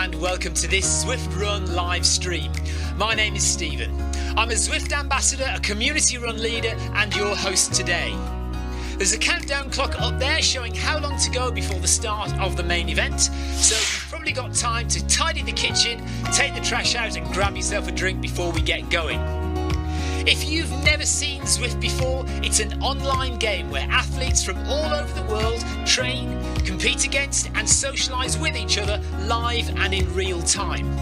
and welcome to this Zwift Run live stream. My name is Stephen. I'm a Zwift ambassador, a community run leader and your host today. There's a countdown clock up there showing how long to go before the start of the main event, so you've probably got time to tidy the kitchen, take the trash out and grab yourself a drink before we get going. If you've never seen Zwift before, it's an online game where athletes from all over the world train, compete against and socialise with each other live and in real time.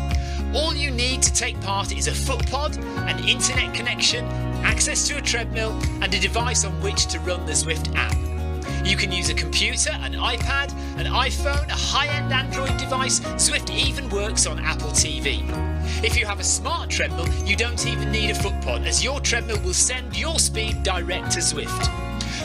All you need to take part is a foot pod, an internet connection, access to a treadmill and a device on which to run the Zwift app. You can use a computer, an iPad, an iPhone, a high-end Android device. Zwift even works on Apple TV. If you have a smart treadmill, you don't even need a foot pod, as your treadmill will send your speed direct to Zwift.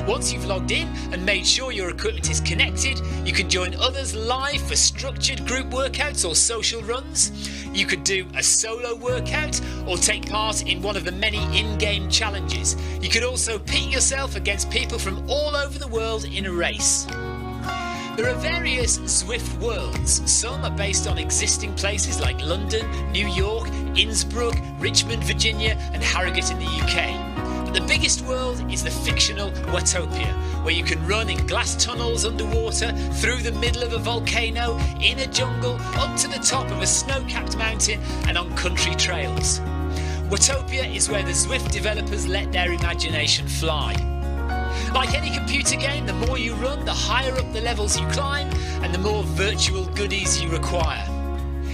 Once you've logged in and made sure your equipment is connected, you can join others live for structured group workouts or social runs. You could do a solo workout or take part in one of the many in-game challenges. You could also pit yourself against people from all over the world in a race. There are various Zwift worlds. Some are based on existing places like London, New York, Innsbruck, Richmond, Virginia and Harrogate in the UK. But the biggest world is the fictional Watopia, where you can run in glass tunnels underwater, through the middle of a volcano, in a jungle, up to the top of a snow-capped mountain and on country trails. Watopia is where the Zwift developers let their imagination fly. Like any computer game, the more you run, the higher up the levels you climb and the more virtual goodies you require.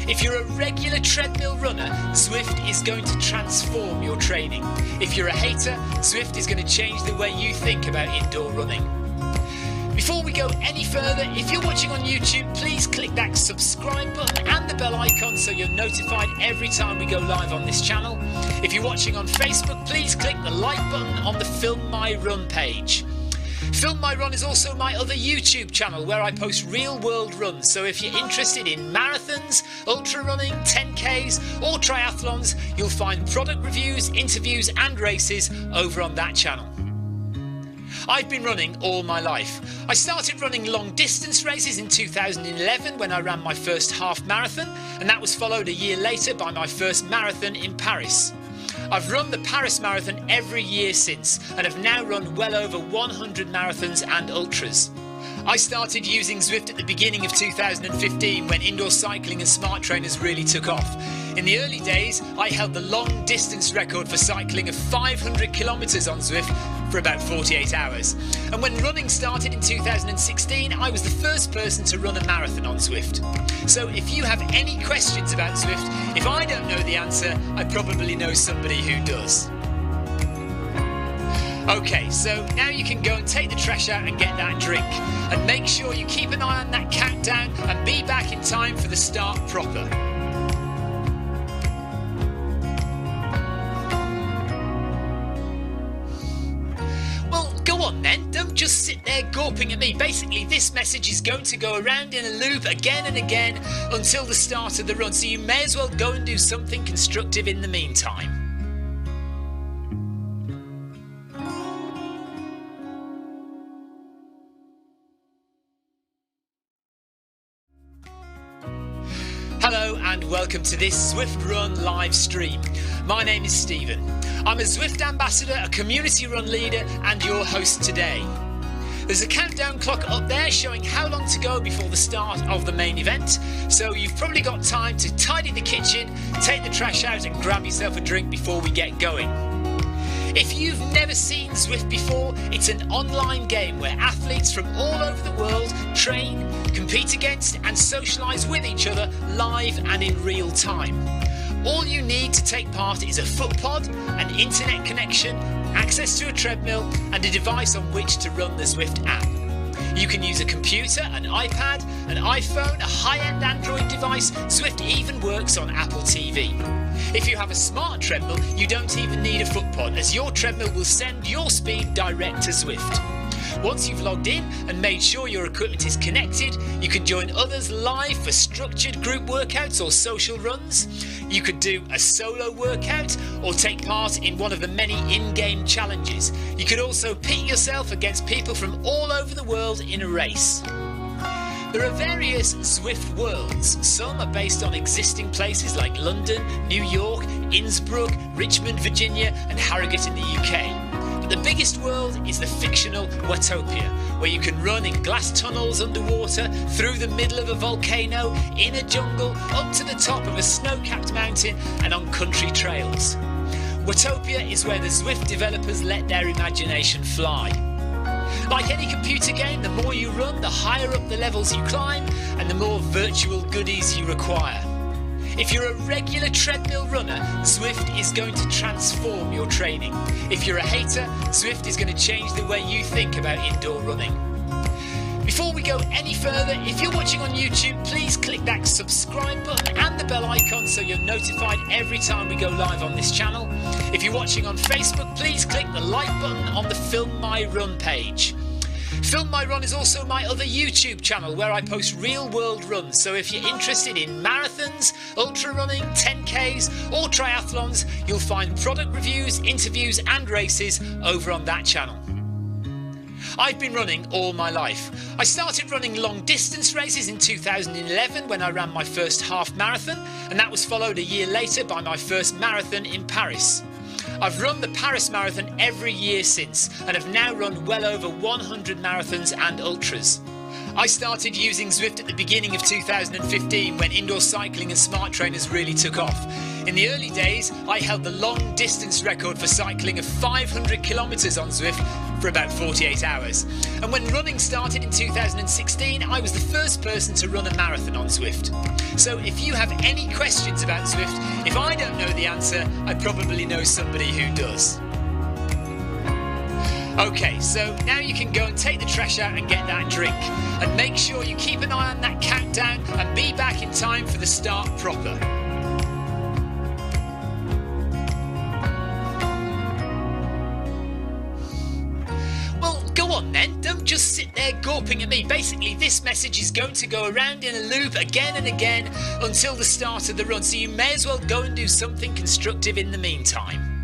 If you're a regular treadmill runner, Zwift is going to transform your training. If you're a hater, Zwift is going to change the way you think about indoor running. Before we go any further, if you're watching on YouTube, please click that subscribe button and the bell icon so you're notified every time we go live on this channel. If you're watching on Facebook, please click the like button on the Film My Run page. Film My Run is also my other YouTube channel where I post real world runs, so if you're interested in marathons, ultra running, 10Ks or triathlons, you'll find product reviews, interviews and races over on that channel. I've been running all my life. I started running long distance races in 2011 when I ran my first half marathon, and that was followed a year later by my first marathon in Paris. I've run the Paris Marathon every year since and have now run well over 100 marathons and ultras. I started using Zwift at the beginning of 2015 when indoor cycling and smart trainers really took off. In the early days, I held the long distance record for cycling of 500 kilometres on Zwift for about 48 hours. And when running started in 2016, I was the first person to run a marathon on Zwift. So if you have any questions about Zwift, if I don't know the answer, I probably know somebody who does. Okay, so now you can go and take the trash out and get that drink. And make sure you keep an eye on that countdown and be back in time for the start proper. Well, go on then, don't just sit there gawping at me. Basically, this message is going to go around in a loop again and again until the start of the run, so you may as well go and do something constructive in the meantime. Hello and welcome to this Zwift Run live stream. My name is Stephen. I'm a Zwift ambassador, a community run leader and your host today. There's a countdown clock up there showing how long to go before the start of the main event, so you've probably got time to tidy the kitchen, take the trash out and grab yourself a drink before we get going. If you've never seen Zwift before, it's an online game where athletes from all over the world train, compete against and socialise with each other live and in real time. All you need to take part is a foot pod, an internet connection, access to a treadmill and a device on which to run the Zwift app. You can use a computer, an iPad, an iPhone, a high-end Android device. Zwift even works on Apple TV. If you have a smart treadmill, you don't even need a foot pod, as your treadmill will send your speed direct to Zwift. Once you've logged in and made sure your equipment is connected, you can join others live for structured group workouts or social runs. You could do a solo workout or take part in one of the many in-game challenges. You could also pit yourself against people from all over the world in a race. There are various Zwift worlds. Some are based on existing places like London, New York, Innsbruck, Richmond, Virginia and Harrogate in the UK. But the biggest world is the fictional Watopia, where you can run in glass tunnels underwater, through the middle of a volcano, in a jungle, up to the top of a snow-capped mountain and on country trails. Watopia is where the Zwift developers let their imagination fly. Like any computer game, the more you run, the higher up the levels you climb and the more virtual goodies you require. If you're a regular treadmill runner, Zwift is going to transform your training. If you're a hater, Zwift is going to change the way you think about indoor running. Before we go any further, if you're watching on YouTube, please click that subscribe button and the bell icon so you're notified every time we go live on this channel. If you're watching on Facebook, please click the like button on the Film My Run page. Film My Run is also my other YouTube channel where I post real world runs, so if you're interested in marathons, ultra running, 10Ks or triathlons, you'll find product reviews, interviews and races over on that channel. I've been running all my life. I started running long distance races in 2011 when I ran my first half marathon, and that was followed a year later by my first marathon in Paris. I've run the Paris Marathon every year since and have now run well over 100 marathons and ultras. I started using Zwift at the beginning of 2015 when indoor cycling and smart trainers really took off. In the early days, I held the long distance record for cycling of 500 kilometres on Zwift for about 48 hours. And when running started in 2016, I was the first person to run a marathon on Zwift. So if you have any questions about Zwift, if I don't know the answer, I probably know somebody who does. Okay, so now you can go and take the trash out and get that drink. And make sure you keep an eye on that countdown and be back in time for the start proper. Well, go on then, don't just sit there gawping at me. Basically, this message is going to go around in a loop again and again until the start of the run, so you may as well go and do something constructive in the meantime.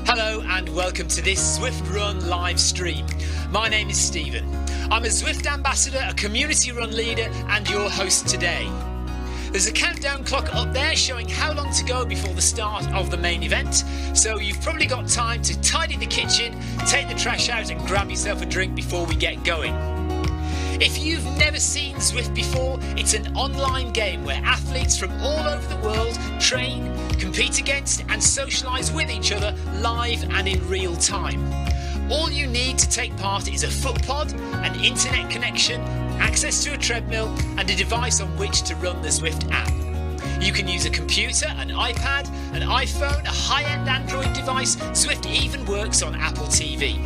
Hello and welcome to this Zwift Run live stream. My name is Stephen. I'm a Zwift ambassador, a community run leader and your host today. There's a countdown clock up there showing how long to go before the start of the main event, so you've probably got time to tidy the kitchen, take the trash out and grab yourself a drink before we get going. If you've never seen Zwift before, it's an online game where athletes from all over the world train, compete against and socialise with each other live and in real time. All you need to take part is a foot pod, an internet connection, access to a treadmill and a device on which to run the Zwift app. You can use a computer, an iPad, an iPhone, a high-end Android device. Zwift even works on Apple TV.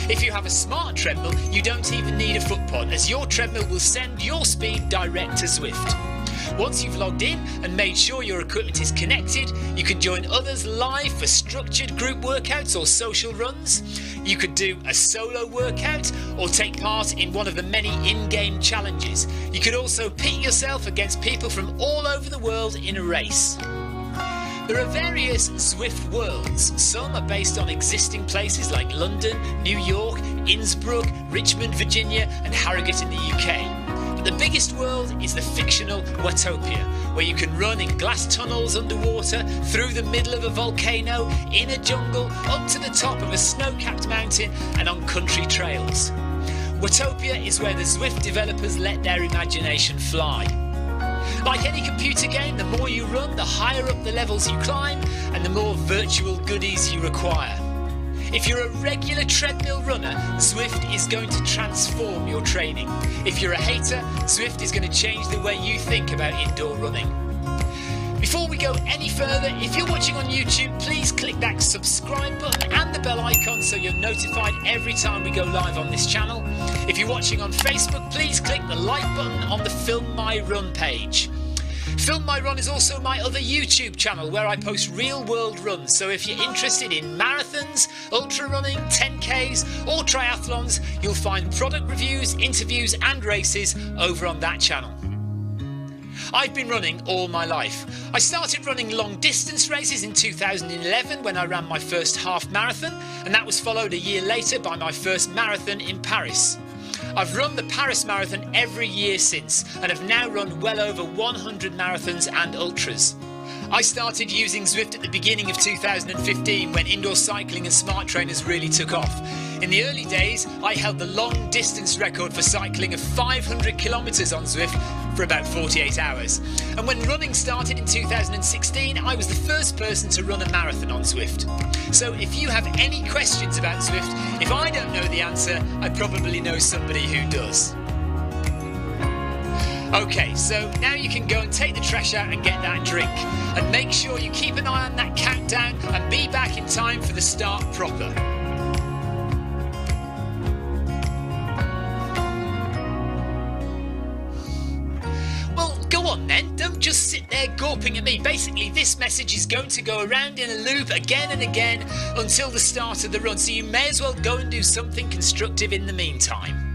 If you have a smart treadmill, you don't even need a foot pod, as your treadmill will send your speed direct to Zwift. Once you've logged in and made sure your equipment is connected, you can join others live for structured group workouts or social runs. You could do a solo workout or take part in one of the many in-game challenges. You could also pit yourself against people from all over the world in a race. There are various Zwift worlds. Some are based on existing places like London, New York, Innsbruck, Richmond, Virginia and Harrogate in the UK. But the biggest world is the fictional Watopia, where you can run in glass tunnels underwater, through the middle of a volcano, in a jungle, up to the top of a snow-capped mountain and on country trails. Watopia is where the Zwift developers let their imagination fly. Like any computer game, the more you run, the higher up the levels you climb and the more virtual goodies you require. If you're a regular treadmill runner, Zwift is going to transform your training. If you're a hater, Zwift is going to change the way you think about indoor running. Before we go any further, if you're watching on YouTube, please click that subscribe button and the bell icon so you're notified every time we go live on this channel. If you're watching on Facebook, please click the like button on the Film My Run page. Film My Run is also my other YouTube channel where I post real world runs, so if you're interested in marathons, ultra running, 10Ks or triathlons, you'll find product reviews, interviews and races over on that channel. I've been running all my life. I started running long distance races in 2011 when I ran my first half marathon, and that was followed a year later by my first marathon in Paris. I've run the Paris Marathon every year since and have now run well over 100 marathons and ultras. I started using Zwift at the beginning of 2015 when indoor cycling and smart trainers really took off. In the early days, I held the long distance record for cycling of 500 kilometres on Zwift for about 48 hours. And when running started in 2016, I was the first person to run a marathon on Zwift. So if you have any questions about Zwift, if I don't know the answer, I probably know somebody who does. Okay, so now you can go and take the trash out and get that drink. And make sure you keep an eye on that countdown and be back in time for the start proper. Well, go on then, don't just sit there gawping at me. Basically, this message is going to go around in a loop again and again until the start of the run, so you may as well go and do something constructive in the meantime.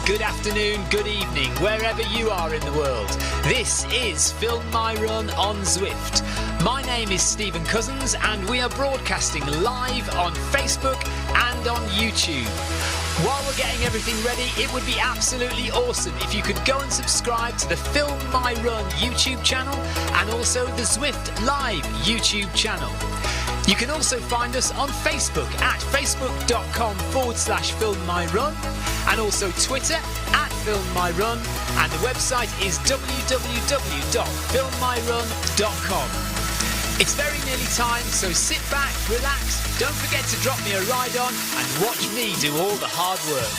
Good afternoon, good evening, wherever you are in the world. This is Film My Run on Zwift. My name is Stephen Cousins and we are broadcasting live on Facebook and on YouTube. While we're getting everything ready, it would be absolutely awesome if you could go and subscribe to the Film My Run YouTube channel and also the Zwift Live YouTube channel. You can also find us on Facebook at facebook.com/filmmyrun and also Twitter at filmmyrun, and the website is www.filmmyrun.com. It's very nearly time, so sit back, relax, don't forget to drop me a ride on and watch me do all the hard work.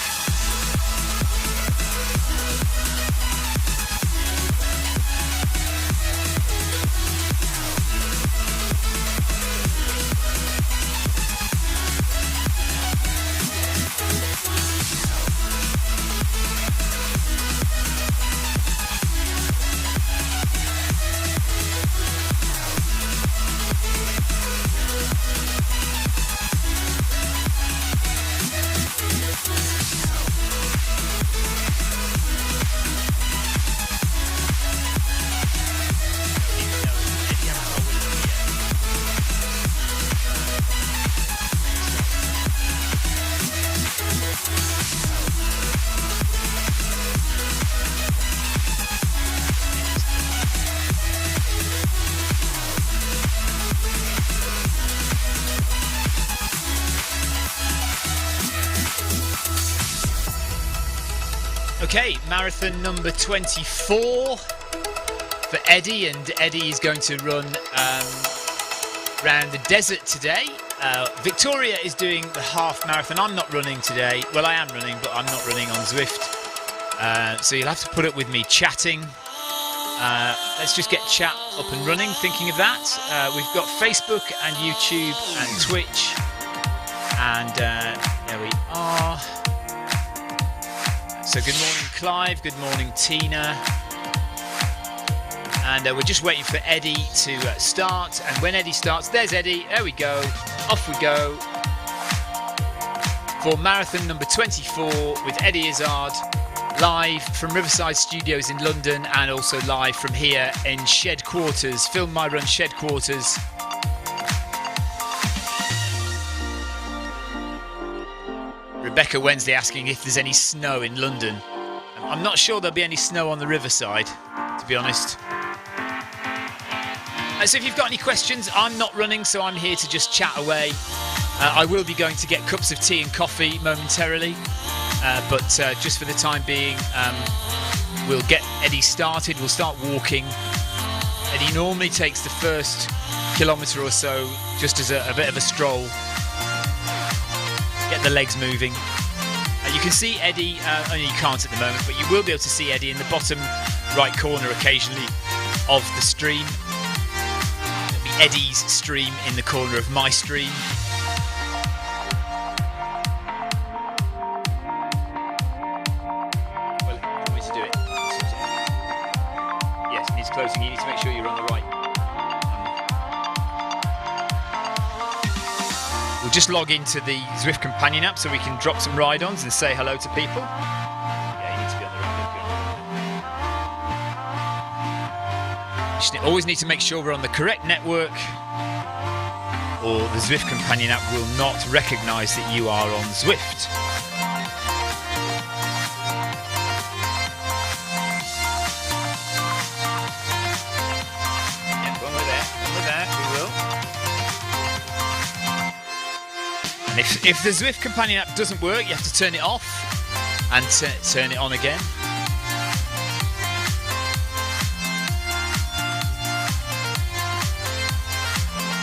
Okay, marathon number 24 for Eddie, and Eddie is going to run around the desert today. Victoria is doing the half marathon. I'm not running today. Well, I am running, but I'm not running on Zwift. So you'll have to put up with me chatting. Let's just get chat up and running, thinking of that. We've got Facebook and YouTube and Twitch. And there we are. So good morning, Clive. Good morning, Tina. And we're just waiting for Eddie to start. And when Eddie starts, there's Eddie. There we go. Off we go for marathon number 24 with Eddie Izzard, live from Riverside Studios in London and also live from here in Shed Quarters, Film My Run Shed Quarters. Rebecca Wednesday asking if there's any snow in London. I'm not sure there'll be any snow on the riverside, to be honest. So if you've got any questions, I'm not running, so I'm here to just chat away. I will be going to get cups of tea and coffee momentarily, but just for the time being, we'll get Eddie started. We'll start walking. Eddie normally takes the first kilometre or so just as a bit of a stroll, get the legs moving. You can see Eddie, only you can't at the moment, but you will be able to see Eddie in the bottom right corner occasionally of the stream. It'll be Eddie's stream in the corner of my stream. Well, want me to do it? Yes, it needs closing. You need to make sure you're on the right. We'll just log into the Zwift companion app so we can drop some ride-ons and say hello to people. Yeah, you need to be on the right. You always need to make sure we're on the correct network, or the Zwift companion app will not recognise that you are on Zwift. Yeah, when we're there, we will. If the Zwift companion app doesn't work, you have to turn it off and turn it on again.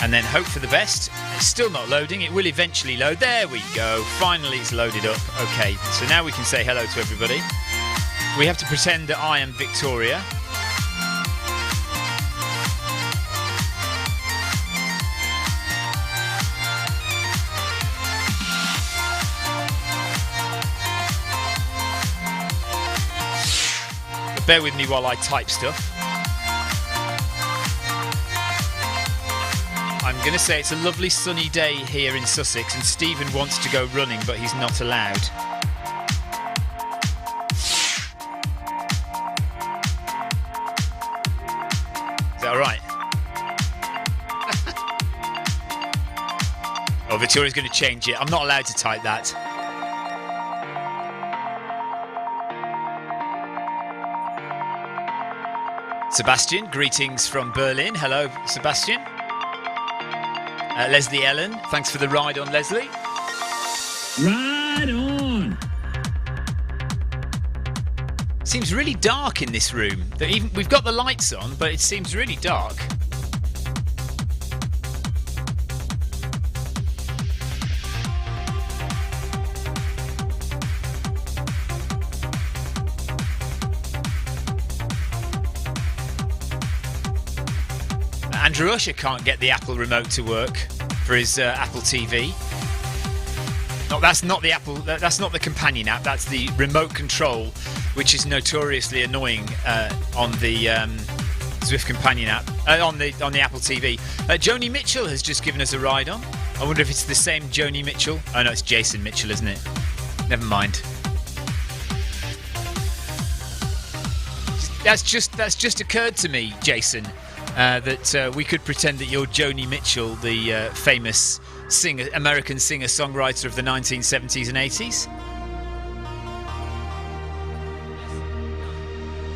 And then hope for the best. It's still not loading. It will eventually load. There we go. Finally it's loaded up. Okay, so now we can say hello to everybody. We have to pretend that I am Victoria. Bear with me while I type stuff. I'm going to say it's a lovely sunny day here in Sussex, and Stephen wants to go running, but he's not allowed. Is that all right? Oh, Victoria's going to change it. I'm not allowed to type that. Sebastian, greetings from Berlin. Hello, Sebastian. Leslie Ellen, thanks for the ride on, Leslie. Ride on! Seems really dark in this room. We've got the lights on, but it seems really dark. Andrew Usher can't get the Apple remote to work for his Apple TV. No, that's not the Apple. That's not the companion app. That's the remote control, which is notoriously annoying on the Zwift companion app on the Apple TV. Joni Mitchell has just given us a ride on. I wonder if it's the same Joni Mitchell. Oh no, it's Jason Mitchell, isn't it? Never mind. That's just occurred to me, Jason. That we could pretend that you're Joni Mitchell, the famous American singer-songwriter of the 1970s and 80s.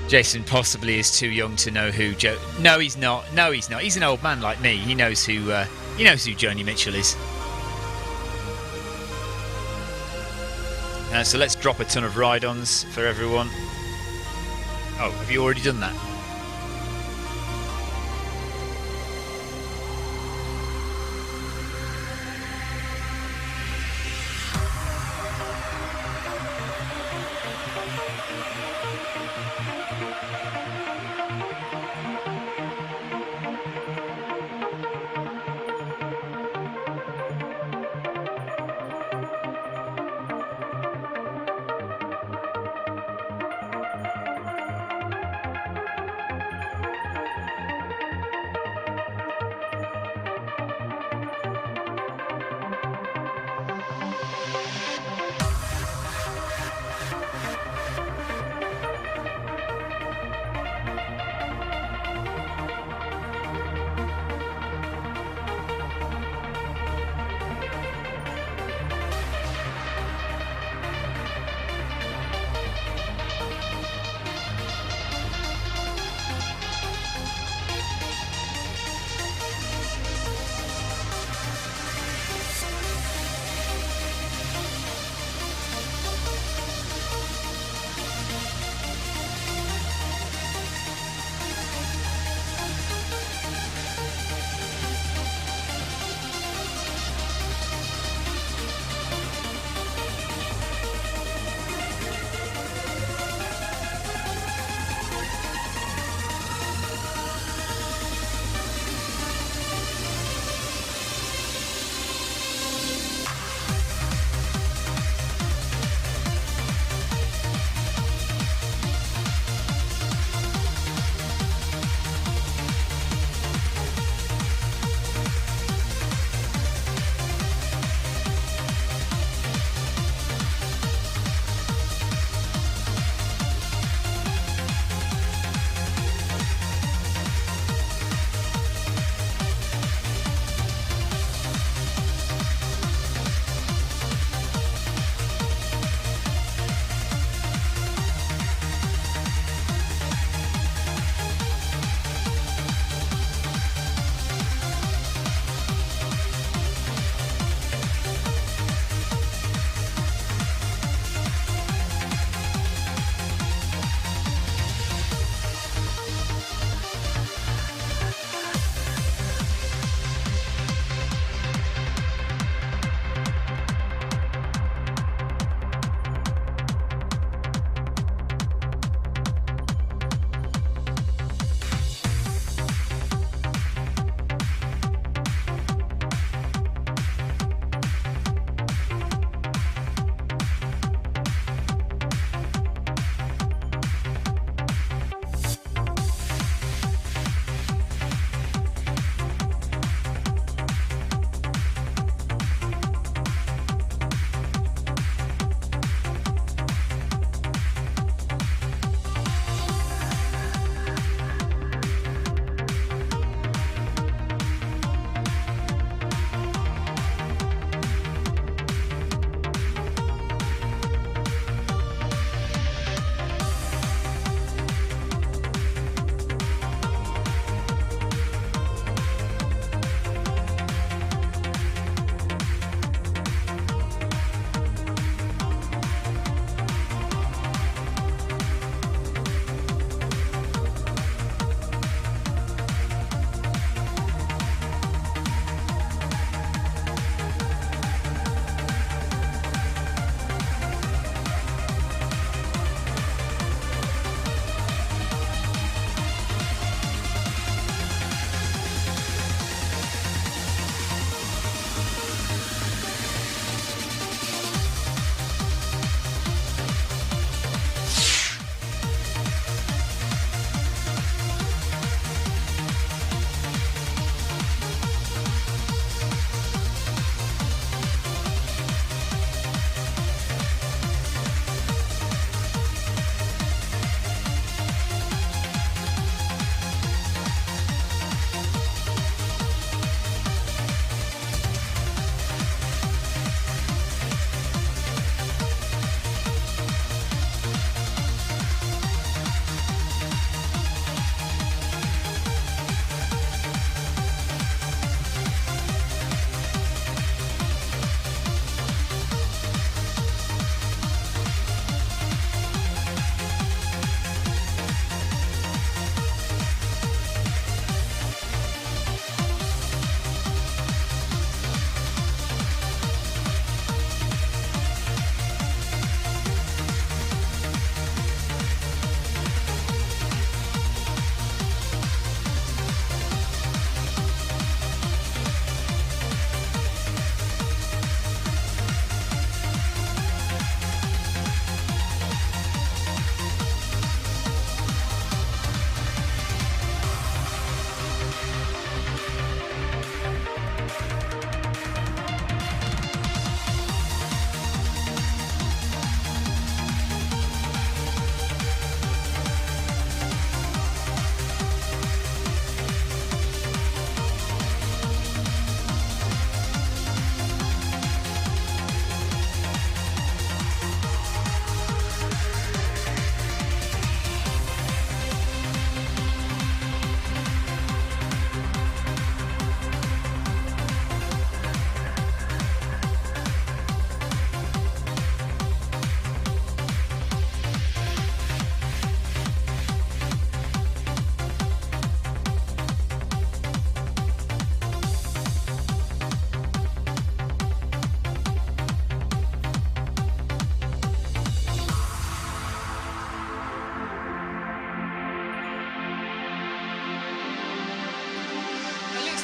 Jason possibly is too young to know who No, he's not. No, he's not. He's an old man like me. He knows who Joni Mitchell is. So let's drop a ton of ride-ons for everyone. Oh, have you already done that?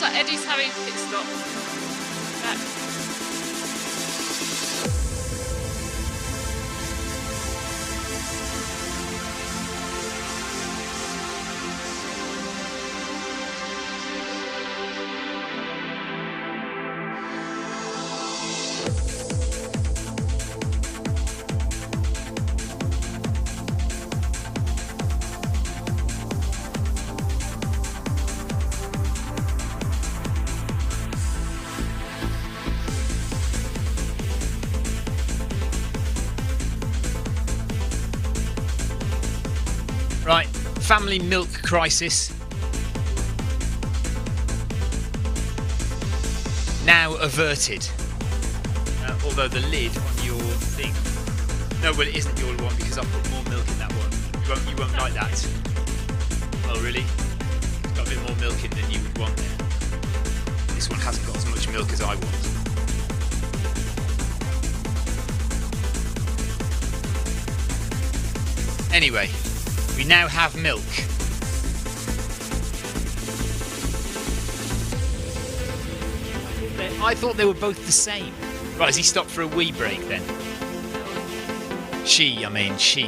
like Eddie's having pit stop. Back. Right, family milk crisis. Now averted. Although the lid on your thing... No, well it isn't your one because I've put more milk in that one. You won't like that. Oh really? It's got a bit more milk in than you would want there. This one hasn't got as much milk as I want. Anyway, we now have milk. I thought they were both the same. Right, has he stopped for a wee break then? She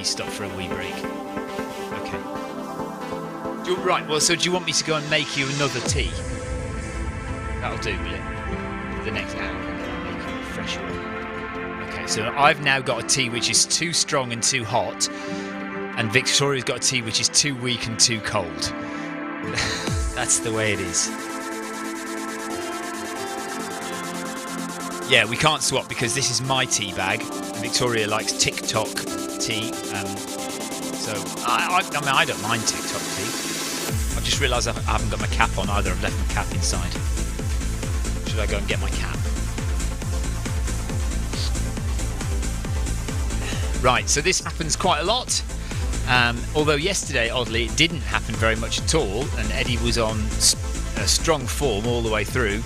stopped for a wee break. Okay. Right, well, so do you want me to go and make you another tea? That'll do, will it? The next hour, I'll make you a fresh one. Okay, so I've now got a tea which is too strong and too hot, and Victoria's got a tea which is too weak and too cold. That's the way it is. Yeah, we can't swap because this is my tea bag, and Victoria likes TikTok tea. So I don't mind TikTok tea. I've just realised I haven't got my cap on either. I've left my cap inside. Should I go and get my cap? Right, so this happens quite a lot. Although yesterday, oddly, it didn't happen very much at all, and Eddie was on strong form all the way through.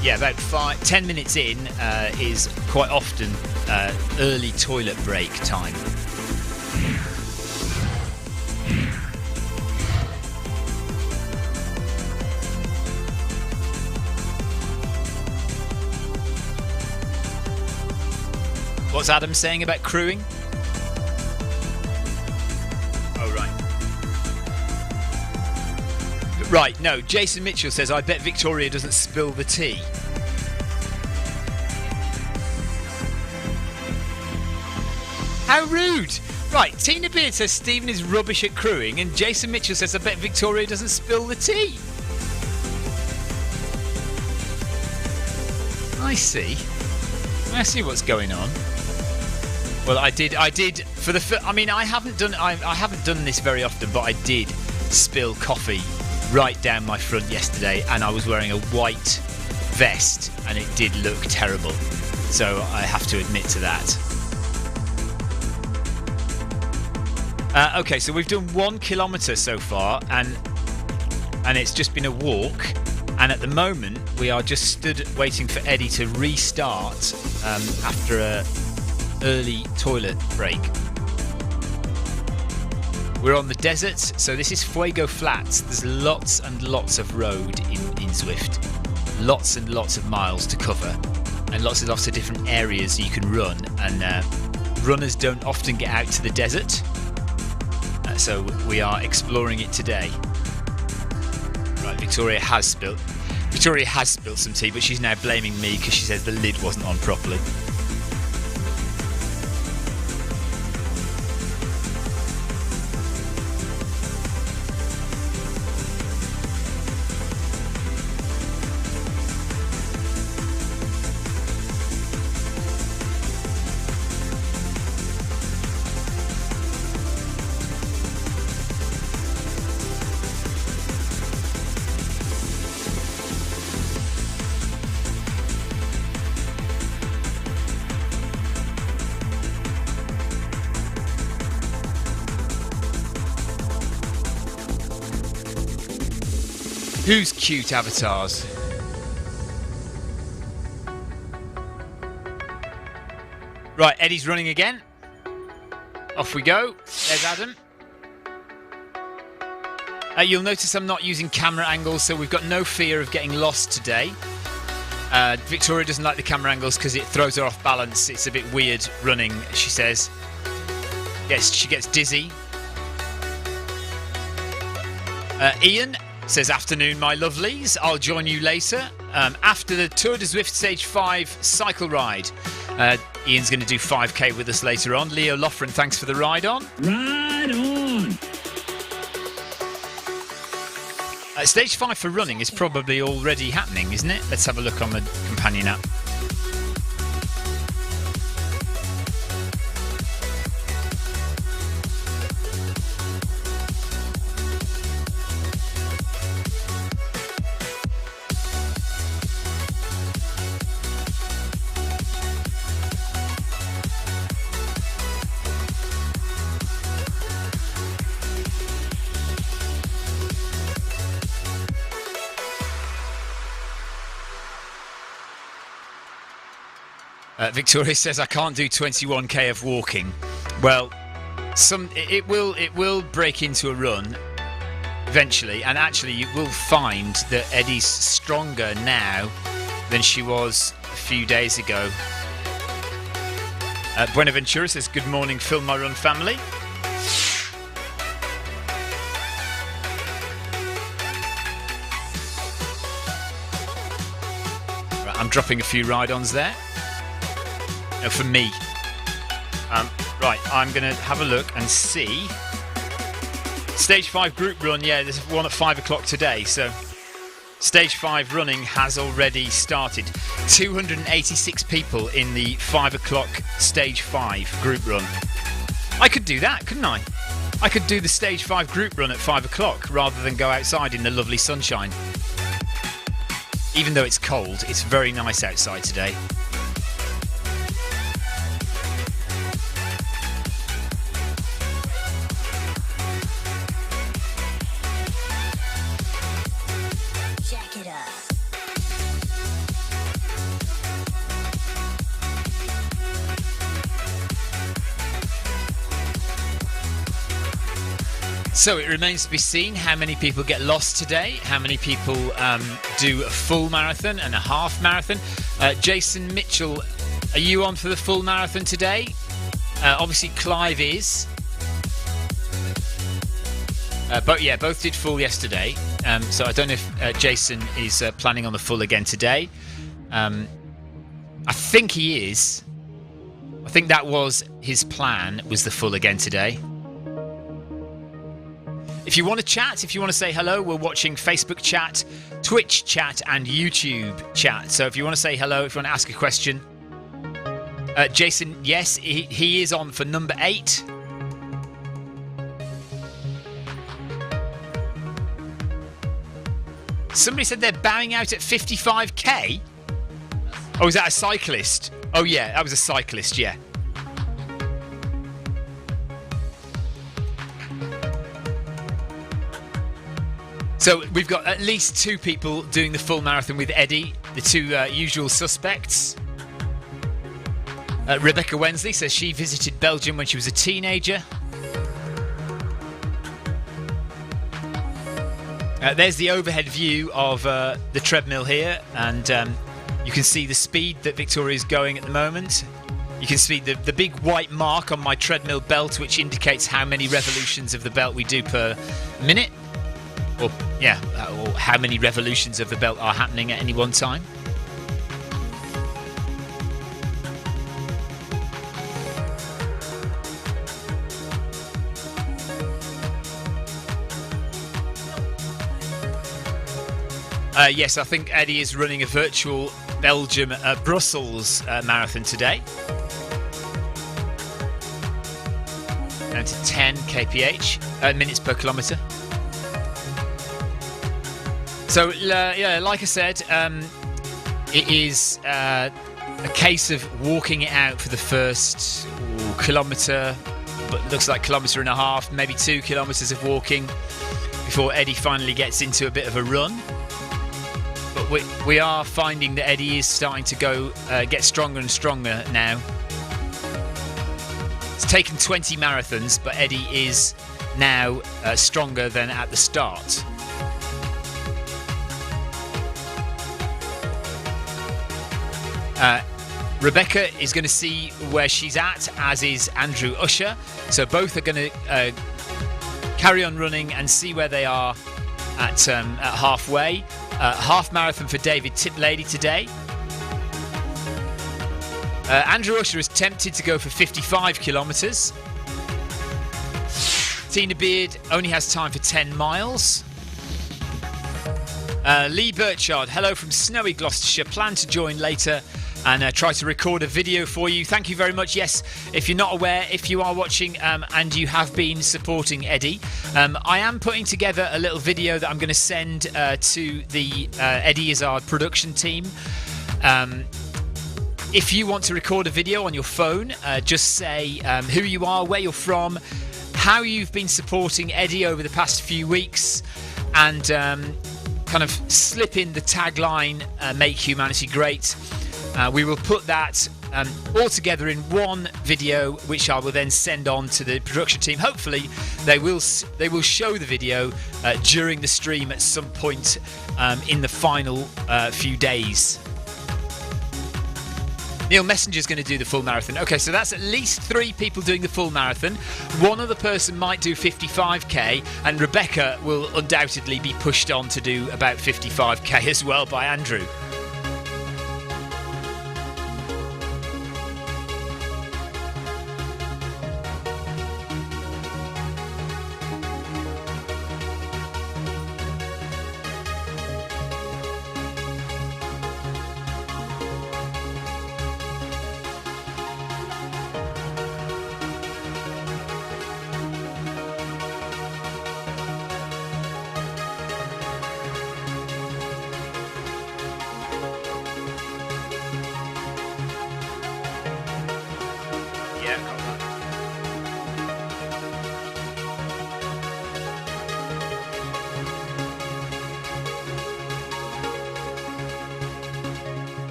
Yeah, about 10 minutes in is quite often early toilet break time. What's Adam saying about crewing? Oh, right. Right, no, Jason Mitchell says, I bet Victoria doesn't spill the tea. How rude! Right, Tina Beard says Stephen is rubbish at crewing, and Jason Mitchell says, I bet Victoria doesn't spill the tea. I see what's going on. Well, I did for the. I mean, I haven't done this very often, but I did spill coffee right down my front yesterday, and I was wearing a white vest, and it did look terrible. So I have to admit to that. Okay, so we've done 1 kilometre so far, and it's just been a walk. And at the moment, we are just stood waiting for Eddie to restart after a early toilet break. We're on the desert, so this is Fuego Flats. There's lots and lots of road in Zwift. Lots and lots of miles to cover, and lots and lots of different areas you can run. And runners don't often get out to the desert, so we are exploring it today. Right, Victoria has spilt some tea, but she's now blaming me because she says the lid wasn't on properly. Who's cute avatars? Right, Eddie's running again. Off we go. There's Adam. You'll notice I'm not using camera angles, so we've got no fear of getting lost today. Victoria doesn't like the camera angles because it throws her off balance. It's a bit weird running, she says. Yes, she gets dizzy. Ian says, afternoon, my lovelies. I'll join you later after the Tour de Zwift Stage 5 cycle ride. Ian's going to do 5k with us later on. Leo Loughran, thanks for the ride on. Ride on! Stage 5 for running is probably already happening, isn't it? Let's have a look on the companion app. Victoria says I can't do 21k of walking. Well, it will break into a run eventually, and actually you will find that Eddie's stronger now than she was a few days ago. Buenaventura says good morning, Film My Run family. Right, I'm dropping a few ride-ons there. No, for me. Right, I'm going to have a look and see. Stage 5 group run, yeah, there's one at 5 o'clock today, so Stage 5 running has already started. 286 people in the 5 o'clock Stage 5 group run. I could do that, couldn't I? I could do the Stage 5 group run at 5 o'clock rather than go outside in the lovely sunshine. Even though it's cold, it's very nice outside today. So it remains to be seen how many people get lost today, how many people do a full marathon and a half marathon. Jason Mitchell, are you on for the full marathon today? Obviously Clive is. But yeah, both did full yesterday. So I don't know if Jason is planning on the full again today. I think he is. I think that was his plan, was the full again today. If you want to chat, if you want to say hello, we're watching Facebook chat, Twitch chat, and YouTube chat. So if you want to say hello, if you want to ask a question. Jason, yes, he is on for number 8. Somebody said they're bowing out at 55k? Oh, is that a cyclist? Oh, yeah, that was a cyclist, yeah. So we've got at least 2 people doing the full marathon with Eddie, the 2 usual suspects. Rebecca Wensley says she visited Belgium when she was a teenager. There's the overhead view of the treadmill here, and you can see the speed that Victoria is going at the moment. You can see the big white mark on my treadmill belt, which indicates how many revolutions of the belt we do per minute. Or how many revolutions of the belt are happening at any one time. Yes, I think Eddie is running a virtual Belgium Brussels marathon today. Down to 10 kph, minutes per kilometre. So, yeah, like I said, it is a case of walking it out for the first kilometre, but it looks like kilometre and a half, maybe 2 kilometres of walking before Eddie finally gets into a bit of a run. But we are finding that Eddie is starting to get stronger and stronger now. It's taken 20 marathons, but Eddie is now stronger than at the start. Rebecca is going to see where she's at, as is Andrew Usher. So both are going to carry on running and see where they are at halfway. Half marathon for David Tiplady today. Andrew Usher is tempted to go for 55 kilometres. Tina Beard only has time for 10 miles. Lee Burchard, hello from snowy Gloucestershire. Plan to join later and try to record a video for you. Thank you very much. Yes, if you're not aware, if you are watching and you have been supporting Eddie, I am putting together a little video that I'm going to send to the Eddie Izzard production team. If you want to record a video on your phone, just say who you are, where you're from, how you've been supporting Eddie over the past few weeks, and kind of slip in the tagline, Make Humanity Great. We will put that all together in one video, which I will then send on to the production team. Hopefully they will show the video during the stream at some point in the final few days. Neil Messenger's going to do the full marathon. Okay, so that's at least 3 people doing the full marathon. One other person might do 55k, and Rebecca will undoubtedly be pushed on to do about 55k as well by Andrew.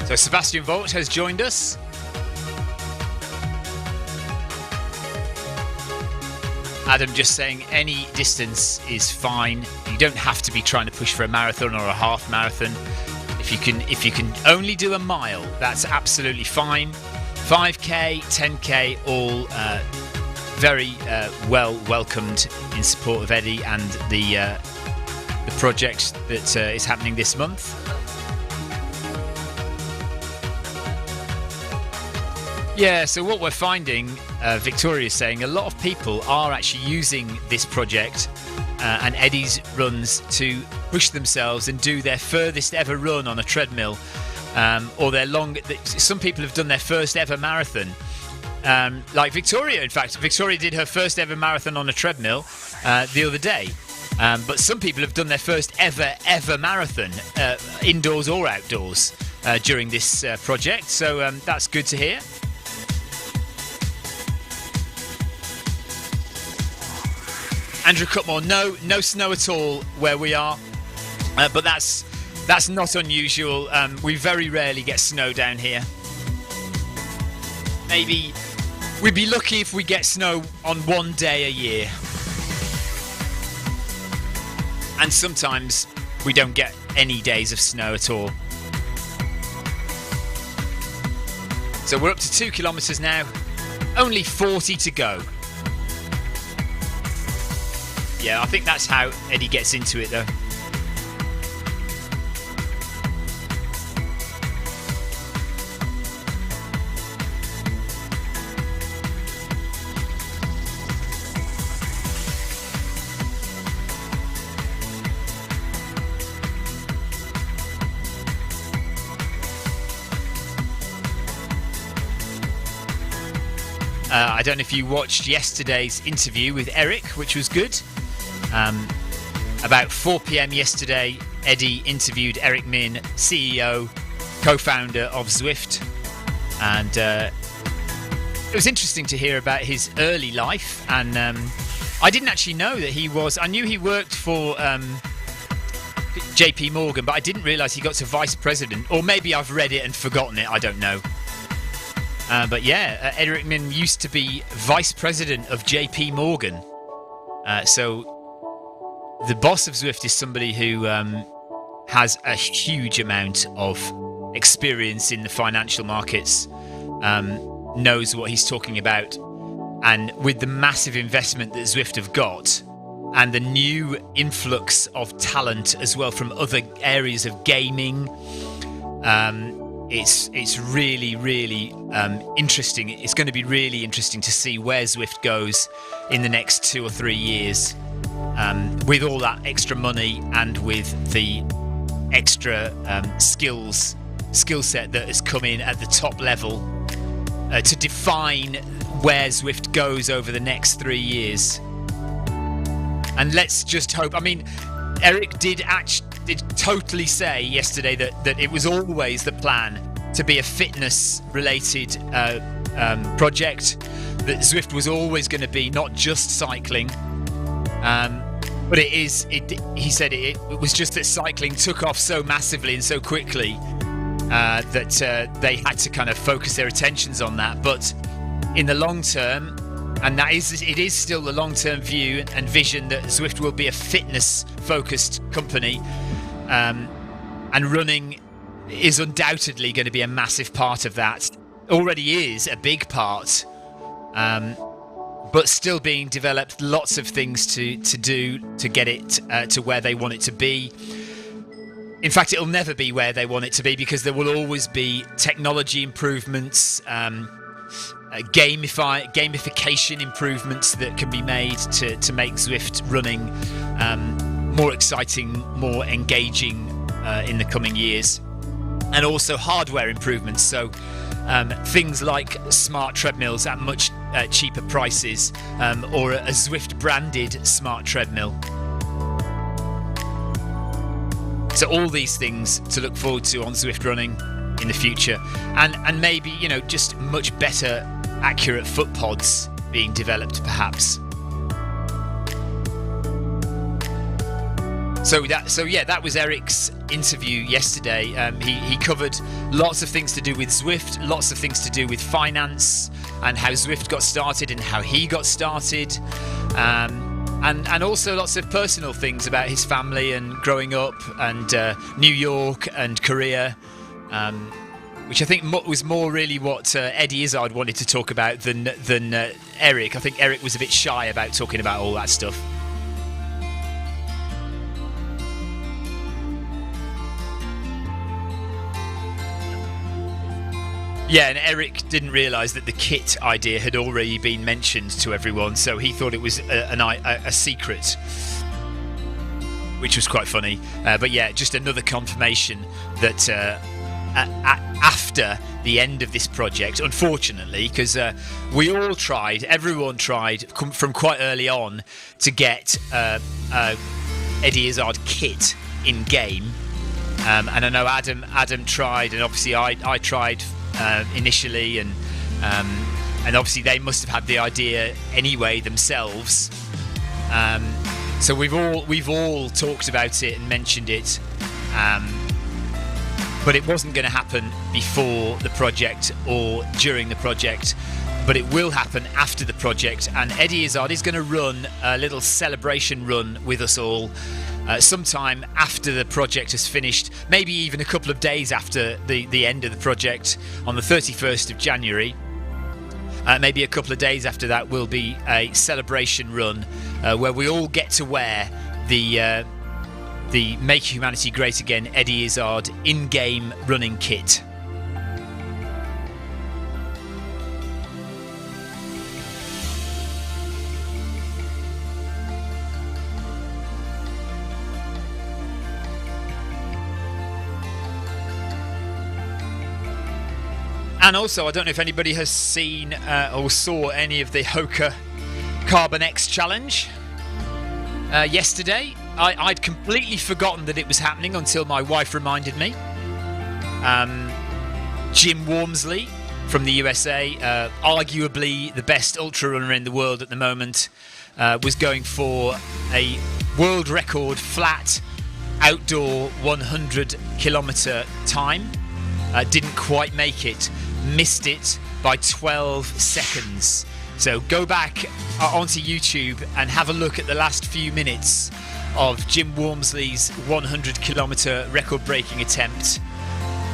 So Sebastian Volt has joined us. Adam just saying any distance is fine. You don't have to be trying to push for a marathon or a half marathon. If you can only do a mile, that's absolutely fine. 5k, 10k, all very well welcomed in support of Eddie and the project that is happening this month. Yeah, so what we're finding, Victoria is saying, a lot of people are actually using this project and Eddie's runs to push themselves and do their furthest ever run on a treadmill, or their long. Some people have done their first ever marathon, like Victoria. In fact, Victoria did her first ever marathon on a treadmill the other day. But some people have done their first ever marathon, indoors or outdoors, during this project. So that's good to hear. Andrew Cutmore, no snow at all where we are, but that's not unusual. We very rarely get snow down here. Maybe we'd be lucky if we get snow on one day a year, and sometimes we don't get any days of snow at all. So we're up to 2 kilometres now, only 40 to go. Yeah, I think that's how Eddie gets into it, though. I don't know if you watched yesterday's interview with Eric, which was good. About 4 p.m. yesterday, Eddie interviewed Eric Min, CEO, co-founder of Zwift, and it was interesting to hear about his early life. And I didn't actually know that I knew he worked for JP Morgan, but I didn't realise he got to vice president, or maybe I've read it and forgotten it, I don't know. But yeah, Eric Min used to be vice president of JP Morgan. So the boss of Zwift is somebody who has a huge amount of experience in the financial markets, knows what he's talking about. And with the massive investment that Zwift have got, and the new influx of talent as well from other areas of gaming, it's really, really interesting. It's going to be really interesting to see where Zwift goes in the next 2 or 3 years, with all that extra money and with the extra skill set that has come in at the top level to define where Zwift goes over the next 3 years. And let's just hope. I mean, Eric did totally say yesterday that it was always the plan to be a fitness-related project. That Zwift was always going to be not just cycling, but it is. He said it was just that cycling took off so massively and so quickly that they had to kind of focus their attentions on that. But in the long term, and it is still the long-term view and vision that Zwift will be a fitness-focused company, and running is undoubtedly going to be a massive part of that. Already is a big part, but still being developed. Lots of things to do to get it to where they want it to be. In fact, it'll never be where they want it to be, because there will always be technology improvements, gamification improvements that can be made to make Zwift running more exciting, more engaging in the coming years, and also hardware improvements. So things like smart treadmills at much cheaper prices, or a Zwift branded smart treadmill. So all these things to look forward to on Zwift running in the future, and maybe, you know, just much better accurate foot pods being developed perhaps. That was Eric's interview yesterday. He covered lots of things to do with Zwift, lots of things to do with finance and how Zwift got started and how he got started, and also lots of personal things about his family and growing up and New York and Korea, which I think was more really what Eddie Izzard wanted to talk about than Eric. I think Eric was a bit shy about talking about all that stuff. Yeah, and Eric didn't realise that the kit idea had already been mentioned to everyone, so he thought it was a secret, which was quite funny. But yeah, just another confirmation that after the end of this project, unfortunately, because everyone tried from quite early on to get Eddie Izzard kit in game, and I know Adam tried, and obviously I tried initially, and obviously they must have had the idea anyway themselves. So we've all talked about it and mentioned it, but it wasn't going to happen before the project or during the project, but it will happen after the project. And Eddie Izzard is going to run a little celebration run with us all sometime after the project has finished, maybe even a couple of days after the end of the project on the 31st of January. Maybe a couple of days after that will be a celebration run where we all get to wear the Make Humanity Great Again Eddie Izzard in-game running kit. And also, I don't know if anybody has seen or saw any of the Hoka Carbon X challenge yesterday. I'd completely forgotten that it was happening until my wife reminded me. Jim Wormsley from the USA, arguably the best ultra runner in the world at the moment, was going for a world record flat outdoor 100 kilometre time. Didn't quite make it, missed it by 12 seconds. So go back onto YouTube and have a look at the last few minutes of Jim Wormsley's 100 kilometre record breaking attempt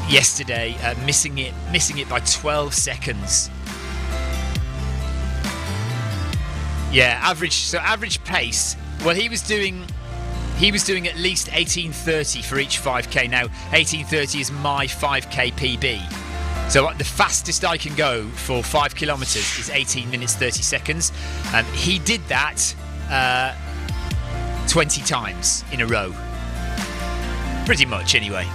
yesterday, missing it by 12 seconds. Yeah, average pace. Well, he was doing at least 18:30 for each 5k. Now 18:30 is my 5k PB. So the fastest I can go for 5 kilometers is 18 minutes 30 seconds. He did that 20 times in a row. Pretty much, anyway.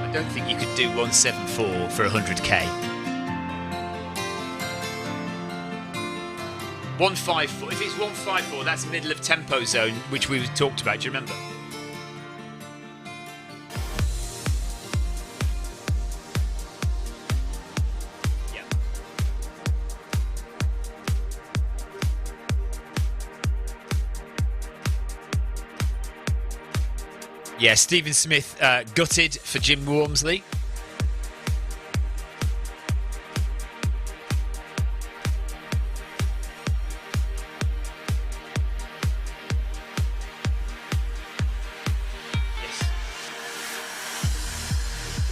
I don't think you could do 174 for 100k. 154. If it's 154, that's middle of tempo zone, which we talked about. Do you remember? Yeah. Yeah, Stephen Smith gutted for Jim Wormsley.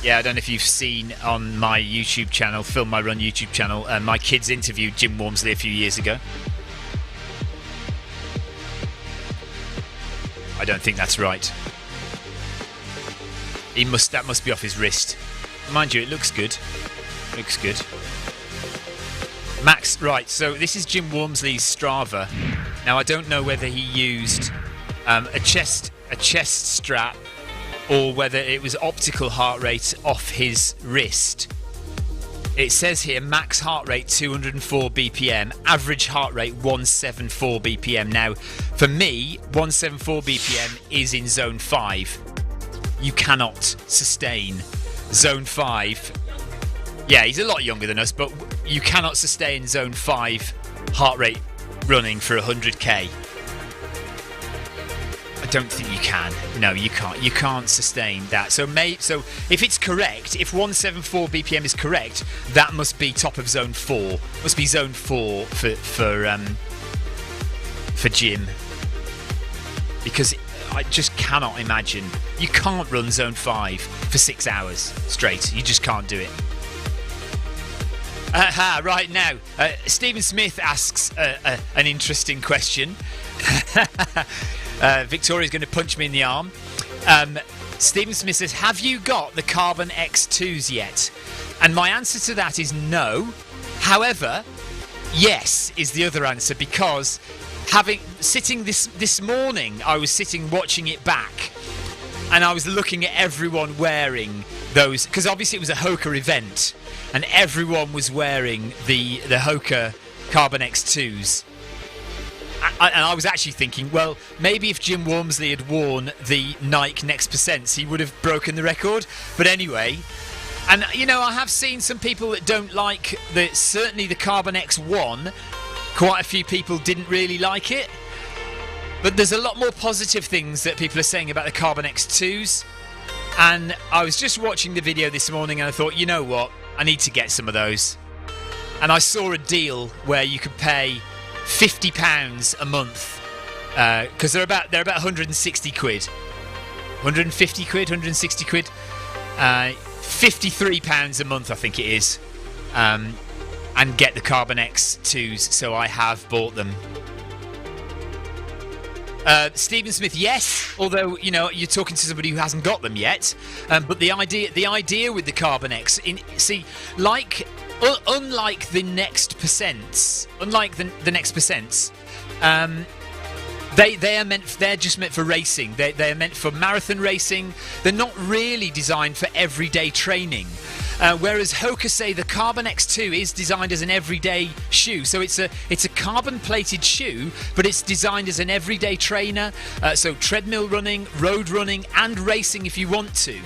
Yeah, I don't know if you've seen on my YouTube channel, Film My Run YouTube channel, my kids interviewed Jim Wormsley a few years ago. I don't think that's right. That must be off his wrist. Mind you, it looks good. Looks good. Max, right, so this is Jim Wormsley's Strava. Now, I don't know whether he used a chest strap or whether it was optical heart rate off his wrist. It says here max heart rate 204 BPM, average heart rate 174 BPM. Now, for me, 174 BPM is in zone 5. You cannot sustain zone 5. Yeah, he's a lot younger than us, but you cannot sustain zone 5 heart rate running for 100k. I don't think you can. No, you can't. You can't sustain that. So if it's correct, if 174 BPM is correct, that must be top of zone 4. Must be zone 4 for Jim. Because I just cannot imagine. You can't run zone 5 for 6 hours straight. You just can't do it. Right now, Stephen Smith asks an interesting question. Victoria's going to punch me in the arm. Stephen Smith says, have you got the Carbon X2s yet? And my answer to that is no. However, yes is the other answer, because sitting this morning, I was sitting watching it back, and I was looking at everyone wearing those, because obviously it was a Hoka event, and everyone was wearing the Hoka Carbon X2s. And I was actually thinking, well, maybe if Jim Wormsley had worn the Nike Next Percents, he would have broken the record. But anyway, and I have seen some people that don't like certainly the Carbon X1. Quite a few people didn't really like it. But there's a lot more positive things that people are saying about the Carbon X2s. And I was just watching the video this morning and I thought, you know what? I need to get some of those. And I saw a deal where you could pay £50 a month, because they're about 160 quid, 150 quid, 160 quid, £53 a month I think it is, and get the Carbon X2s. So I have bought them. Stephen Smith, yes, although you're talking to somebody who hasn't got them yet, but the idea with the Carbon X, unlike the Next Percents, They're just meant for racing. They're meant for marathon racing. They're not really designed for everyday training. Whereas Hoka say the Carbon X2 is designed as an everyday shoe. So it's a carbon-plated shoe, but it's designed as an everyday trainer. So treadmill running, road running, and racing if you want to.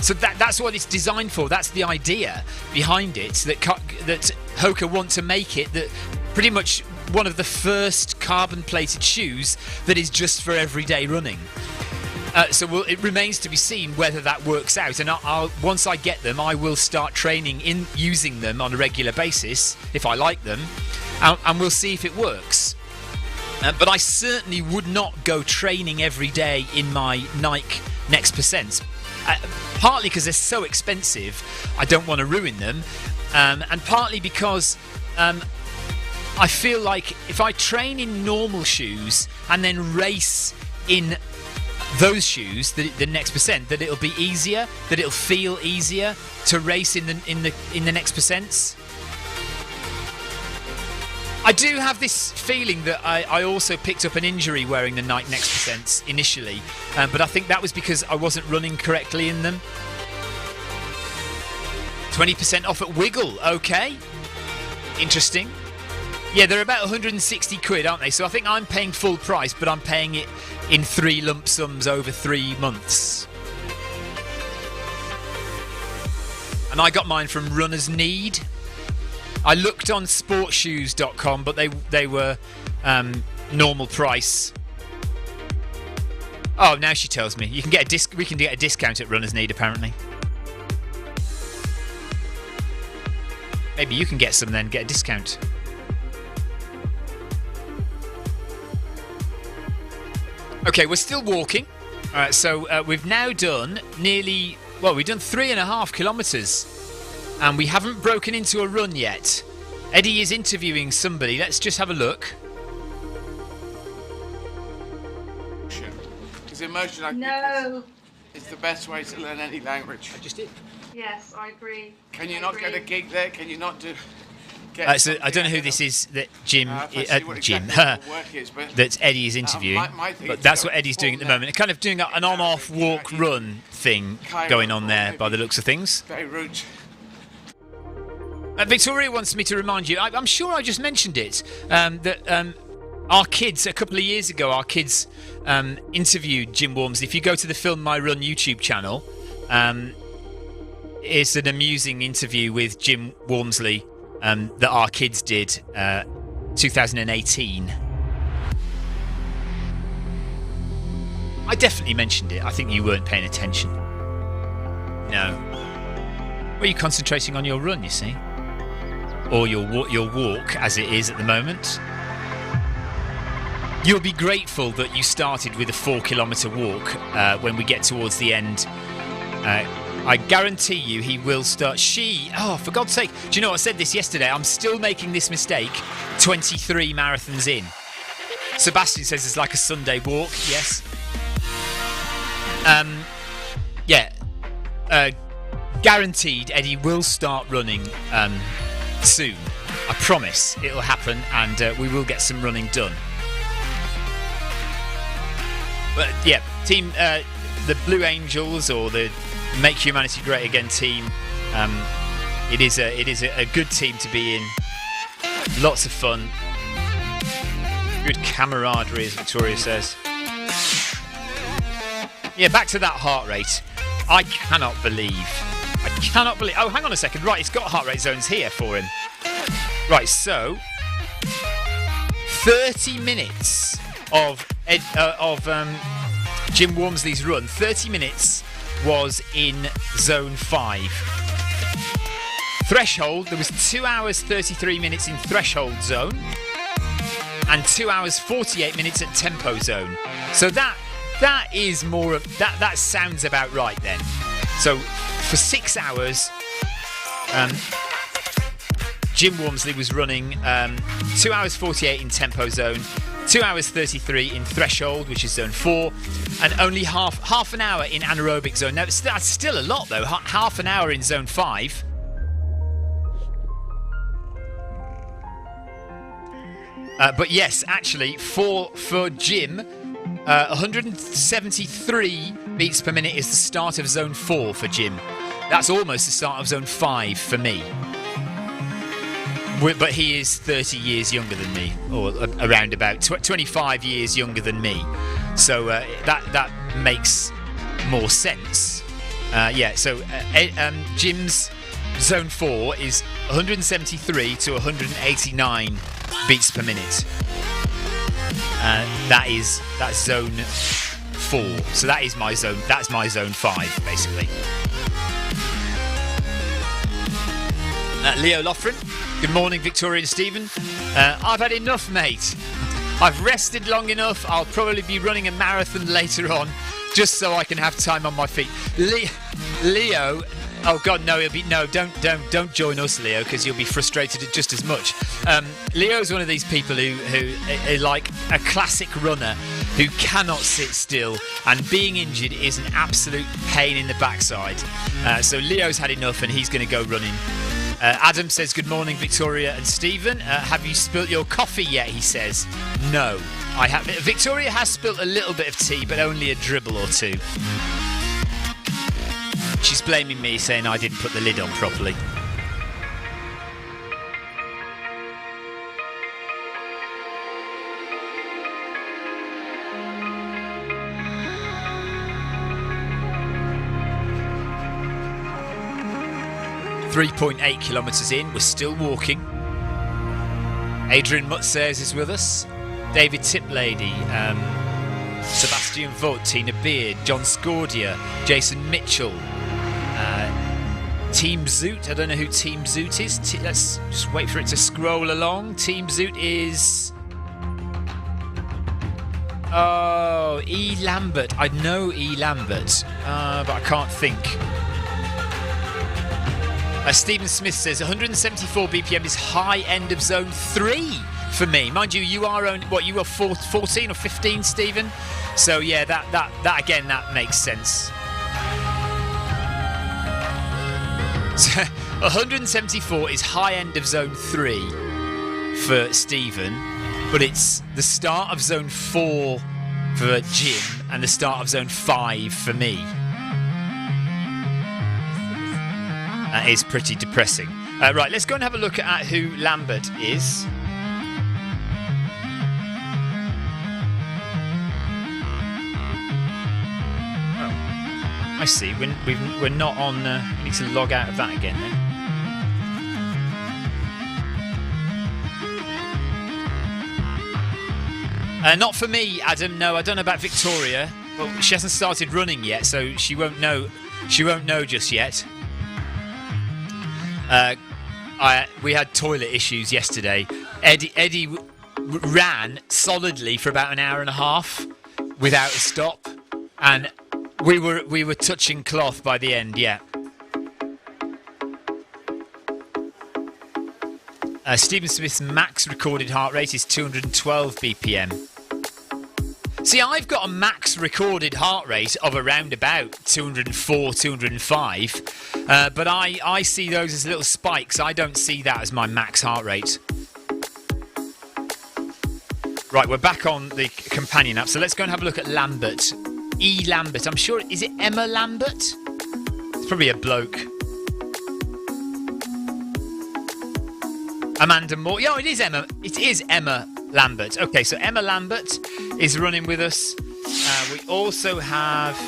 So that's what it's designed for. That's the idea behind it. That Hoka want to make it that pretty much one of the first carbon-plated shoes that is just for everyday running. So it remains to be seen whether that works out. And once I get them, I will start training in using them on a regular basis if I like them, and we'll see if it works. But I certainly would not go training every day in my Nike Next Percents. Partly because they're so expensive, I don't want to ruin them, and partly because I feel like if I train in normal shoes and then race in those shoes, the Next Percent, that it'll be easier, that it'll feel easier to race in the Next Percents. I do have this feeling that I also picked up an injury wearing the Nike Next Percents initially, but I think that was because I wasn't running correctly in them. 20% off at Wiggle, okay. Interesting. Yeah, they're about 160 quid, aren't they? So I think I'm paying full price, but I'm paying it in 3 lump sums over 3 months. And I got mine from Runner's Need. I looked on sportshoes.com, but they were normal price. Oh, now she tells me we can get a discount at Runner's Need, apparently. Maybe you can get some then, get a discount. Okay, we're still walking. All right, so we've now done we've done 3.5 kilometres. And we haven't broken into a run yet. Eddie is interviewing somebody. Let's just have a look. Because emotion, I think, is the best way to learn any language. I just did. Yes, I agree. Can you not get a gig there? Can you not do... So I don't know who this is that Jim, that Eddie is interviewing, but that's what Eddie's doing at the moment. Kind of doing an on-off walk-run thing going on there by the looks of things. Very rude. Victoria wants me to remind you, I'm sure I just mentioned it, that our kids, a couple of years ago, interviewed Jim Walmsley. If you go to the Film My Run YouTube channel, it's an amusing interview with Jim Walmsley that our kids did 2018. I definitely mentioned it. I think you weren't paying attention. No. Were you concentrating on your run, you see? Or your walk, as it is at the moment? You'll be grateful that you started with a 4-kilometre walk when we get towards the end. I guarantee you he will start... for God's sake. Do you know what? I said this yesterday. I'm still making this mistake 23 marathons in. Sebastian says it's like a Sunday walk. Yes. Guaranteed Eddie will start running soon. I promise it'll happen, and we will get some running done. But yeah, team, the Blue Angels, or the Make Humanity Great Again team, it is a good team to be in. Lots of fun, good camaraderie, as Victoria says. Yeah, back to that heart rate. I cannot believe. Oh, hang on a second. Right, it's got heart rate zones here for him. Right, so 30 minutes of Jim Walmsley's run. 30 minutes was in zone 5. Threshold, there was 2 hours 33 minutes in threshold zone and 2 hours 48 minutes at tempo zone. So that is more of that sounds about right then. So for 6 hours, Jim Walmsley was running 2 hours 48 in tempo zone, 2 hours 33 in threshold, which is zone 4, and only half an hour in anaerobic zone. Now that's still a lot though. Half an hour in zone 5. But yes, actually, for Jim, 173 beats per minute is the start of zone 4 for Jim. That's almost the start of zone 5 for me. But he is 30 years younger than me, or around about 25 years younger than me. So that makes more sense. So Jim's zone 4 is 173 to 189 beats per minute. That's zone 4. So that's my zone 5 basically. Leo Loffren, good morning Victoria and Stephen. I've had enough, mate. I've rested long enough. I'll probably be running a marathon later on, just so I can have time on my feet. Leo, oh God, no, don't join us, Leo, because you'll be frustrated just as much. Leo's one of these people who are like a classic runner who cannot sit still, and being injured is an absolute pain in the backside. So Leo's had enough, and he's going to go running. Adam says, good morning, Victoria and Stephen. Have you spilt your coffee yet? He says, no, I haven't. Victoria has spilt a little bit of tea, but only a dribble or two. She's blaming me, saying I didn't put the lid on properly. .8 kilometres in, we're still walking. Adrian Mutsays is with us. David Tiplady, Sebastian Vogt, Tina Beard, John Scordia, Jason Mitchell, Team Zoot. I don't know who Team Zoot is. Let's just wait for it to scroll along. Team Zoot is... Oh, E. Lambert. I know E. Lambert, but I can't think. Stephen Smith says 174 BPM is high end of zone 3 for me. Mind you, you are 14 or 15, Stephen. So yeah, that again, that makes sense. So 174 is high end of zone 3 for Stephen, but it's the start of zone 4 for Jim and the start of zone 5 for me. That is pretty depressing. Right, let's go and have a look at who Lambert is. Oh, I see. We're not on... we need to log out of that again then. Not for me, Adam. No, I don't know about Victoria. Well, she hasn't started running yet, so she won't know. She won't know just yet. We had toilet issues yesterday. Eddie ran solidly for about an hour and a half without a stop, and we were touching cloth by the end. Yeah. Stephen Smith's max recorded heart rate is 212 BPM. See, I've got a max recorded heart rate of around about 204, 205, but I see those as little spikes. I don't see that as my max heart rate. Right, we're back on the companion app, so let's go and have a look at Lambert. E. Lambert. I'm sure, is it Emma Lambert? It's probably a bloke. Amanda Moore. Yeah, it is Emma. It is Emma Lambert. Okay, so Emma Lambert is running with us. We also have...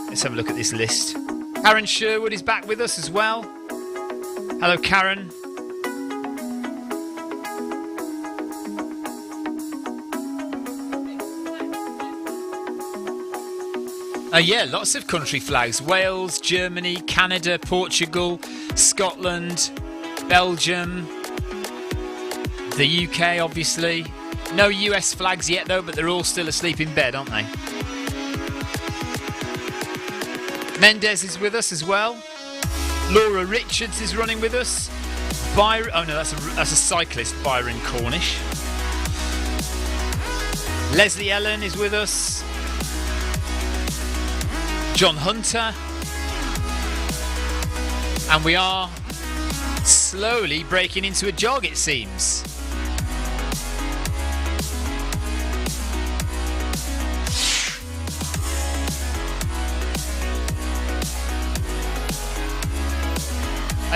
Let's have a look at this list. Karen Sherwood is back with us as well. Hello, Karen. Yeah, lots of country flags. Wales, Germany, Canada, Portugal, Scotland, Belgium, the UK, obviously. No US flags yet, though, but they're all still asleep in bed, aren't they? Mendes is with us as well. Laura Richards is running with us. Byron, oh no, that's a cyclist, Byron Cornish. Leslie Ellen is with us. John Hunter. And we are slowly breaking into a jog, it seems.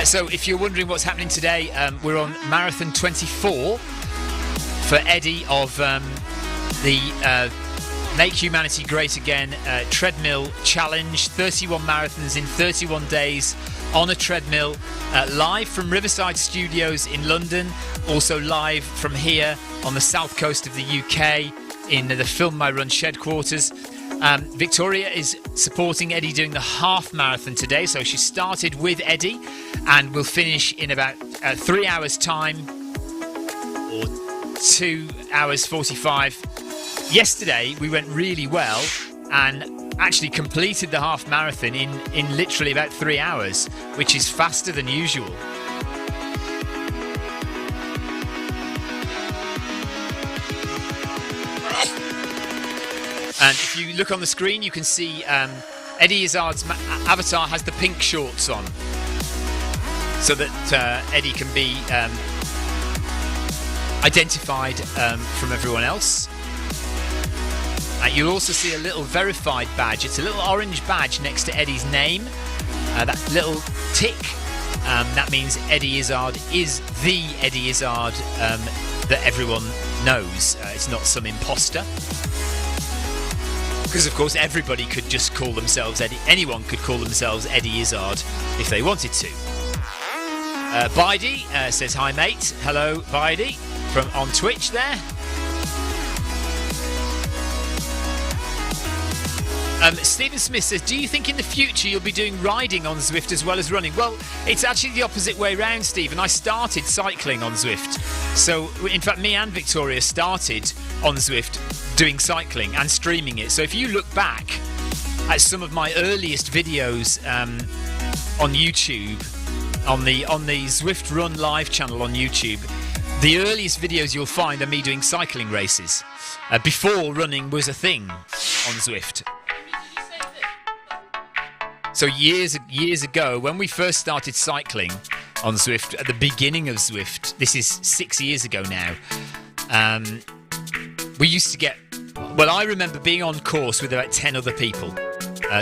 So if you're wondering what's happening today, we're on Marathon 24 for Eddie of the Make Humanity Great Again treadmill challenge. 31 marathons in 31 days on a treadmill, live from Riverside Studios in London, also live from here on the south coast of the UK in the Film My Run shed quarters. Victoria is supporting Eddie doing the half marathon today, so she started with Eddie and will finish in about 3 hours time, or 2 hours 45. Yesterday we went really well and actually completed the half marathon in literally about 3 hours, which is faster than usual. And if you look on the screen, you can see Eddie Izzard's avatar has the pink shorts on, so that Eddie can be identified from everyone else. You'll also see a little verified badge. It's a little orange badge next to Eddie's name. That little tick, that means Eddie Izzard is the Eddie Izzard that everyone knows. It's not some imposter. Because, of course, everybody could just call themselves Eddie. Anyone could call themselves Eddie Izzard if they wanted to. Bidey says, hi, mate. Hello, Bidey, on Twitch there. Stephen Smith says, do you think in the future you'll be doing riding on Zwift as well as running? Well, it's actually the opposite way round, Stephen. I started cycling on Zwift. So, in fact, me and Victoria started on Zwift doing cycling and streaming it. So if you look back at some of my earliest videos on YouTube, on the Zwift Run Live channel on YouTube, the earliest videos you'll find are me doing cycling races, before running was a thing on Zwift. So years ago, when we first started cycling on Zwift, at the beginning of Zwift, this is 6 years ago now, we used to get, well, I remember being on course with about 10 other people,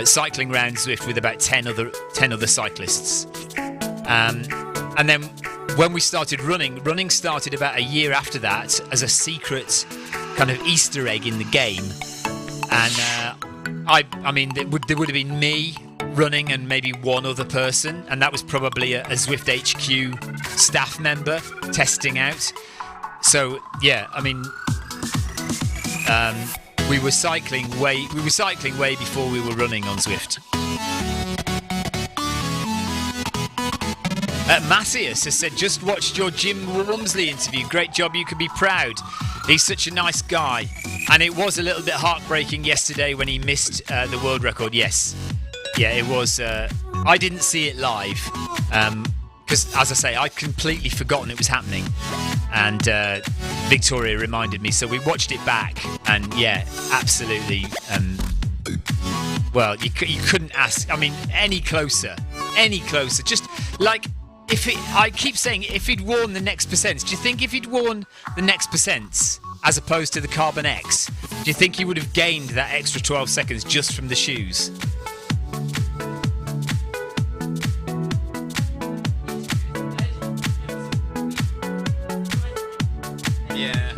cycling around Zwift with about 10 other cyclists. And then when we started running started about a year after that as a secret kind of Easter egg in the game. And I mean, there would have been me running and maybe one other person, and that was probably a Zwift HQ staff member testing out. So yeah, I mean, we were cycling way before we were running on Zwift. Matthias has said, just watched your Jim Wormsley interview. Great job, you can be proud. He's such a nice guy. And it was a little bit heartbreaking yesterday when he missed the world record. Yes. Yeah, it was. I didn't see it live because, as I say, I'd completely forgotten it was happening. And Victoria reminded me, so we watched it back. And yeah, absolutely. Well, you couldn't ask, I mean, any closer. Just like, I keep saying, if he'd worn the Next Percents, do you think if he'd worn the Next Percents as opposed to the Carbon X, do you think he would have gained that extra 12 seconds just from the shoes? Yeah.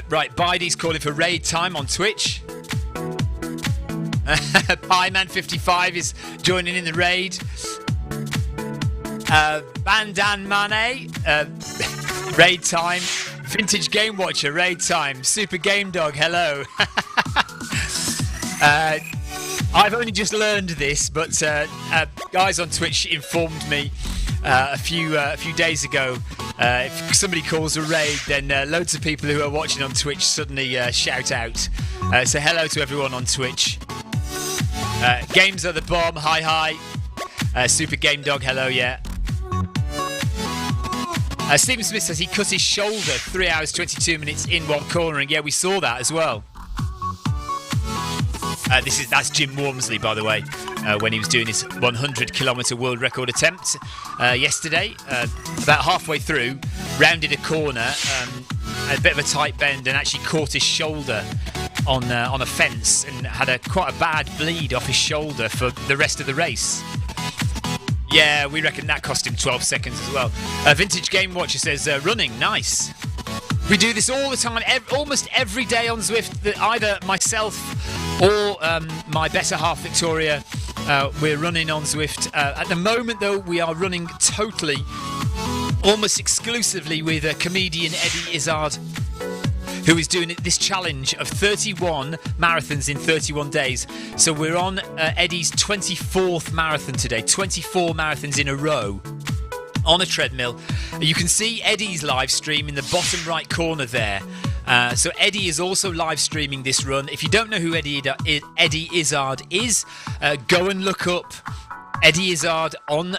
Right, Bidey's calling for raid time on Twitch. Pieman55 is joining in the raid. Bandan Mane, raid time. Vintage Game Watcher, raid time. Super Game Dog, hello. I've only just learned this, but guys on Twitch informed me a few days ago. If somebody calls a raid, then loads of people who are watching on Twitch suddenly shout out. So hello to everyone on Twitch. Games are the bomb, hi. Super Game Dog, hello, yeah. Stephen Smith says he cut his shoulder 3 hours 22 minutes in while cornering. Yeah, we saw that as well. That's Jim Wormsley, by the way, when he was doing his 100-kilometre world record attempt yesterday. About halfway through, rounded a corner, a bit of a tight bend, and actually caught his shoulder on a fence and had quite a bad bleed off his shoulder for the rest of the race. Yeah, we reckon that cost him 12 seconds as well. Vintage Game Watcher says, running, nice. We do this all the time, almost every day on Zwift. That either myself or my better half, Victoria, we're running on Zwift. At the moment, though, we are running totally, almost exclusively with comedian Eddie Izzard, who is doing this challenge of 31 marathons in 31 days. So we're on Eddie's 24th marathon today, 24 marathons in a row on a treadmill. You can see Eddie's live stream in the bottom right corner there. So Eddie is also live streaming this run. If you don't know who Eddie Izzard is, go and look up Eddie Izzard on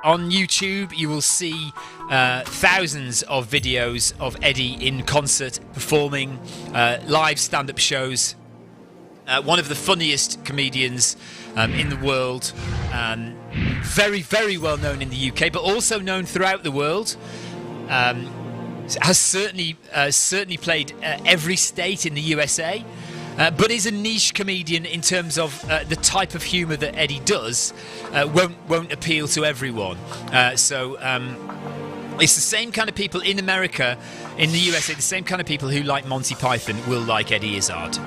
YouTube. You will see thousands of videos of Eddie in concert performing live stand-up shows. One of the funniest comedians in the world. Very, very well known in the UK, but also known throughout the world. Has certainly played every state in the USA. But is a niche comedian in terms of the type of humour that Eddie does won't appeal to everyone. So it's the same kind of people in America, in the USA, the same kind of people who like Monty Python will like Eddie Izzard.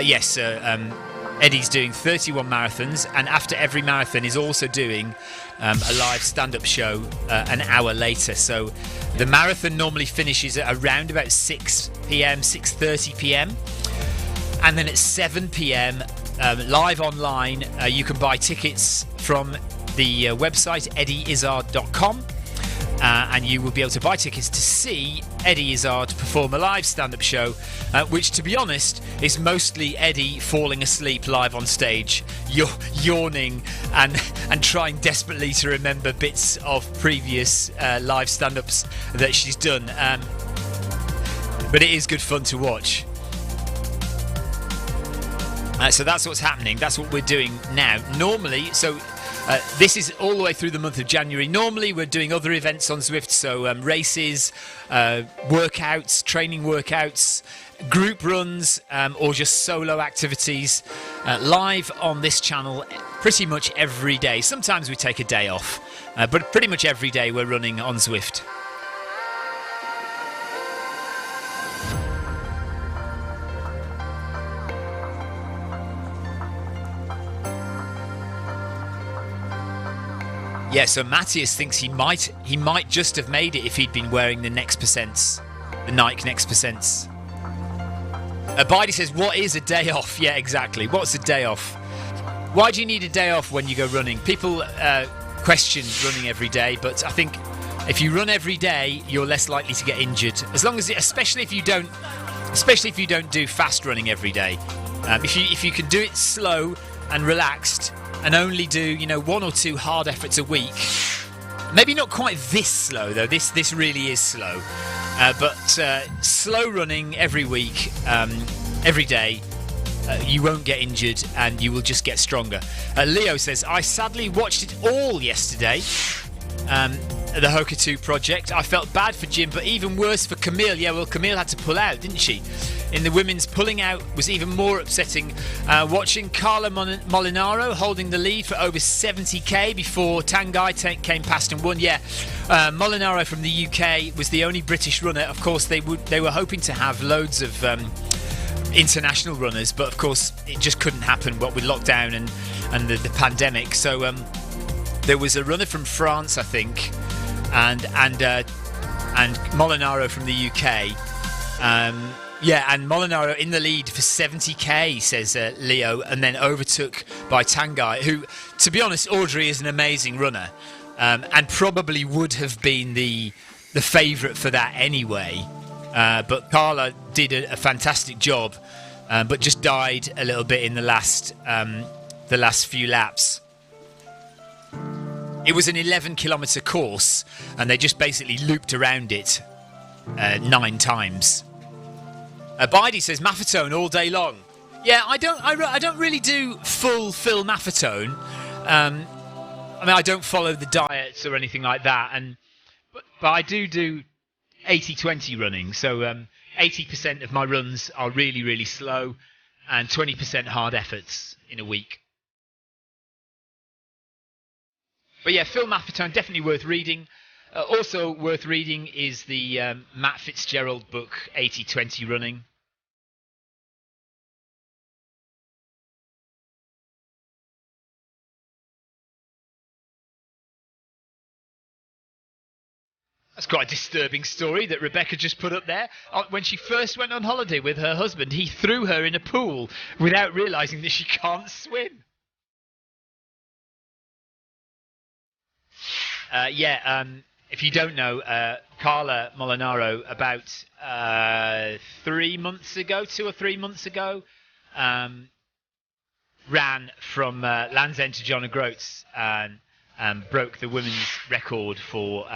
Yes, Eddie's doing 31 marathons, and after every marathon is also doing a live stand-up show an hour later. So the marathon normally finishes at around about 6 p.m, 6:30 p.m, and then at 7 p.m, live online, you can buy tickets from the website eddieizzard.com. And you will be able to buy tickets to see Eddie Izzard perform a live stand-up show, which, to be honest, is mostly Eddie falling asleep live on stage, yawning and trying desperately to remember bits of previous live stand-ups that she's done. But it is good fun to watch. So that's what's happening. That's what we're doing now. Normally, this is all the way through the month of January. Normally, we're doing other events on Zwift, so races, workouts, training workouts, group runs, or just solo activities live on this channel pretty much every day. Sometimes we take a day off, but pretty much every day we're running on Zwift. Yeah, so Matthias thinks he might just have made it if he'd been wearing the Nike Next Percents. Bidey says, what is a day off? Yeah, exactly. What's a day off? Why do you need a day off when you go running? People question running every day, but I think if you run every day, you're less likely to get injured. Especially if you don't do fast running every day. If you can do it slow and relaxed, and only do, one or two hard efforts a week. Maybe not quite this slow, though. This really is slow. But slow running every week, every day, you won't get injured and you will just get stronger. Leo says, I sadly watched it all yesterday. The Hoka 2 project. I felt bad for Jim, but even worse for Camille. Yeah, well, Camille had to pull out, didn't she? In the women's, pulling out was even more upsetting. Watching Carla Molinaro holding the lead for over 70k before Tanguy came past and won. Yeah, Molinaro from the UK was the only British runner. Of course, they were hoping to have loads of international runners, but of course it just couldn't happen. What with lockdown and the pandemic. So there was a runner from France, I think, and Molinaro from the UK. Yeah, and Molinaro in the lead for 70k, says Leo, and then overtook by Tanguy, who, to be honest, Audrey is an amazing runner, and probably would have been the favourite for that anyway. But Carla did a fantastic job, but just died a little bit in the last few laps. It was an 11-kilometre course, and they just basically looped around it 9 times. Bidey says Maffetone all day long. Yeah, I don't really do full Maffetone. I mean, I don't follow the diets or anything like that, but I do 80-20 running. So 80% of my runs are really, really slow and 20% hard efforts in a week. But yeah, Phil Maffetone, definitely worth reading. Also worth reading is the Matt Fitzgerald book, 80-20 Running. That's quite a disturbing story that Rebecca just put up there. When she first went on holiday with her husband, he threw her in a pool without realising that she can't swim. If you don't know, Carla Molinaro, about 2 or 3 months ago, ran from Land's End to John O'Groats and broke the women's record for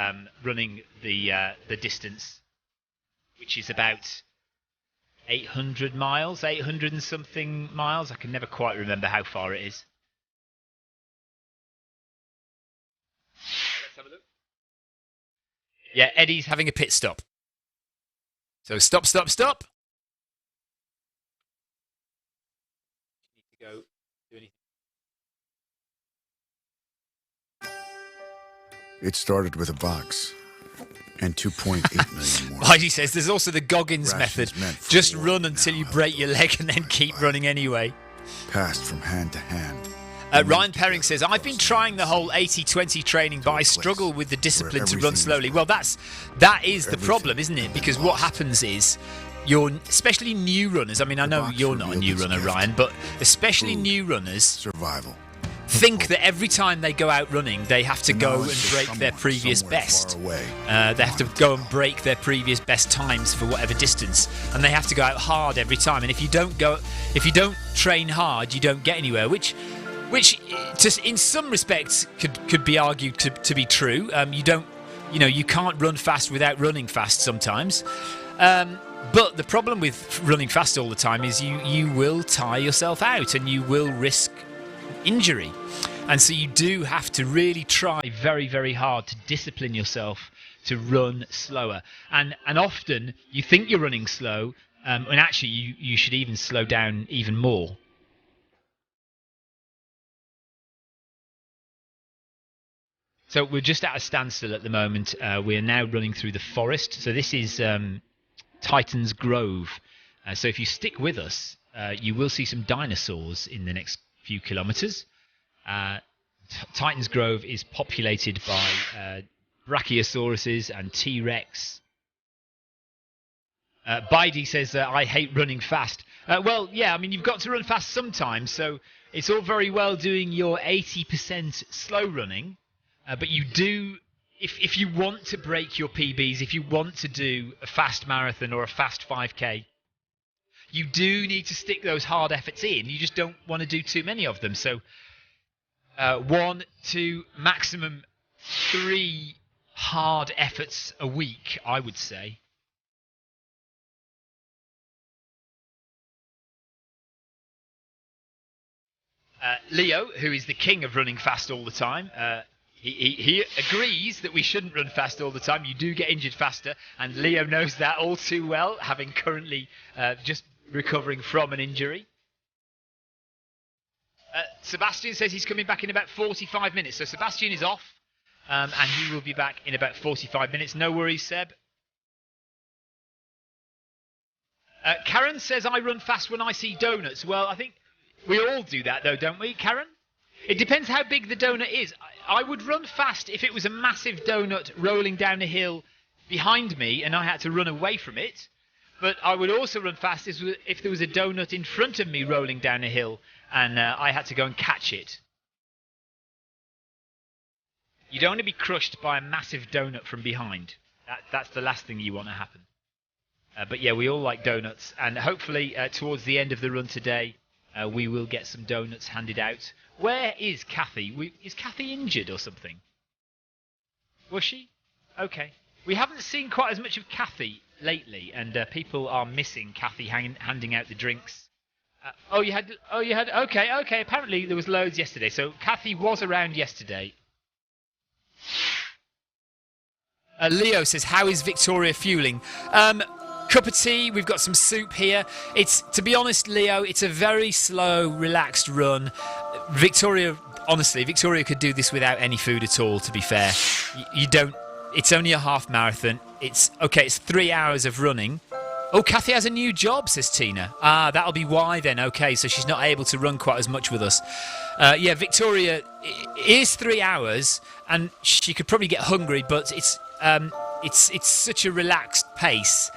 running the distance, which is about 800 miles, 800 and something miles. I can never quite remember how far it is. Let's have a look. Yeah, Eddie's having a pit stop. So stop. Need to go do anything. It started with a box and 2.8 million more. Heidi says there's also the Goggins method. Just run until you break your leg and then keep running anyway. Passed from hand to hand. Ryan Perring says, I've been trying the whole 80-20 training, but I struggle with the discipline to run slowly. Well, that is the problem, isn't it? Because what happens is, especially new runners, I mean, I know you're not a new runner, Ryan, but especially new runners survival think that every time they go out running, they have to go and break their previous best. They have to go and break their previous best times for whatever distance, and they have to go out hard every time. And if you don't train hard, you don't get anywhere, which just in some respects could be argued to be true. You can't run fast without running fast sometimes. But the problem with running fast all the time is you will tire yourself out and you will risk injury. And so you do have to really try very, very hard to discipline yourself to run slower. And often you think you're running slow, and actually you should even slow down even more. So we're just at a standstill at the moment. We're now running through the forest. So this is Titan's Grove. So if you stick with us, you will see some dinosaurs in the next few kilometres. Titan's Grove is populated by brachiosauruses and T-Rex. Bidey says, I hate running fast. Well, yeah, I mean, you've got to run fast sometimes. So it's all very well doing your 80% slow running. But you do, if you want to break your PBs, if you want to do a fast marathon or a fast 5K, you do need to stick those hard efforts in. You just don't want to do too many of them. So 1, 2, maximum 3 hard efforts a week, I would say. Leo, who is the king of running fast all the time, He agrees that we shouldn't run fast all the time. You do get injured faster, and Leo knows that all too well, having currently just recovering from an injury. Sebastian says he's coming back in about 45 minutes. So Sebastian is off, and he will be back in about 45 minutes. No worries, Seb. Karen says, I run fast when I see donuts. Well, I think we all do that, though, don't we, Karen? It depends how big the donut is. I would run fast if it was a massive donut rolling down a hill behind me and I had to run away from it. But I would also run fast if there was a donut in front of me rolling down a hill and I had to go and catch it. You don't want to be crushed by a massive donut from behind. That's the last thing you want to happen. But yeah, we all like donuts. And hopefully towards the end of the run today, we will get some donuts handed out. Where is Kathy? Is Kathy injured or something? Was she? Okay. We haven't seen quite as much of Kathy lately, and people are missing Kathy handing out the drinks. You had. Okay. Apparently there was loads yesterday, so Kathy was around yesterday. Leo says, how is Victoria fueling? Cup of tea, we've got some soup here. To be honest, Leo, it's a very slow, relaxed run. Victoria could do this without any food at all, to be fair. You don't, it's only a half marathon. It's 3 hours of running. Oh, Kathy has a new job, says Tina. That'll be why then. Okay, so she's not able to run quite as much with us. Victoria, it is 3 hours, and she could probably get hungry, but it's such a relaxed pace.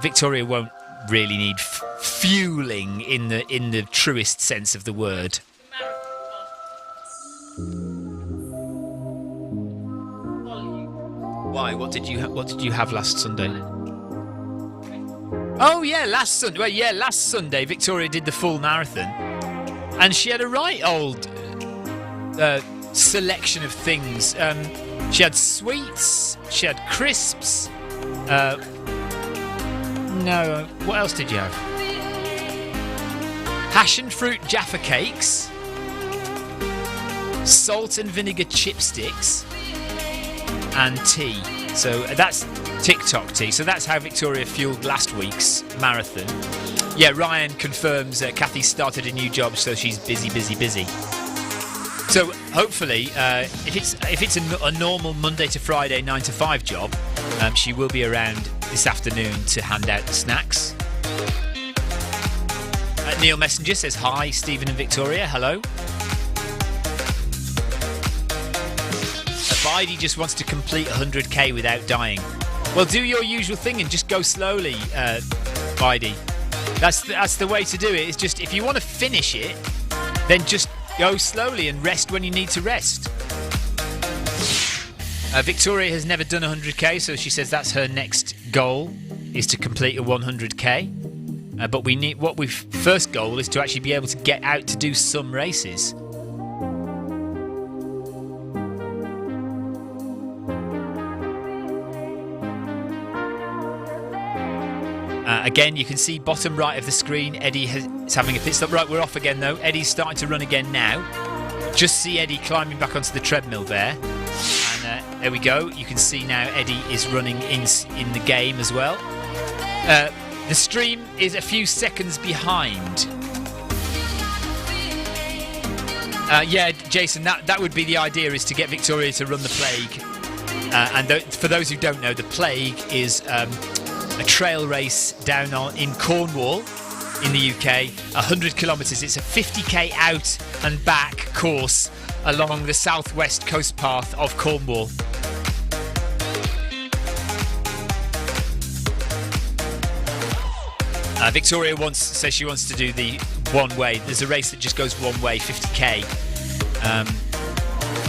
Victoria won't really need fueling in the truest sense of the word. Why? What did you have last Sunday? Oh yeah, last Sunday. Well, yeah, last Sunday Victoria did the full marathon, and she had a right old selection of things. She had sweets. She had crisps. No, what else did you have? Passion fruit Jaffa cakes, salt and vinegar chipsticks, and tea. So that's TikTok tea. So that's how Victoria fueled last week's marathon. Yeah, Ryan confirms Kathy started a new job, so she's busy. So hopefully, if it's a normal Monday to Friday 9 to 5 job, she will be around this afternoon to hand out the snacks. Neil Messenger says hi, Stephen and Victoria. Hello. Bidey just wants to complete 100k without dying. Well, do your usual thing and just go slowly, Bidey. That's the way to do it. It's just, if you want to finish it, then just go slowly and rest when you need to rest. Victoria has never done 100k, so she says that's her next goal, is to complete a 100k. But first goal is to actually be able to get out to do some races. Again, you can see bottom right of the screen, Eddie is having a pit stop. Right, we're off again though. Eddie's starting to run again now. Just see Eddie climbing back onto the treadmill there. And there we go. You can see now Eddie is running in the game as well. The stream is a few seconds behind. Jason, that would be the idea, is to get Victoria to run the Plague. For those who don't know, the Plague is a trail race down in Cornwall in the UK, 100 kilometres. It's a 50k out and back course along the southwest coast path of Cornwall. Victoria says she wants to do the one way. There's a race that just goes one way, 50k.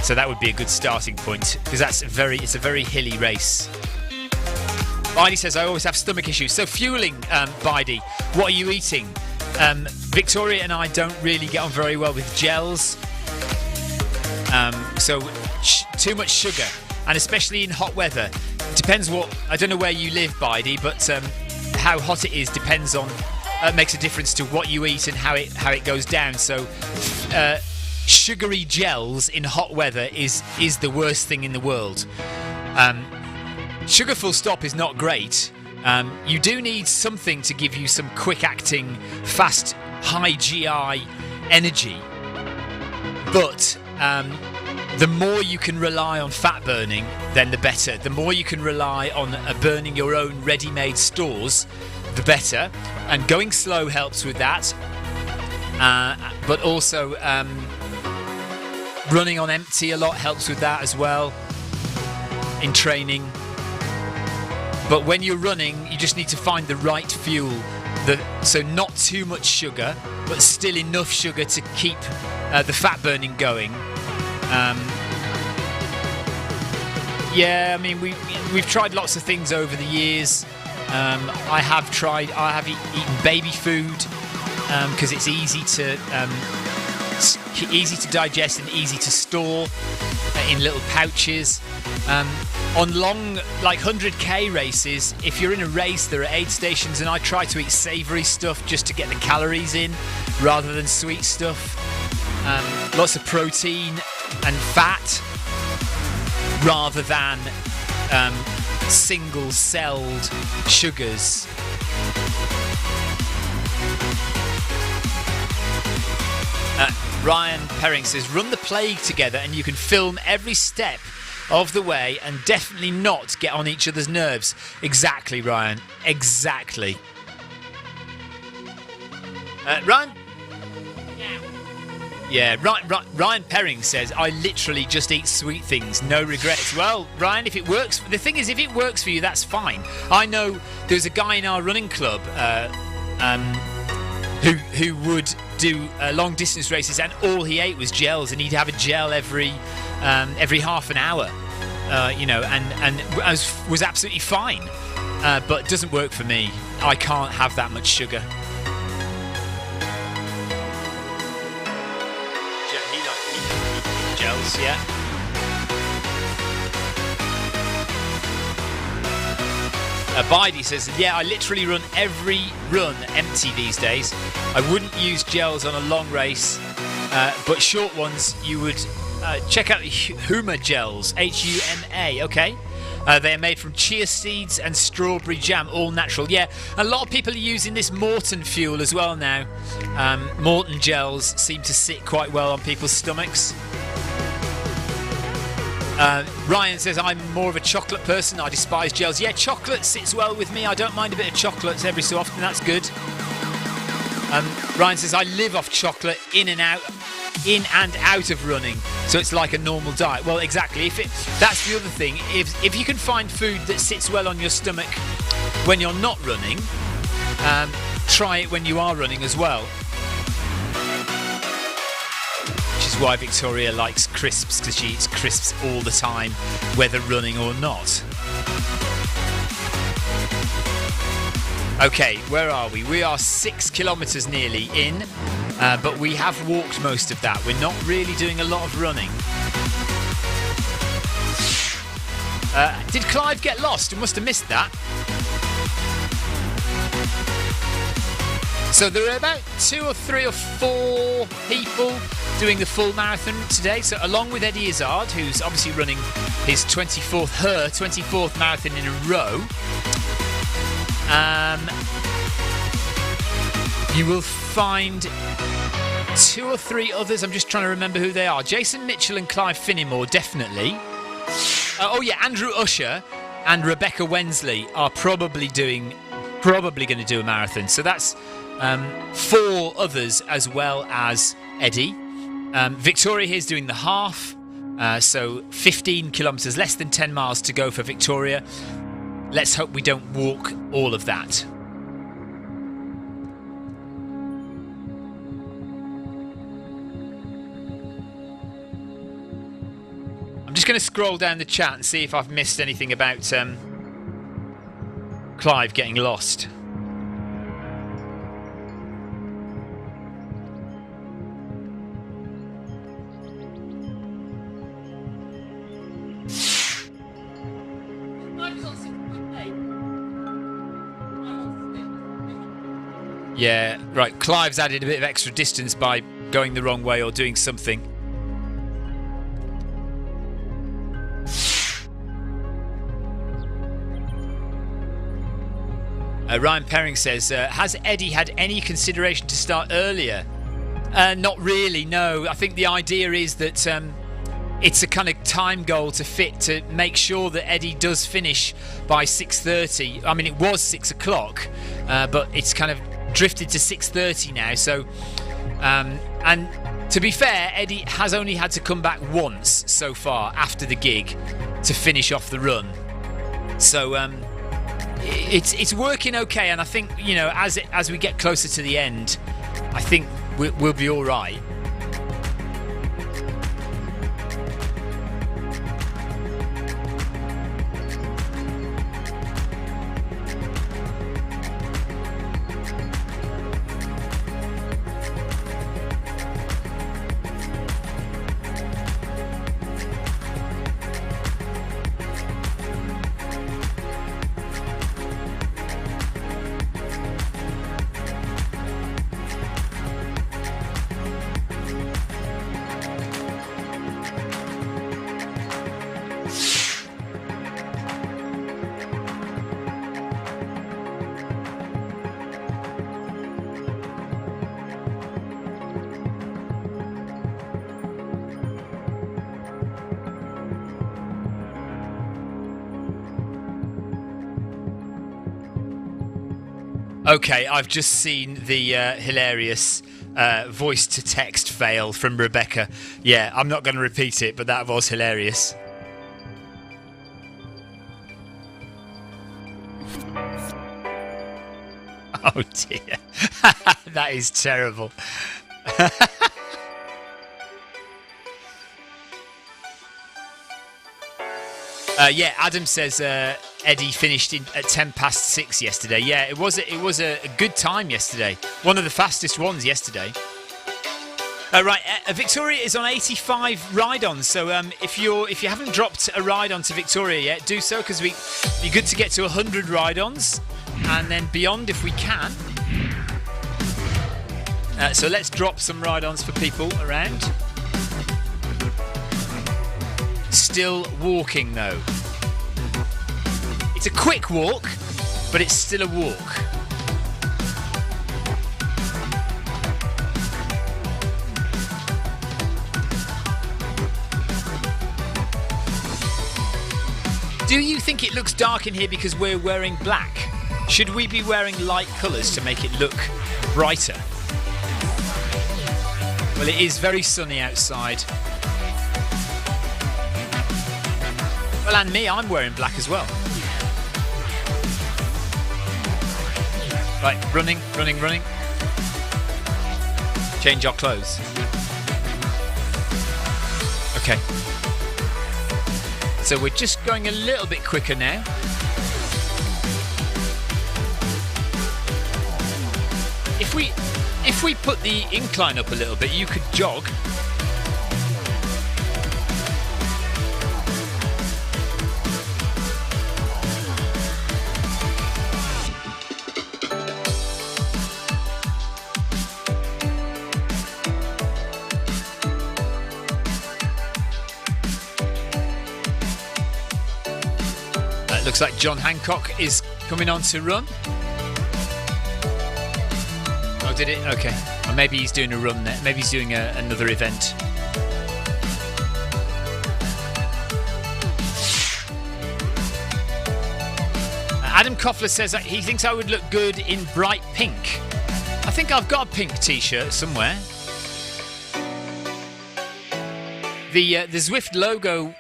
So that would be a good starting point, because it's a very hilly race. Bidey says, I always have stomach issues. So fueling, Bidey, what are you eating? Victoria and I don't really get on very well with gels. So too much sugar, and especially in hot weather. Depends I don't know where you live, Bidey, but how hot it is depends on, makes a difference to what you eat and how it goes down. So sugary gels in hot weather is the worst thing in the world. Sugar full stop is not great. You do need something to give you some quick acting, fast, high GI energy. But the more you can rely on fat burning, then the better. The more you can rely on burning your own ready-made stores, the better. And going slow helps with that. But also running on empty a lot helps with that as well in training. But when you're running, you just need to find the right fuel. So not too much sugar, but still enough sugar to keep the fat burning going. We've tried lots of things over the years. I have eaten baby food because it's easy to digest and easy to store in little pouches. On long, like 100k races, if you're in a race, there are aid stations, and I try to eat savoury stuff just to get the calories in rather than sweet stuff. Lots of protein and fat rather than single-celled sugars. Ryan Perring says, run the plague together and you can film every step of the way and definitely not get on each other's nerves. Exactly, Ryan. Exactly. Ryan? Yeah, Ryan Perring says, I literally just eat sweet things, no regrets. Well, Ryan, if it works, the thing is, if it works for you, that's fine. I know there's a guy in our running club who would do long distance races, and all he ate was gels, and he'd have a gel every half an hour, and was absolutely fine. But it doesn't work for me. I can't have that much sugar. Gels, yeah. Bidey says, yeah, I literally run every run empty these days. I wouldn't use gels on a long race, but short ones, you would check out the Huma gels, Huma, okay? They are made from chia seeds and strawberry jam, all natural. Yeah, a lot of people are using this Morton fuel as well now. Morton gels seem to sit quite well on people's stomachs. Ryan says, I'm more of a chocolate person. I despise gels. Yeah, chocolate sits well with me. I don't mind a bit of chocolate every so often. That's good. Ryan says, I live off chocolate in and out of running. So it's like a normal diet. Well, exactly. That's the other thing. If you can find food that sits well on your stomach when you're not running, try it when you are running as well. Why Victoria likes crisps, because she eats crisps all the time, whether running or not. Okay, where are we? We are 6 kilometres nearly in, but we have walked most of that. We're not really doing a lot of running. Did Clive get lost? You must have missed that. So there are about 2 or 3 or 4 people doing the full marathon today. So along with Eddie Izzard, who's obviously running his 24th marathon in a row, you will find 2 or 3 others. I'm just trying to remember who they are. Jason Mitchell and Clive Finnimore, definitely. Andrew Usher and Rebecca Wensley are probably going to do a marathon. So that's 4 others as well as Eddie. Victoria here is doing the half, so 15 kilometres, less than 10 miles to go for Victoria. Let's hope we don't walk all of that. I'm just going to scroll down the chat and see if I've missed anything about Clive getting lost. Yeah, right. Clive's added a bit of extra distance by going the wrong way or doing something. Ryan Perring says, has Eddie had any consideration to start earlier? Not really, no. I think the idea is that it's a kind of time goal to make sure that Eddie does finish by 6:30. I mean, it was 6 o'clock, but it's kind of drifted to 6:30 now. So, and to be fair, Eddie has only had to come back once so far after the gig to finish off the run. So it's working okay, and I think, you know, as we get closer to the end, I think we'll be all right. Okay, I've just seen the hilarious voice to text fail from Rebecca. Yeah, I'm not going to repeat it, but that was hilarious. Oh dear, that is terrible. Yeah, Adam says Eddie finished at 6:10 yesterday. Yeah, it was a good time yesterday. One of the fastest ones yesterday. Right, Victoria is on 85 ride-ons. So if you haven't dropped a ride-on to Victoria yet, do so, because it'd be good to get to 100 ride-ons and then beyond if we can. So let's drop some ride-ons for people around. Still walking though. It's a quick walk, but it's still a walk. Do you think it looks dark in here because we're wearing black? Should we be wearing light colours to make it look brighter? Well, it is very sunny outside. Well, and me, I'm wearing black as well. Right, running. Change our clothes. Okay. So we're just going a little bit quicker now. If we put the incline up a little bit, you could jog. Looks like John Hancock is coming on to run. Oh, did it? Okay. Or maybe he's doing a run there. Maybe he's doing another event. Adam Koffler says that he thinks I would look good in bright pink. I think I've got a pink t-shirt somewhere. The Zwift logo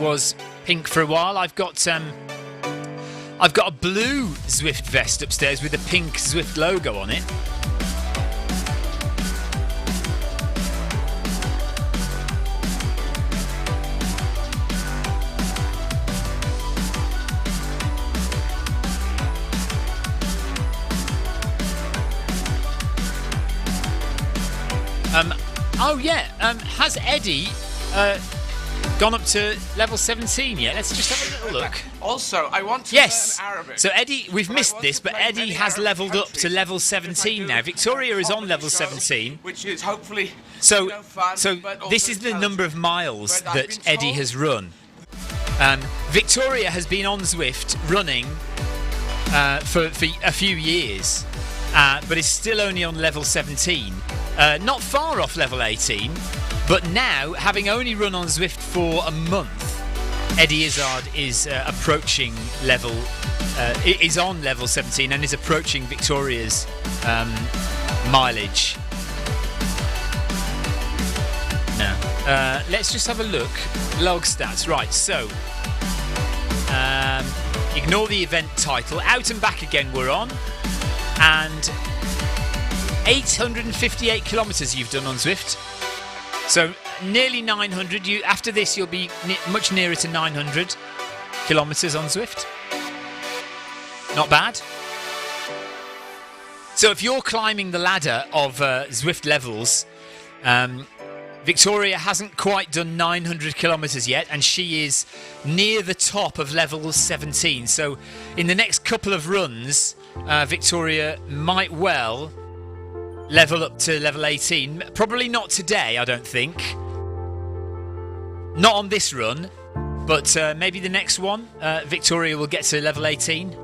was pink for a while. I've got a blue Zwift vest upstairs with a pink Zwift logo on it. Oh yeah, has Eddie gone up to level 17 yet? Let's just have a little look. Also, I want to learn Arabic. So Eddie, we've missed this, but Eddie has leveled up to level 17 now. Victoria is on level 17. Which is hopefully so fun, this is the number of miles that Eddie has run. Victoria has been on Zwift running for a few years, but is still only on level 17. Not far off level 18, but now, having only run on Zwift for a month, Eddie Izzard is approaching level, is on level 17 and is approaching Victoria's mileage. Now, let's just have a look. Log stats. Right, so, ignore the event title. Out and back again we're on. And 858 kilometres you've done on Zwift. So nearly 900. After this, you'll be much nearer to 900 kilometres on Zwift. Not bad. So if you're climbing the ladder of Zwift levels, Victoria hasn't quite done 900 kilometres yet, and she is near the top of level 17. So in the next couple of runs, Victoria might well level up to level 18. Probably not today, I don't think. Not on this run, but maybe the next one, Victoria will get to level 18.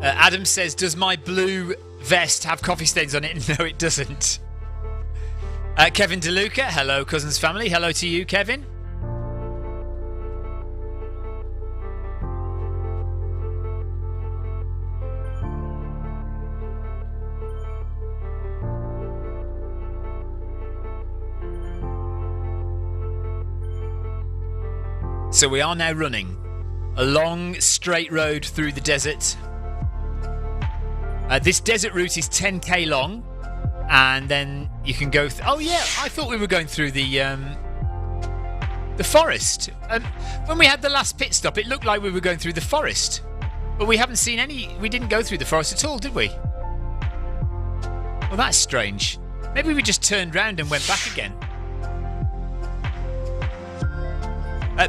Adam says, does my blue vest have coffee stains on it? No, it doesn't. Kevin DeLuca, hello, Cousins family. Hello to you, Kevin. So we are now running a long straight road through the desert. This desert route is 10k long, and then you can go. Oh yeah, I thought we were going through the forest. When we had the last pit stop, it looked like we were going through the forest, but we haven't seen any. We didn't go through the forest at all, did we? Well, that's strange. Maybe we just turned round and went back again.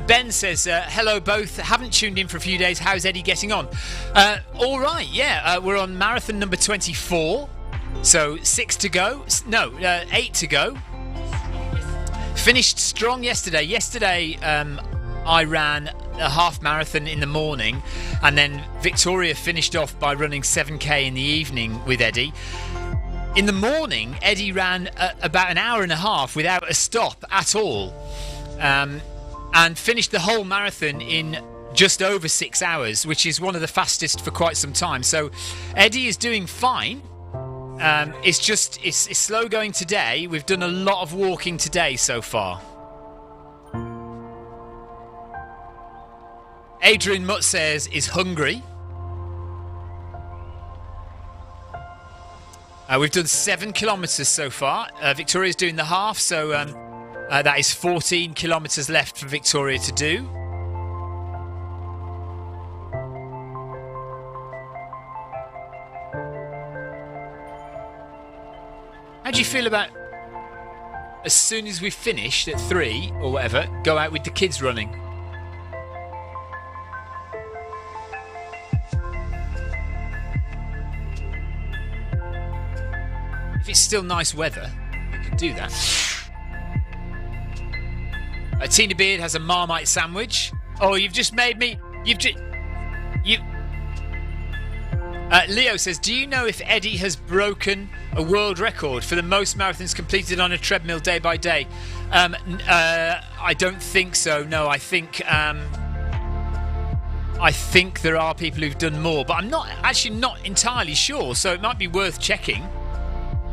Ben says, hello both. Haven't tuned in for a few days. How's Eddie getting on? All right, yeah. We're on marathon number 24. So 6 to go. No, 8 to go. Finished strong yesterday. Yesterday, I ran a half marathon in the morning, and then Victoria finished off by running 7k in the evening with Eddie. In the morning, Eddie ran about an hour and a half without a stop at all. And finished the whole marathon in just over 6 hours, which is one of the fastest for quite some time. So Eddie is doing fine. It's slow going today. We've done a lot of walking today so far. Adrian Mutt says, is hungry. We've done 7 kilometres so far. Victoria's doing the half, so that is 14 kilometres left for Victoria to do. How do you feel about, as soon as we finished at 3 or whatever, go out with the kids running? If it's still nice weather, we could do that. Tina Beard has a Marmite sandwich. Oh, you've just made me... Leo says, do you know if Eddie has broken a world record for the most marathons completed on a treadmill day by day? I don't think so. No, I think there are people who've done more, but I'm not entirely sure. So it might be worth checking,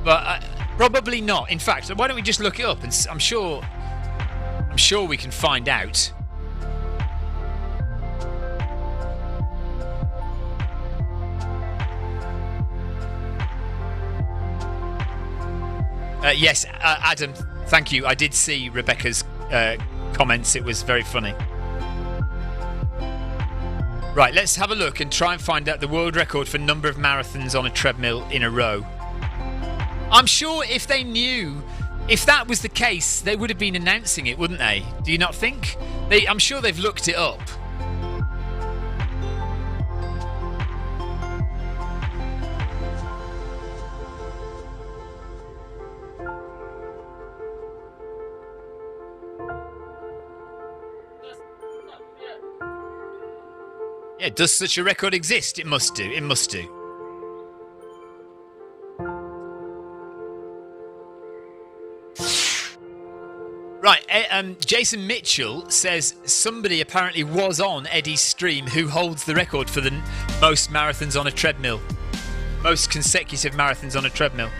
but probably not. In fact, why don't we just look it up? And I'm sure we can find out. Yes, Adam, thank you. I did see Rebecca's comments. It was very funny. Right, let's have a look and try and find out the world record for number of marathons on a treadmill in a row. I'm sure if they knew, if that was the case, they would have been announcing it, wouldn't they? Do you not think? I'm sure they've looked it up. Yeah, does such a record exist? It must do. It must do. Right, Jason Mitchell says somebody apparently was on Eddie's stream who holds the record for the most marathons on a treadmill. Most consecutive marathons on a treadmill.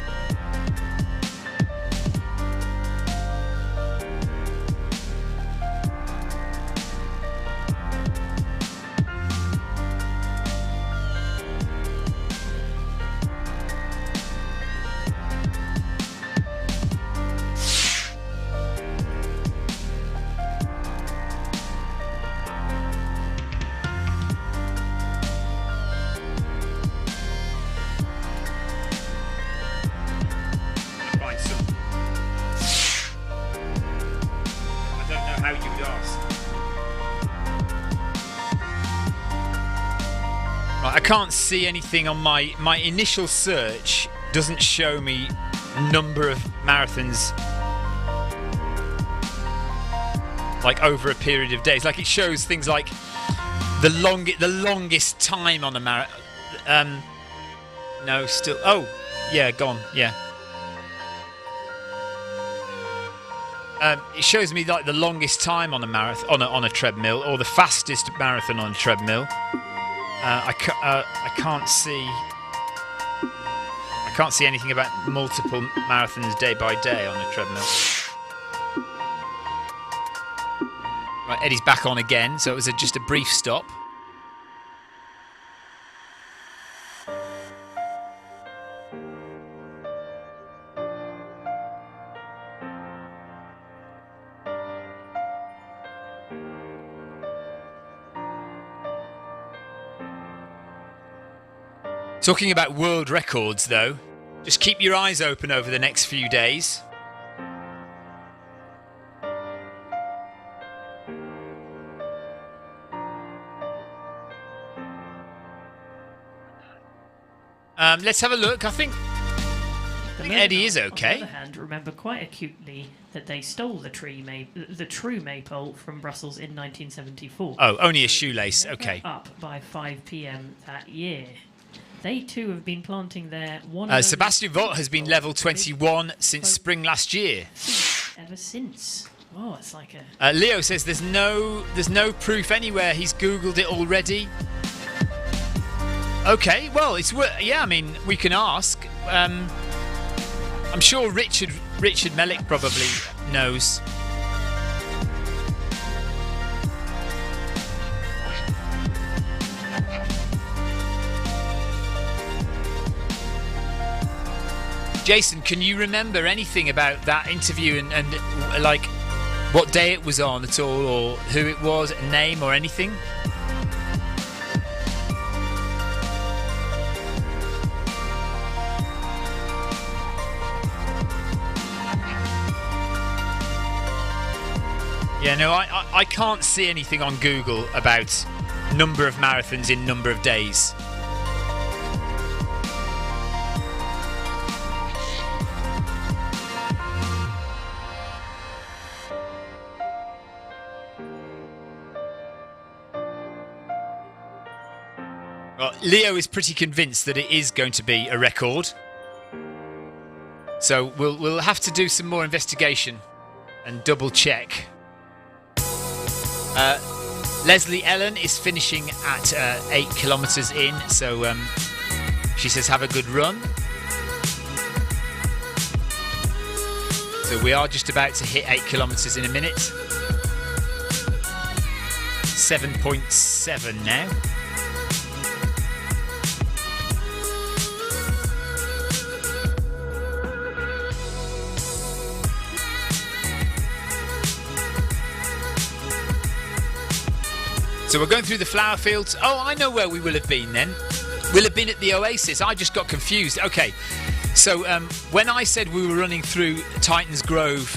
I can't see anything on my initial search. Doesn't show me number of marathons like over a period of days. Like it shows things like the longest time on a marathon. No, still. Oh, yeah, gone. Yeah. It shows me like the longest time on a marathon on a treadmill, or the fastest marathon on a treadmill. I can't see anything about multiple marathons day by day on a treadmill. Right, Eddie's back on again, so it was just a brief stop. Talking about world records, though, just keep your eyes open over the next few days. Let's have a look. I think Eddie is okay. On the other hand, remember quite acutely that they stole the true maypole from Brussels in 1974. Oh, only a shoelace. Okay. Up by 5 p.m. that year. They too have been planting their one. Sebastian Vogt has been level 21 since spring last year. Ever since. Oh, it's like a. Leo says there's no proof anywhere. He's googled it already. Okay, well, yeah. I mean, we can ask. I'm sure Richard Mellick probably knows. Jason, can you remember anything about that interview and like what day it was on at all, or who it was, a name or anything? Yeah, no, I can't see anything on Google about number of marathons in number of days. Well, Leo is pretty convinced that it is going to be a record. So we'll have to do some more investigation and double check. Leslie Ellen is finishing at 8 kilometres in, so she says have a good run. So we are just about to hit 8 kilometres in a minute. 7.7 now. So we're going through the flower fields. Oh, I know where we will have been then. We'll have been at the Oasis. I just got confused. Okay, so when I said we were running through Titans Grove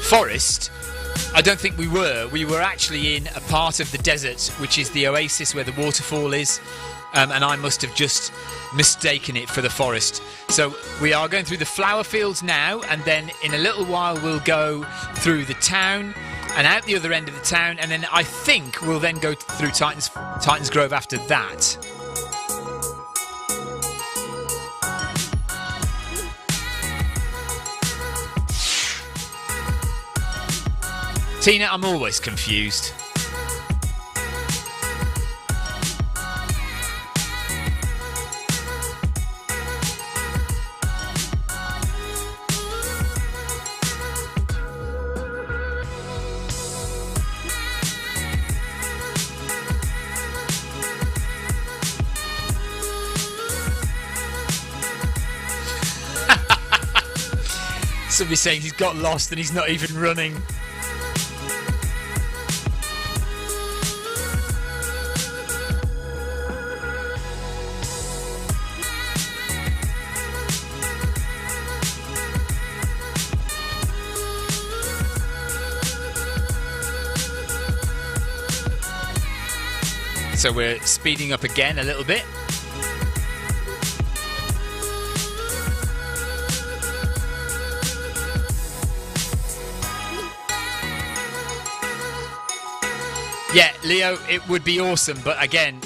Forest, I don't think we were. We were actually in a part of the desert, which is the Oasis where the waterfall is, and I must have just mistaken it for the forest. So we are going through the flower fields now, and then in a little while we'll go through the town and out the other end of the town, and then I think we'll then go through Titans Grove after that. Tina, I'm always confused. Somebody saying he's got lost and he's not even running. So we're speeding up again a little bit. Yeah, Leo, it would be awesome, but again,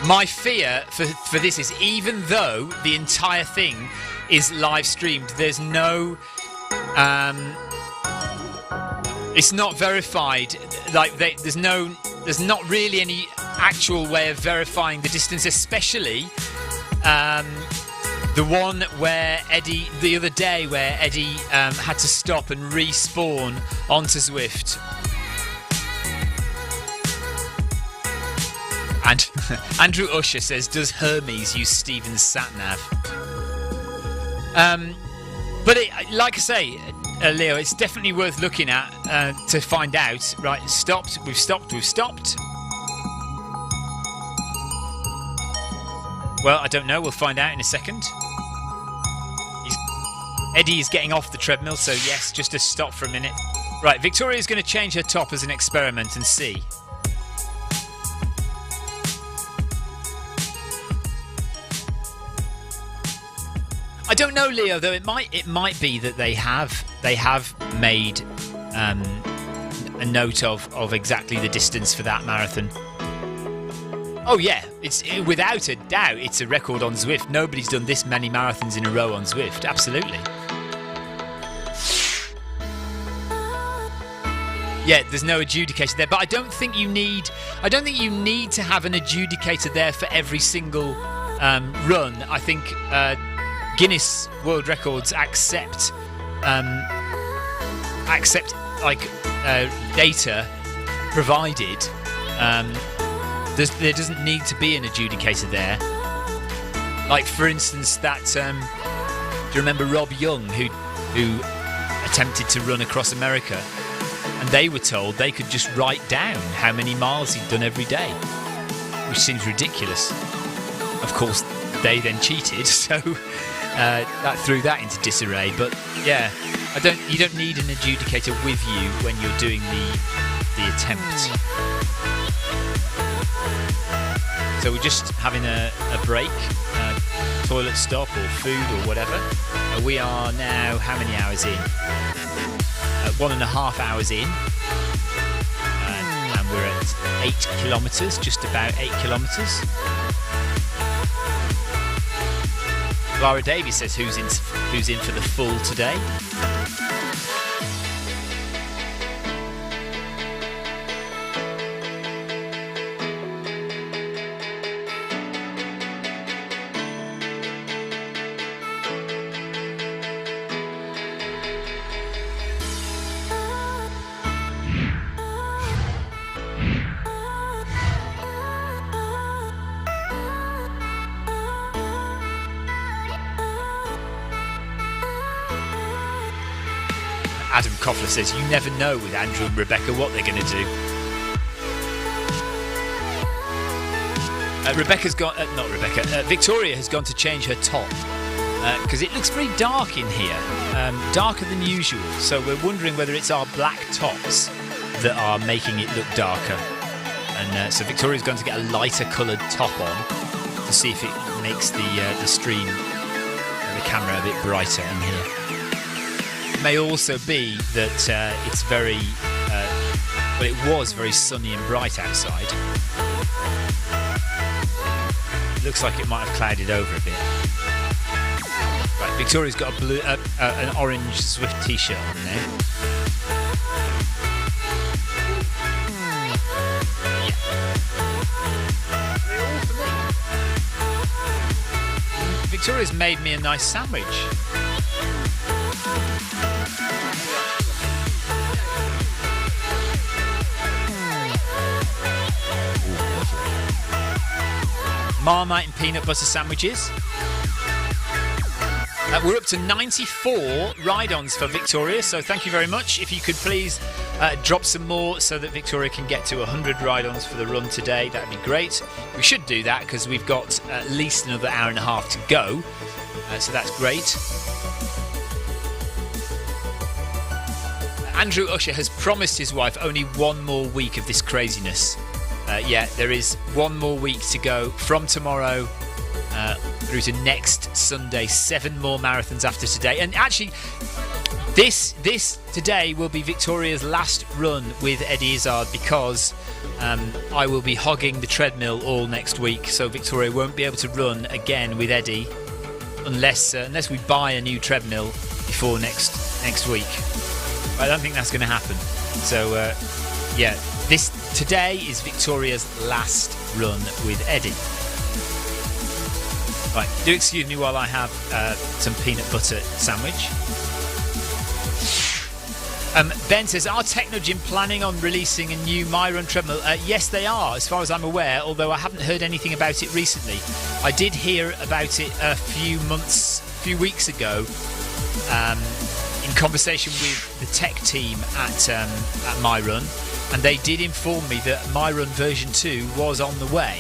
my fear for this is, even though the entire thing is live streamed, there's no, it's not verified. Like there's not really any actual way of verifying the distance, especially the one where Eddie, the other day, where Eddie had to stop and respawn onto Zwift. And Andrew Usher says, does Hermes use Stephen's sat-nav? But like I say, Leo, it's definitely worth looking at to find out. Right, stopped. We've stopped. Well, I don't know. We'll find out in a second. Eddie is getting off the treadmill, so yes, just to stop for a minute. Right, Victoria's going to change her top as an experiment and see. I don't know, Leo. Though it might be that they have made a note of exactly the distance for that marathon. Oh yeah, it's without a doubt it's a record on Zwift. Nobody's done this many marathons in a row on Zwift. Absolutely. Yeah, there's no adjudicator there, but I don't think you need to have an adjudicator there for every single run. I think Guinness World Records accept data provided. There doesn't need to be an adjudicator there. Like for instance, that do you remember Rob Young who attempted to run across America, and they were told they could just write down how many miles he'd done every day, which seems ridiculous. Of course, they then cheated, so that threw that into disarray. But yeah, you don't need an adjudicator with you when you're doing the attempt. So we're just having a break, toilet stop or food or whatever. We are now how many hours in? 1.5 hours in, and we're at 8 kilometres, just about 8 kilometres. Lara Davies says who's in for the full today. Adam Koffler says, you never know with Andrew and Rebecca what they're going to do. Victoria has gone to change her top because it looks very dark in here, darker than usual. So we're wondering whether it's our black tops that are making it look darker. And so Victoria's going to get a lighter coloured top on to see if it makes the stream, the camera a bit brighter in here. It may also be that it's very, it was very sunny and bright outside. It looks like it might have clouded over a bit. Right, Victoria's got a blue, an orange Zwift t-shirt on now. Yeah. Victoria's made me a nice sandwich. Marmite and peanut butter sandwiches. We're up to 94 ride-ons for Victoria, so thank you very much. If you could please drop some more so that Victoria can get to 100 ride-ons for the run today, that'd be great. We should do that because we've got at least another hour and a half to go, so that's great. Andrew Usher has promised his wife only one more week of this craziness. Yeah, there is one more week to go from tomorrow through to next Sunday. 7 more marathons after today. And actually, this today will be Victoria's last run with Eddie Izzard because I will be hogging the treadmill all next week. So Victoria won't be able to run again with Eddie unless we buy a new treadmill before next week. I don't think that's going to happen. So yeah. Today is Victoria's last run with Eddie. Right, do excuse me while I have some peanut butter sandwich. Ben says, are Technogym planning on releasing a new MyRun treadmill? Yes, they are, as far as I'm aware, although I haven't heard anything about it recently. I did hear about it a few weeks ago, in conversation with the tech team at MyRun, and they did inform me that MyRun version 2 was on the way.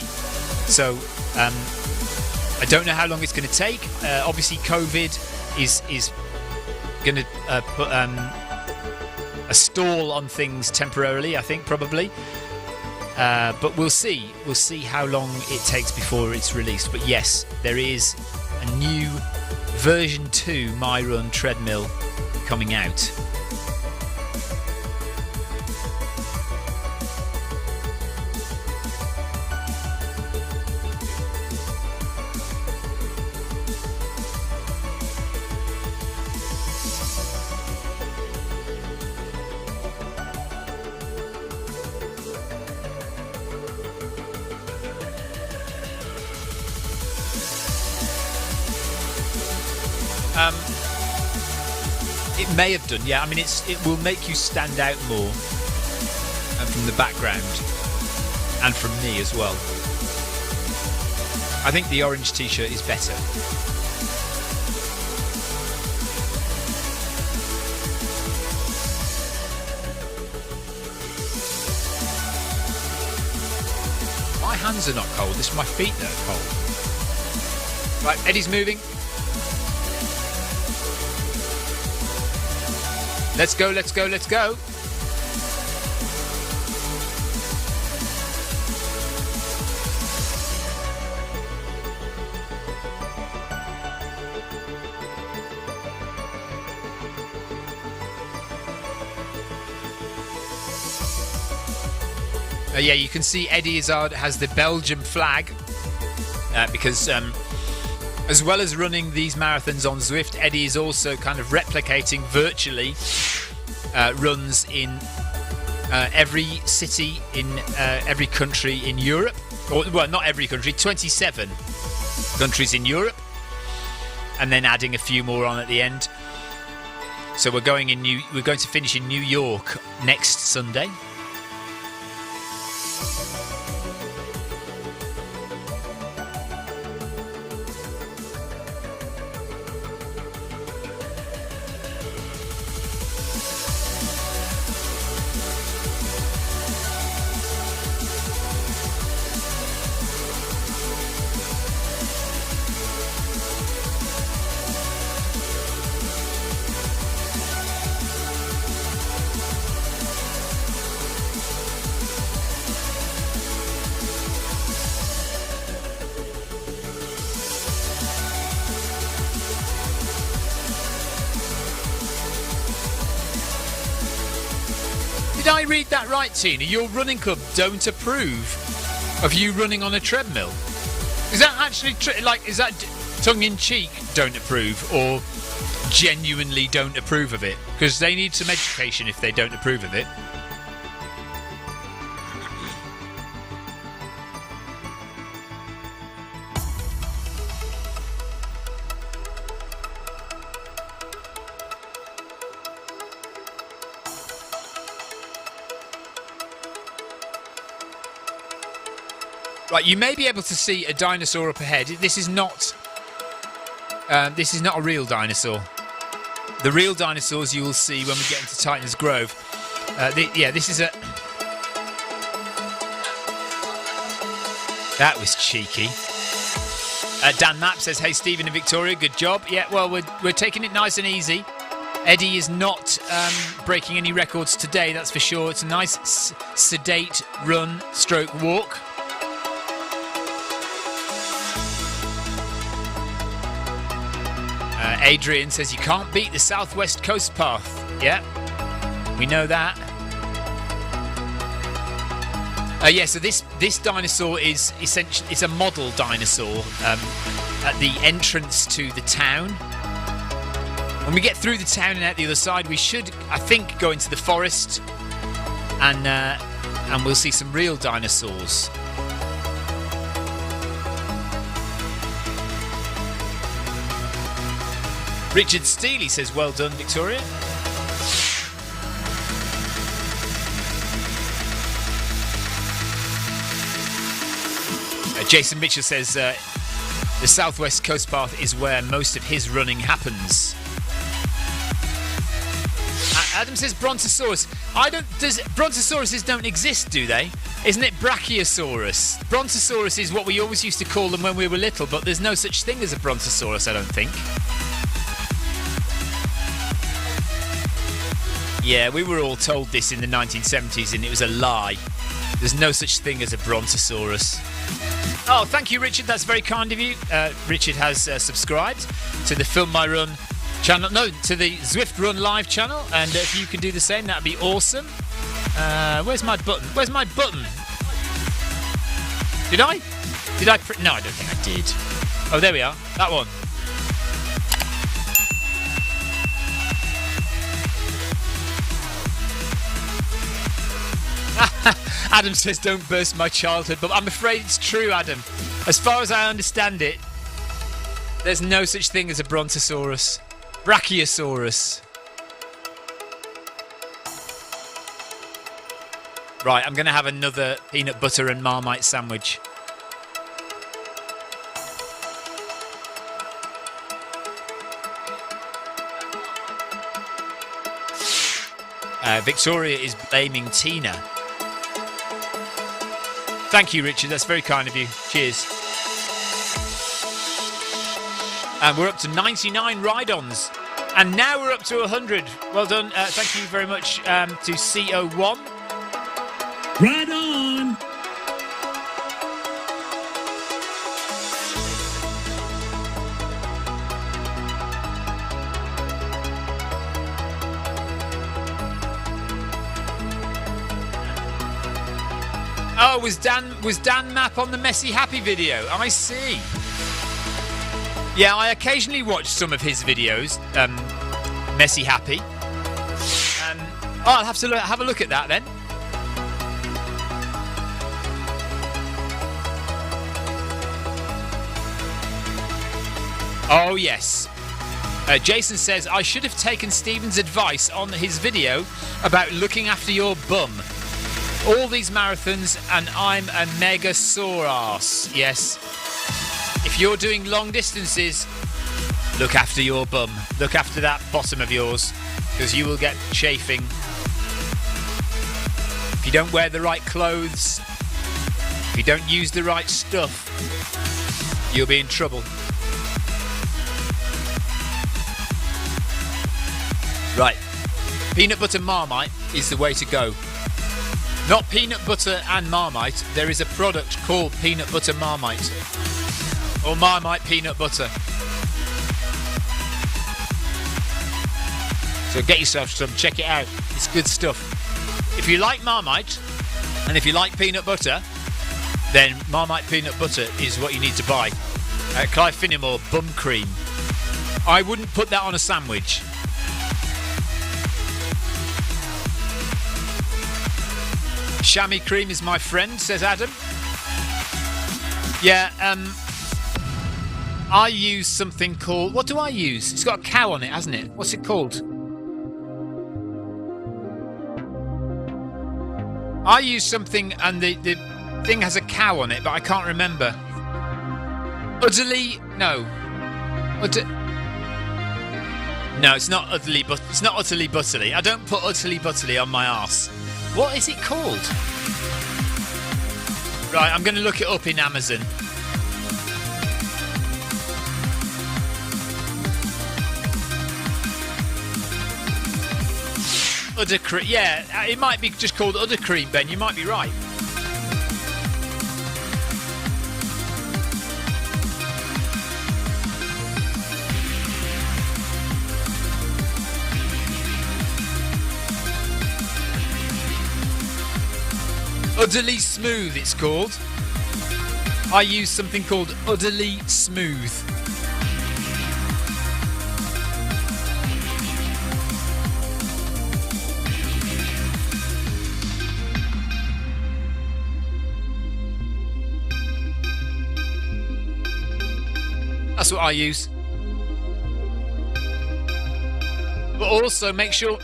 So I don't know how long it's going to take. Obviously, COVID is going to put a stall on things temporarily, I think, probably. But we'll see. We'll see how long it takes before it's released. But yes, there is a new version 2 MyRun treadmill coming out. It may have done, yeah. I mean, it will make you stand out more from the background and from me as well. I think the orange t-shirt is better. My hands are not cold, it's my feet that are cold. Right, Eddie's moving. Let's go, let's go, let's go. Yeah, you can see Eddie Izzard has the Belgium flag because as well as running these marathons on Zwift, Eddie is also kind of replicating virtually runs in every city in every country in Europe. Or, well, not every country, 27 countries in Europe. And then adding a few more on at the end. So we're going to finish in New York next Sunday. Did I read that right, Tina? Your running club don't approve of you running on a treadmill. Is that actually is that tongue-in-cheek don't approve, or genuinely don't approve of it? Because they need some education if they don't approve of it. Right, you may be able to see a dinosaur up ahead. This is not a real dinosaur. The real dinosaurs you will see when we get into Titan's Grove. This is a... That was cheeky. Dan Mapp says, hey, Stephen and Victoria, good job. Yeah, well, we're taking it nice and easy. Eddie is not breaking any records today, that's for sure. It's a nice, sedate run stroke walk. Adrian says you can't beat the Southwest Coast Path. Yeah, we know that. So this dinosaur is essentially, it's a model dinosaur at the entrance to the town. When we get through the town and out the other side, we should, I think, go into the forest, and we'll see some real dinosaurs. Richard Steely says, well done, Victoria. Jason Mitchell says the Southwest Coast Path is where most of his running happens. Adam says Brontosaurus. Brontosauruses don't exist, do they? Isn't it Brachiosaurus? Brontosaurus is what we always used to call them when we were little, but there's no such thing as a Brontosaurus, I don't think. Yeah, we were all told this in the 1970s and it was a lie. There's no such thing as a Brontosaurus. Oh, thank you, Richard. That's very kind of you. Richard has subscribed to the Film My Run channel. No, to the Zwift Run Live channel. And if you can do the same, that'd be awesome. Where's my button? Where's my button? Did I? No, I don't think I did. Oh, there we are. That one. Adam says, don't burst my childhood, but I'm afraid it's true, Adam. As far as I understand it, there's no such thing as a Brontosaurus. Brachiosaurus. Right, I'm going to have another peanut butter and Marmite sandwich. Victoria is blaming Tina. Thank you, Richard. That's very kind of you. Cheers. And we're up to 99 ride-ons. And now we're up to 100. Well done. Thank you very much to CO1. Ride on! Oh, was Dan Mapp on the Messy Happy video? I see. Yeah, I occasionally watch some of his videos, Messy Happy. I'll have to have a look at that then. Oh yes. Jason says, I should have taken Stephen's advice on his video about looking after your bum. All these marathons and I'm a mega sore ass. Yes. If you're doing long distances, look after your bum. Look after that bottom of yours, because you will get chafing. If you don't wear the right clothes, if you don't use the right stuff, you'll be in trouble. Right. Peanut butter Marmite is the way to go. Not peanut butter and Marmite. There is a product called peanut butter Marmite. Or Marmite peanut butter. So get yourself some, check it out. It's good stuff. If you like Marmite, and if you like peanut butter, then Marmite peanut butter is what you need to buy. Clive Finnemore bum cream. I wouldn't put that on a sandwich. Chamois cream is my friend, says Adam. Yeah, I use something called... What do I use? It's got a cow on it, hasn't it? What's it called? I use something and the thing has a cow on it, but I can't remember. Utterly... No. No, it's not utterly butterly. I don't put utterly butterly on my arse. What is it called? Right, I'm going to look it up in Amazon. Udder cream. Yeah, it might be just called udder cream, Ben. You might be right. Utterly Smooth, it's called. I use something called Utterly Smooth. That's what I use. But also make sure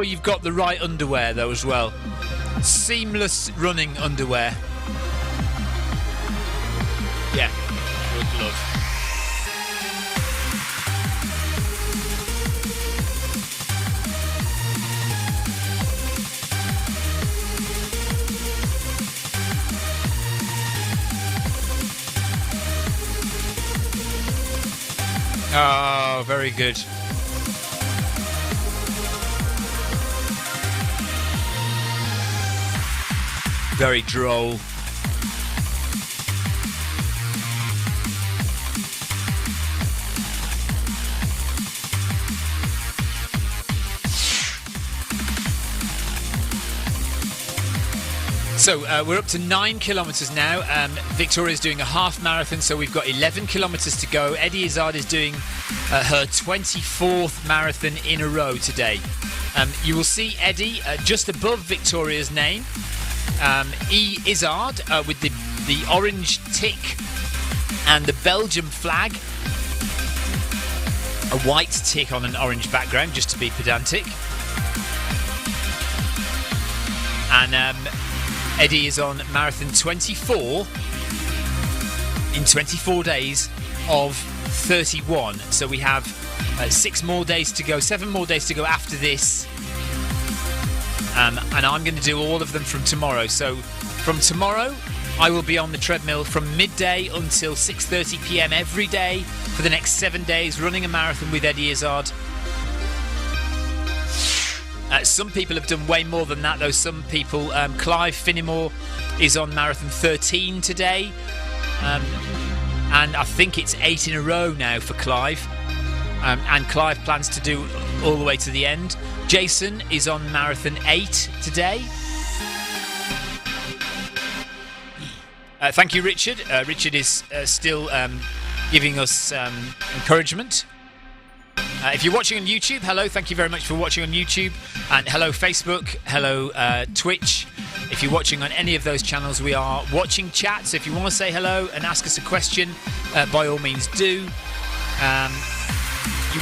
you've got the right underwear though as well. Seamless running underwear. Yeah, would love. Oh, very good. Very droll. So we're up to 9 kilometres now. Victoria's doing a half marathon, so we've got 11 kilometres to go. Eddie Izzard is doing her 24th marathon in a row today. You will see Eddie just above Victoria's name, Izzard, with the orange tick and the Belgium flag. A white tick on an orange background, just to be pedantic. And Eddie is on marathon 24 in 24 days of 31. So we have 6 more days to go, 7 more days to go after this. And I'm going to do all of them from tomorrow. So from tomorrow, I will be on the treadmill from midday until 6:30 p.m. every day for the next 7 days, running a marathon with Eddie Izzard. Some people have done way more than that, though. Some people, Clive Finnemore is on marathon 13 today, and I think it's 8 in a row now for Clive. And Clive plans to do all the way to the end. Jason is on marathon 8 today. Thank you, Richard. Richard is still giving us encouragement. If you're watching on YouTube, hello, thank you very much for watching on YouTube. And hello Facebook, hello Twitch. If you're watching on any of those channels, we are watching chat. So if you want to say hello and ask us a question, by all means do.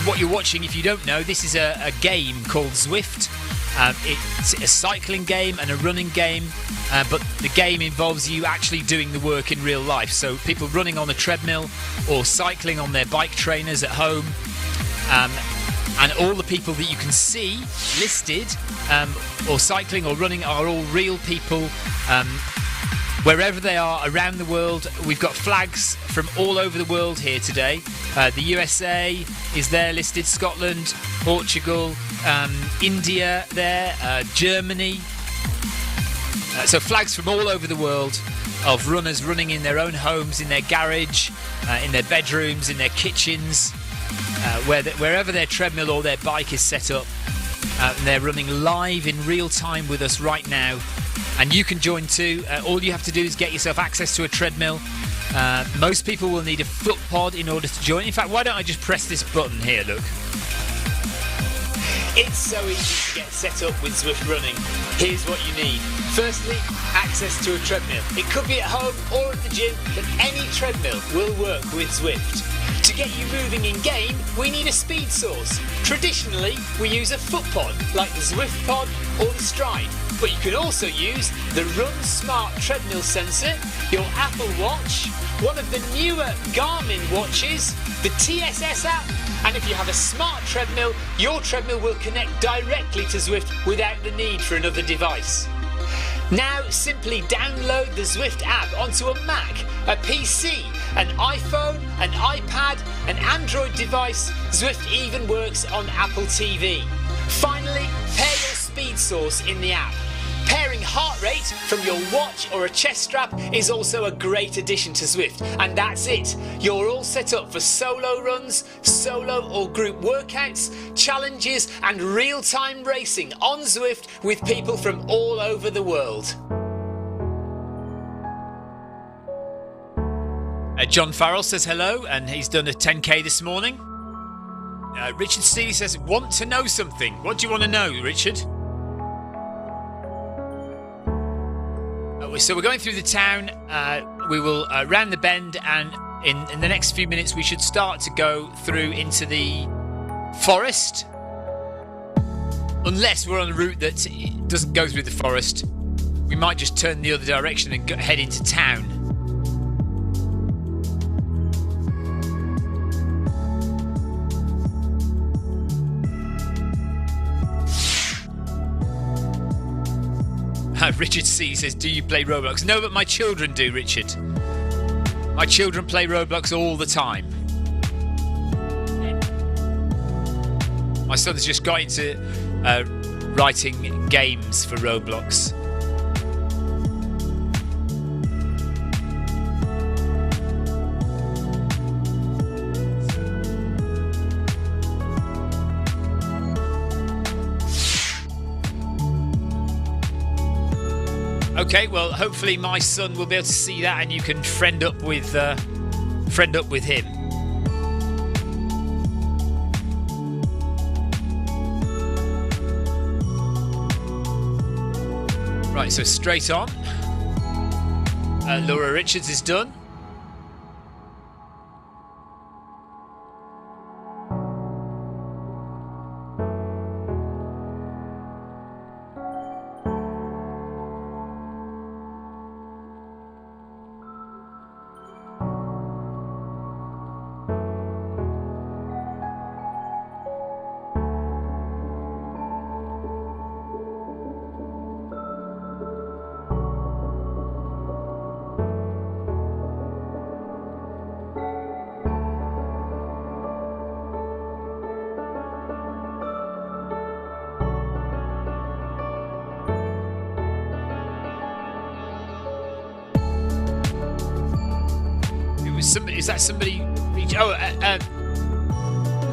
What you're watching, if you don't know, this is a game called Zwift. It's a cycling game and a running game, but the game involves you actually doing the work in real life. So people running on a treadmill or cycling on their bike trainers at home. And all the people that you can see listed, or cycling or running, are all real people, wherever they are around the world. We've got flags from all over the world here today. The USA is there listed, Scotland, Portugal, India there, Germany. So flags from all over the world of runners running in their own homes, in their garage, in their bedrooms, in their kitchens. Wherever their treadmill or their bike is set up, and they're running live in real time with us right now, and you can join too. All you have to do is get yourself access to a treadmill. Most people will need a foot pod in order to join. In fact, why don't I just press this button here, look. It's so easy to get set up with Zwift running. Here's what you need. Firstly, access to a treadmill. It could be at home or at the gym, but any treadmill will work with Zwift. To get you moving in game, we need a speed source. Traditionally, we use a foot pod, like the Zwift pod or the Stride. But you can also use the Run Smart treadmill sensor, your Apple Watch, one of the newer Garmin watches, the TSS app, and if you have a smart treadmill, your treadmill will connect directly to Zwift without the need for another device. Now simply download the Zwift app onto a Mac, a PC, an iPhone, an iPad, an Android device. Zwift even works on Apple TV. Finally, pair your speed source in the app. Pairing heart rate from your watch or a chest strap is also a great addition to Zwift. And that's it. You're all set up for solo runs, solo or group workouts, challenges and real-time racing on Zwift with people from all over the world. John Farrell says hello, and he's done a 10k this morning. Richard Steele says, want to know something. What do you want to know, Richard? So we're going through the town. We will round the bend, and in the next few minutes we should start to go through into the forest. Unless we're on a route that doesn't go through the forest, we might just turn the other direction and head into town. Richard C says, do you play Roblox? No, but my children do, Richard. My children play Roblox all the time. My son's just got into writing games for Roblox. Okay, well, hopefully my son will be able to see that, and you can friend up with him. Right, so straight on. Laura Richards is done. Is that somebody?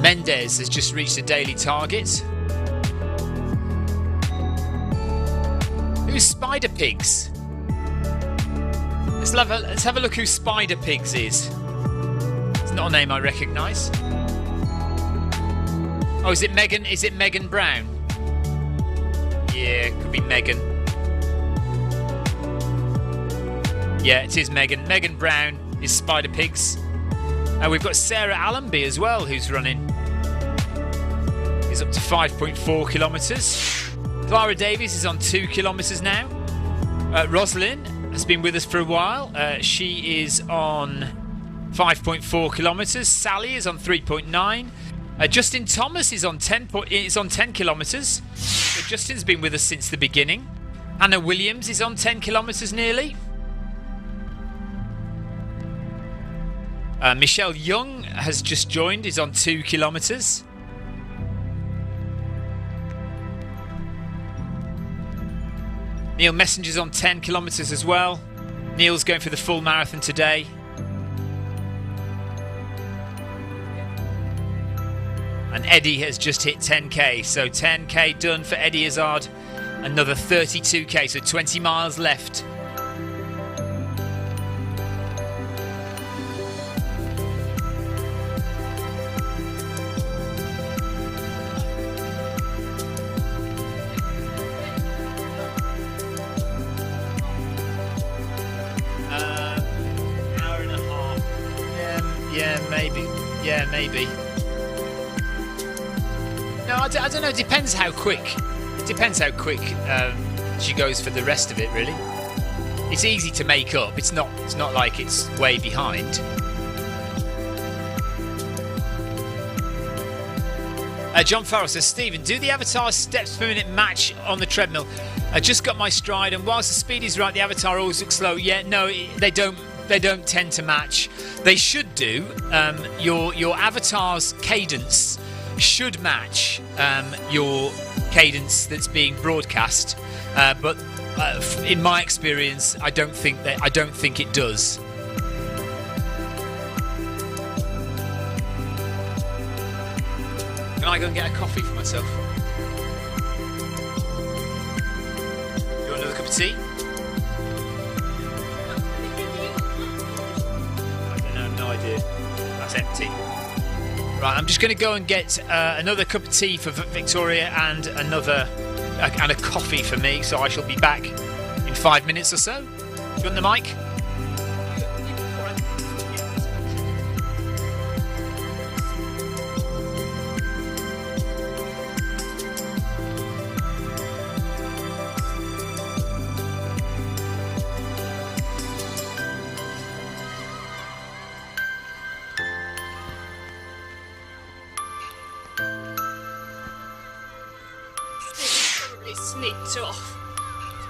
Mendez has just reached a daily target. Who's Spider Pigs? Let's have a look who Spider Pigs is. It's not a name I recognise. Oh, is it Megan? Is it Megan Brown? Yeah, it could be Megan. Yeah, it is Megan. Megan Brown is Spider Pigs. We've got Sarah Allenby as well, who's running. He's up to 5.4 kilometres. Clara Davies is on 2 kilometres now. Rosalind has been with us for a while. She is on 5.4 kilometres. Sally is on 3.9. Justin Thomas is on 10 kilometres. So Justin's been with us since the beginning. Anna Williams is on 10 kilometres nearly. Michelle Young has just joined, is on 2 kilometres. Neil Messenger's on 10 kilometres as well. Neil's going for the full marathon today. And Eddie has just hit 10k, so 10k done for Eddie Izzard. Another 32k, so 20 miles left. Maybe. No, I don't know. It depends how quick. She goes for the rest of it. Really, it's easy to make up. It's not like it's way behind. John Farrell says, Stephen, do the avatar steps per minute match on the treadmill? I just got my stride, and whilst the speed is right, the avatar always looks slow. Yeah, no, they don't. They don't tend to match. They should do. Your avatar's cadence should match your cadence that's being broadcast. But in my experience, I don't think it does. Can I go and get a coffee for myself? You want another cup of tea? No idea. That's empty. Right, I'm just going to go and get another cup of tea for Victoria and a coffee for me. So I shall be back in 5 minutes or so. Do you want the mic? Snipped off.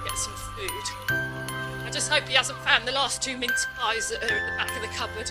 get some food. I just hope he hasn't found the last 2 mince pies that are at the back of the cupboard.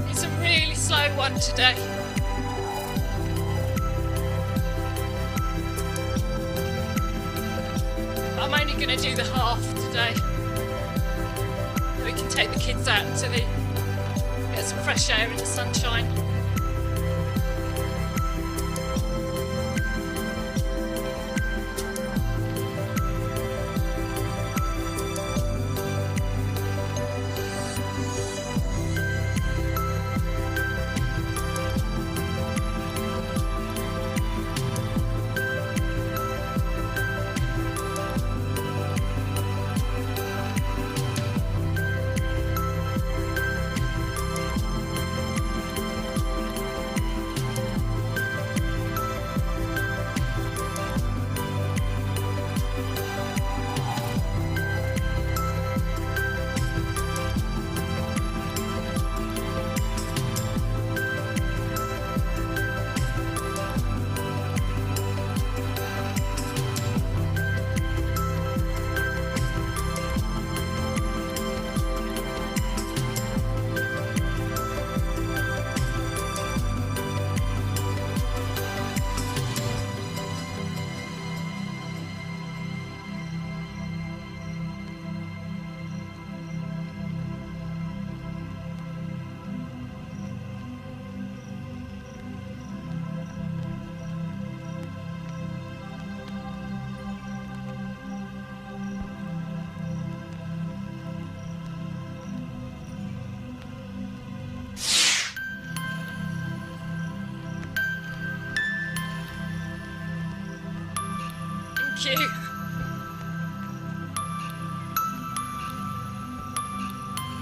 It's a really slow one today. I'm only going to do the half today. We can take the kids out to get some fresh air in the sunshine. Thank you.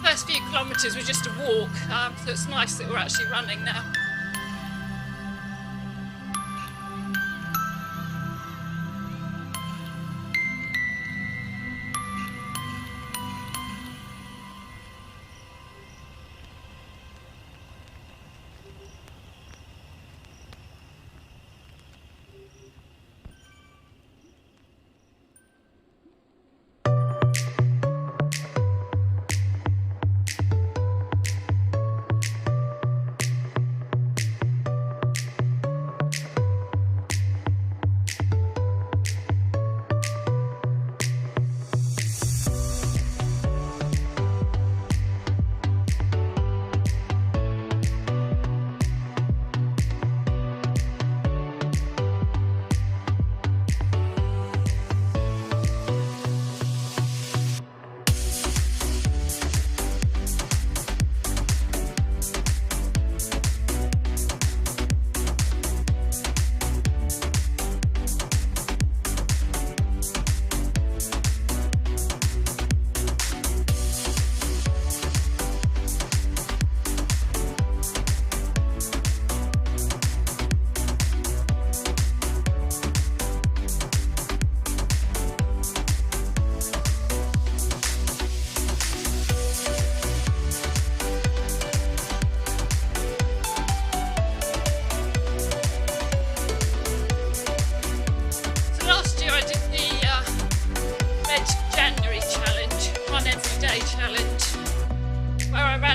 First few kilometres were just a walk, so it's nice that we're actually running now.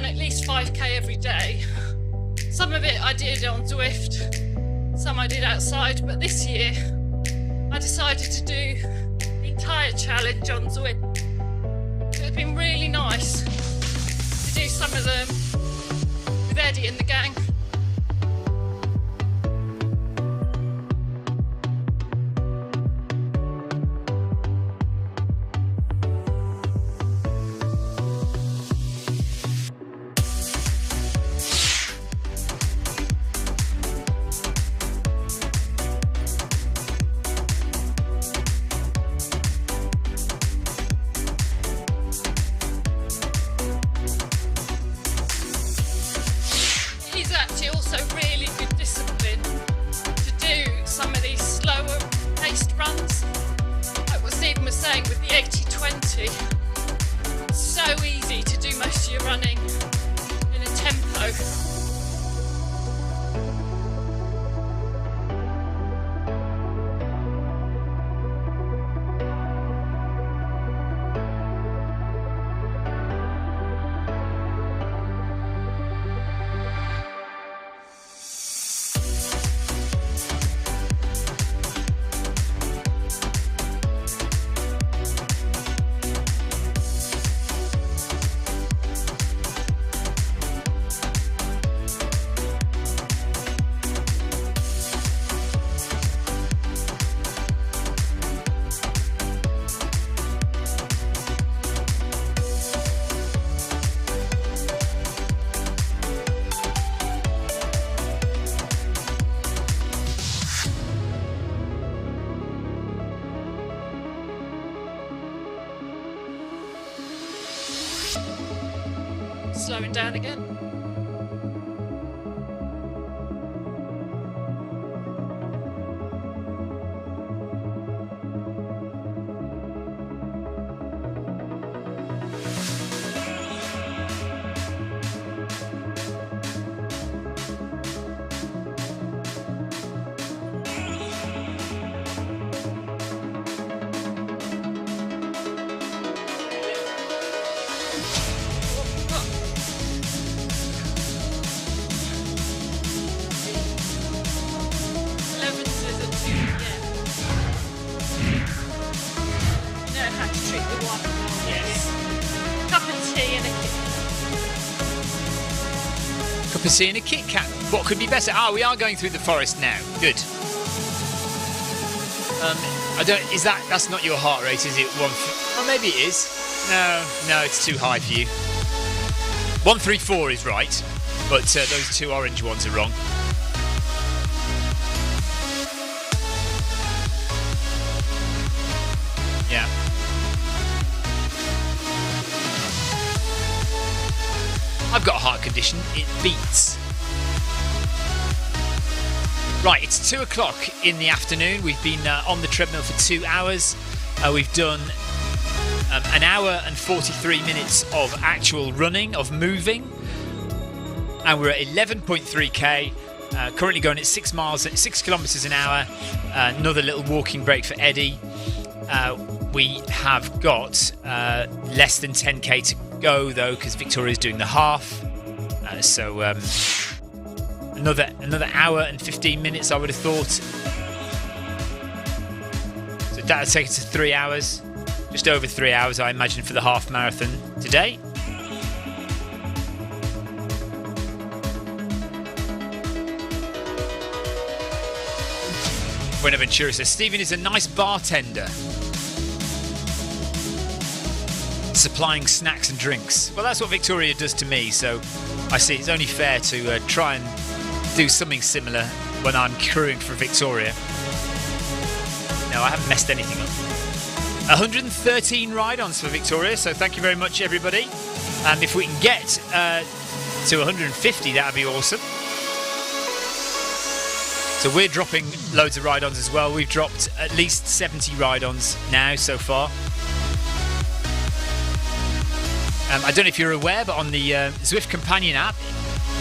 run at least 5k every day. Some of it I did on Zwift, some I did outside, but this year I decided to do the entire challenge on Zwift. So it's been really nice to do some of them with Eddie and the gang. Slowing down again. Seeing a Kit Kat. What could be better? We are going through the forest now. Good. That's not your heart rate, is it? Oh, maybe it is. No, it's too high for you. 134 is right, but those two orange ones are wrong. Yeah. I've got a heart condition, it beats. Right, it's 2 o'clock in the afternoon. We've been on the treadmill for 2 hours. We've done an hour and 43 minutes of actual running, of moving. And we're at 11.3k, currently going at 6 kilometres an hour. Another little walking break for Eddie. We have got less than 10k to go though, because Victoria's doing the half. So another hour and 15 minutes, I would have thought. So that'll take us to 3 hours, just over 3 hours, I imagine, for the half marathon today. Buenaventura says Stephen is a nice bartender, supplying snacks and drinks. Well, that's what Victoria does to me, so I see it's only fair to try and do something similar when I'm crewing for Victoria. No, I haven't messed anything up. 113 ride-ons for Victoria, so thank you very much, everybody. If we can get to 150, that would be awesome. So we're dropping loads of ride-ons as well. We've dropped at least 70 ride-ons now so far. I don't know if you're aware, but on the Zwift Companion app,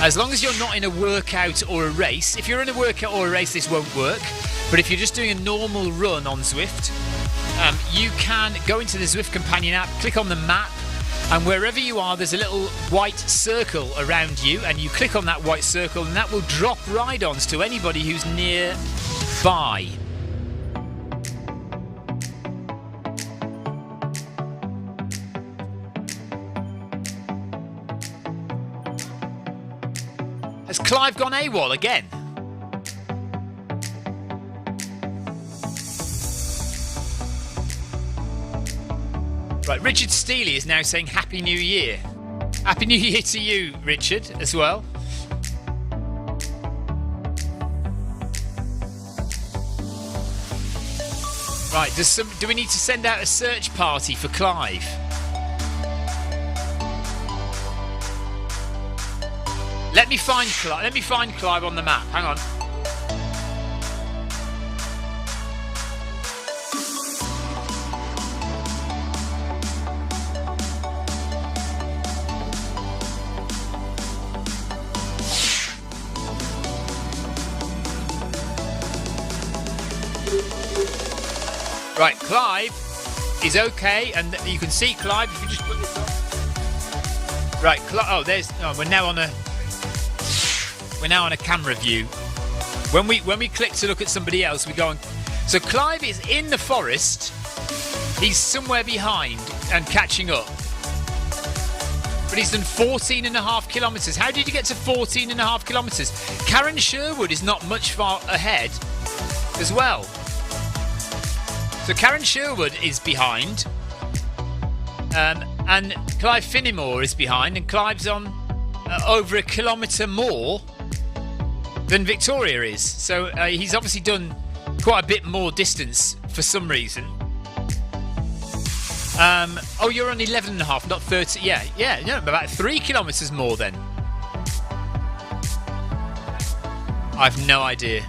as long as you're not in a workout or a race, if you're in a workout or a race, this won't work. But if you're just doing a normal run on Zwift, you can go into the Zwift Companion app, click on the map, And wherever you are, there's a little white circle around you, and you click on that white circle and that will drop ride-ons to anybody who's nearby. Has Clive gone AWOL again? Right, Richard Steely is now saying Happy New Year. Happy New Year to you, Richard, as well. Right, do we need to send out a search party for Clive? Let me find Clive on the map. Hang on. Right, Clive is okay, and you can see Clive if you just put this on. Right, we're now on a camera view. When we click to look at somebody else, we go on. So Clive is in the forest. He's somewhere behind and catching up. But he's done 14.5 kilometres. How did you get to 14.5 kilometres? Karen Sherwood is not much far ahead as well. So Karen Sherwood is behind, and Clive Finnimore is behind, and Clive's on over a kilometre more than Victoria is. So he's obviously done quite a bit more distance for some reason. Oh, you're on 11.5, not 30. Yeah, no, about 3 kilometres more then. I've no idea.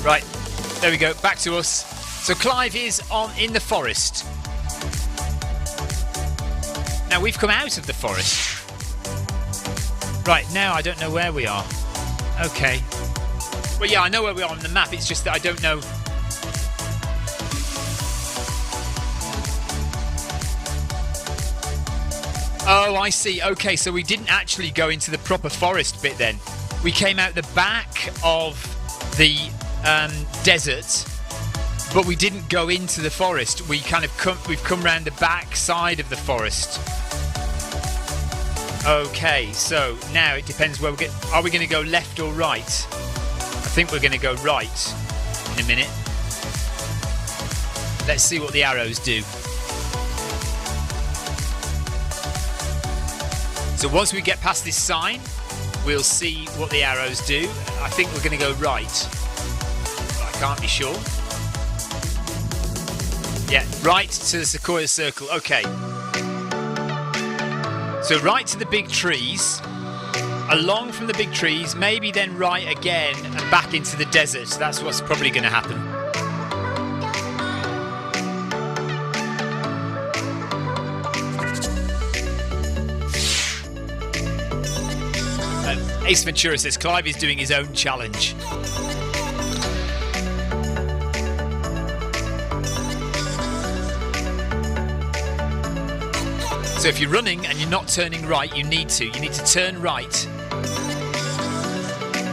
Right, there we go, back to us. So Clive is in the forest. Now we've come out of the forest. Right, now I don't know where we are. Okay. Well, yeah, I know where we are on the map, it's just that I don't know. Oh, I see. Okay, so we didn't actually go into the proper forest bit then. We came out the back of the desert, but we didn't go into the forest. We've come round the back side of the forest. Okay, so now it depends where are we going to go left or right? I think we're going to go right in a minute. Let's see what the arrows do. So once we get past this sign, we'll see what the arrows do. I think we're going to go right. Can't be sure. Yeah, right to the Sequoia Circle. Okay. So right to the big trees, along from the big trees, maybe then right again and back into the desert. That's what's probably going to happen. Ace Ventura says Clive is doing his own challenge. So if you're running and you're not turning right, you need to turn right.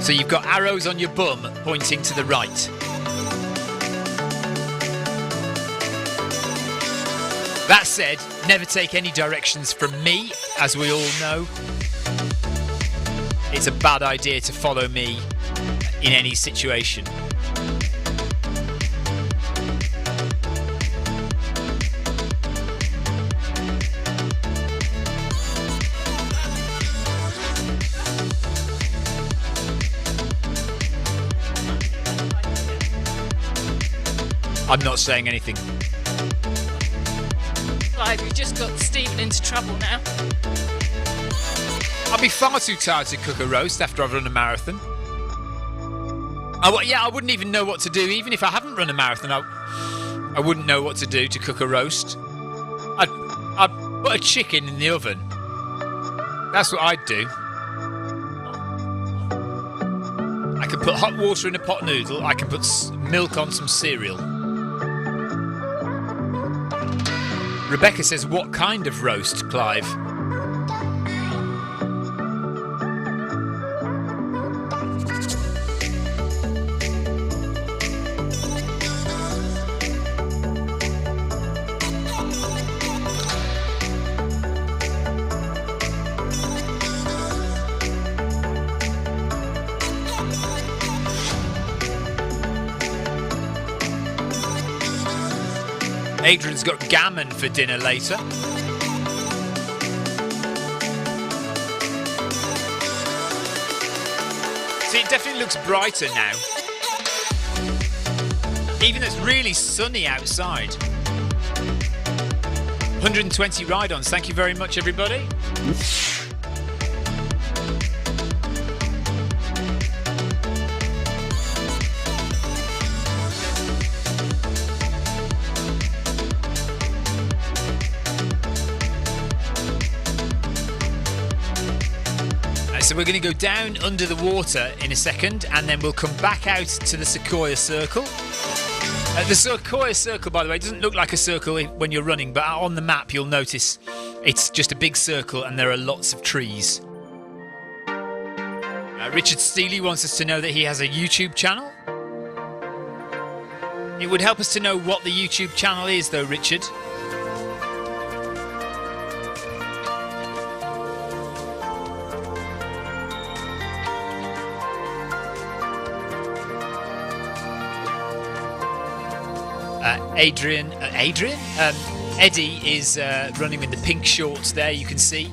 So you've got arrows on your bum pointing to the right. That said, never take any directions from me, as we all know. It's a bad idea to follow me in any situation. I'm not saying anything. Clive, you've just got Stephen into trouble now. I'll be far too tired to cook a roast after I've run a marathon. I wouldn't even know what to do. Even if I haven't run a marathon, I wouldn't know what to do to cook a roast. I'd put a chicken in the oven. That's what I'd do. I can put hot water in a pot noodle. I can put milk on some cereal. Rebecca says, what kind of roast, Clive? Adrian's got gammon for dinner later. See, it definitely looks brighter now. Even though it's really sunny outside. 120 ride-ons. Thank you very much, everybody. So we're going to go down under the water in a second, and then we'll come back out to the Sequoia Circle. The Sequoia Circle, by the way, doesn't look like a circle when you're running, but on the map you'll notice it's just a big circle and there are lots of trees. Richard Steely wants us to know that he has a YouTube channel. It would help us to know what the YouTube channel is, though, Richard. Eddie is running with the pink shorts there, you can see.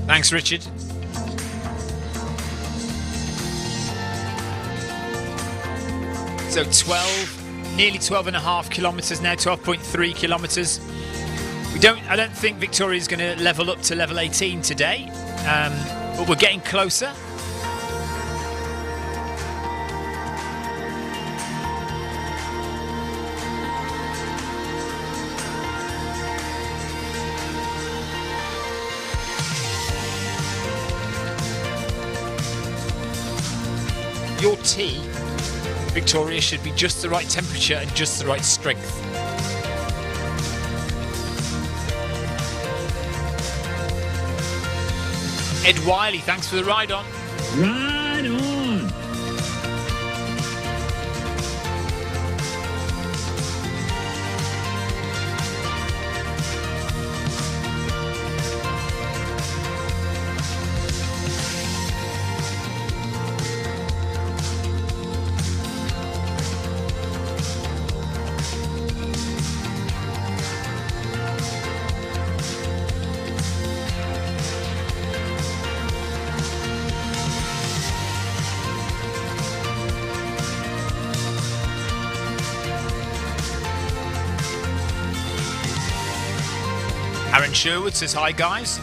Thanks, Richard. So 12, nearly 12.5 kilometres now, 12.3 kilometres. I don't think Victoria's going to level up to level 18 today. But we're getting closer. Your tea, Victoria, should be just the right temperature and just the right strength. Ed Wiley, thanks for the ride on. Ride on. Aaron Sherwood says, hi guys.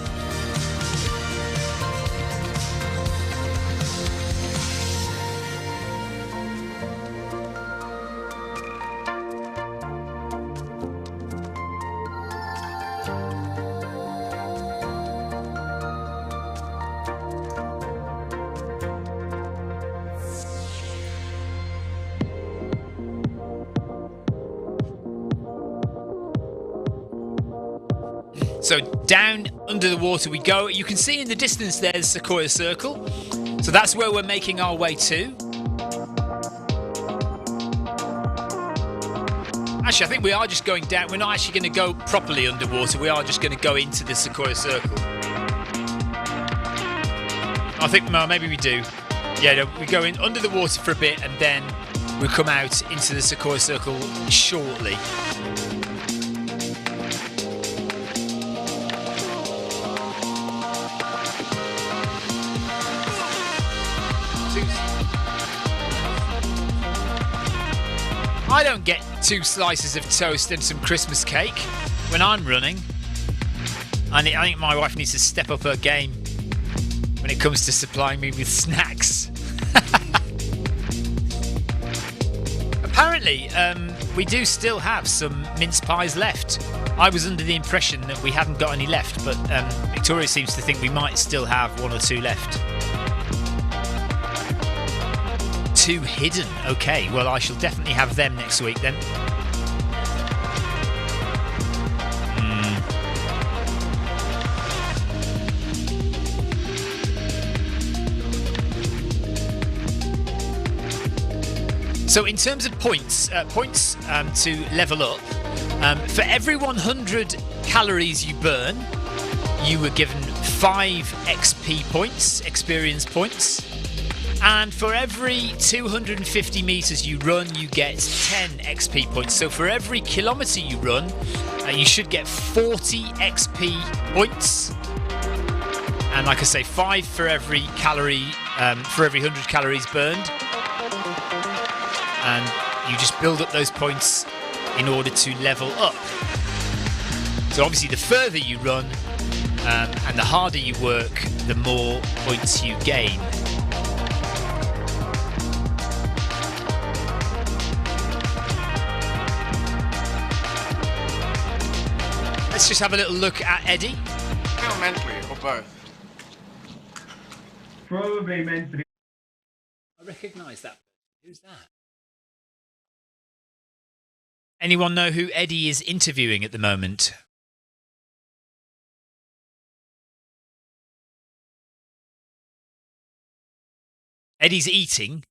So down under the water we go. You can see in the distance there's Sequoia Circle. So that's where we're making our way to. Actually, I think we are just going down. We're not actually going to go properly underwater. We are just going to go into the Sequoia Circle. I think maybe we do. Yeah, no, we go in under the water for a bit and then we come out into the Sequoia Circle shortly. I don't get 2 slices of toast and some Christmas cake when I'm running. I think my wife needs to step up her game when it comes to supplying me with snacks. Apparently, we do still have some mince pies left. I was under the impression that we hadn't got any left, but Victoria seems to think we might still have 1 or 2 left. 2 hidden. Okay, well, I shall definitely have them next week then. So in terms of points to level up, for every 100 calories you burn, you were given 5 XP points, experience points. And for every 250 meters you run, you get 10 XP points. So for every kilometer you run, you should get 40 XP points. And like I say, 5 for every calorie, for every 100 calories burned. And you just build up those points in order to level up. So obviously the further you run and the harder you work, the more points you gain. Let's just have a little look at Eddie. Feel mentally or both? Probably mentally. I recognise that. Who's that? Anyone know who Eddie is interviewing at the moment? Eddie's eating.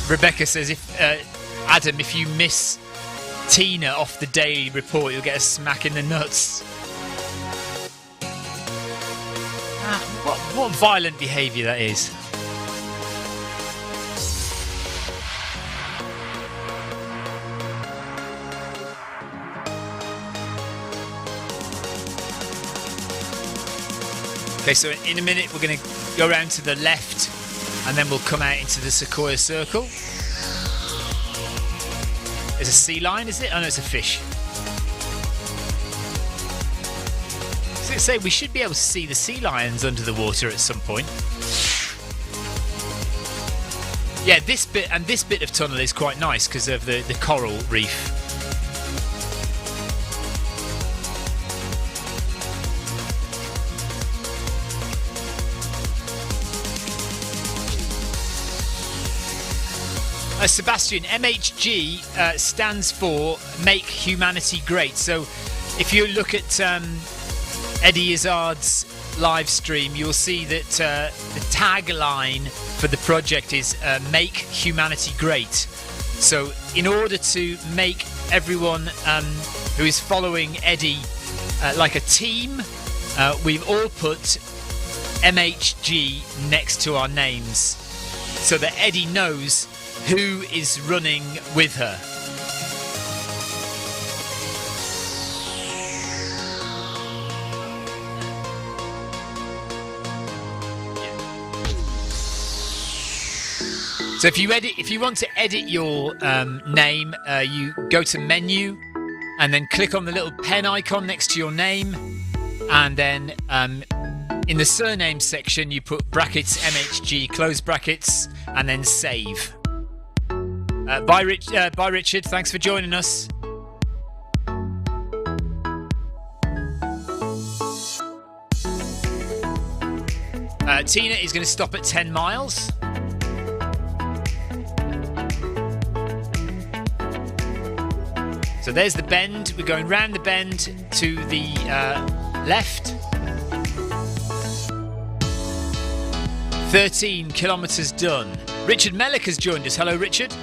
Rebecca says, if Adam, if you miss Tina off the daily report, you'll get a smack in the nuts. What violent behaviour that is. Okay, so in a minute we're going to go around to the left and then we'll come out into the Sequoia Circle. There's a sea lion, is it? Oh no, it's a fish. So say we should be able to see the sea lions under the water at some point. Yeah, this bit of tunnel is quite nice because of the coral reef. Sebastian, MHG stands for Make Humanity Great. So if you look at Eddie Izzard's live stream, you'll see that the tagline for the project is Make Humanity Great. So in order to make everyone who is following Eddie like a team, we've all put MHG next to our names so that Eddie knows who is running with her. So if you want to edit your name, you go to menu and then click on the little pen icon next to your name, and then in the surname section you put brackets MHG, close brackets, and then save. Bye Richard, thanks for joining us. Tina is going to stop at 10 miles. So there's the bend. We're going round the bend to the left. 13 kilometres done. Richard Mellick has joined us. Hello, Richard.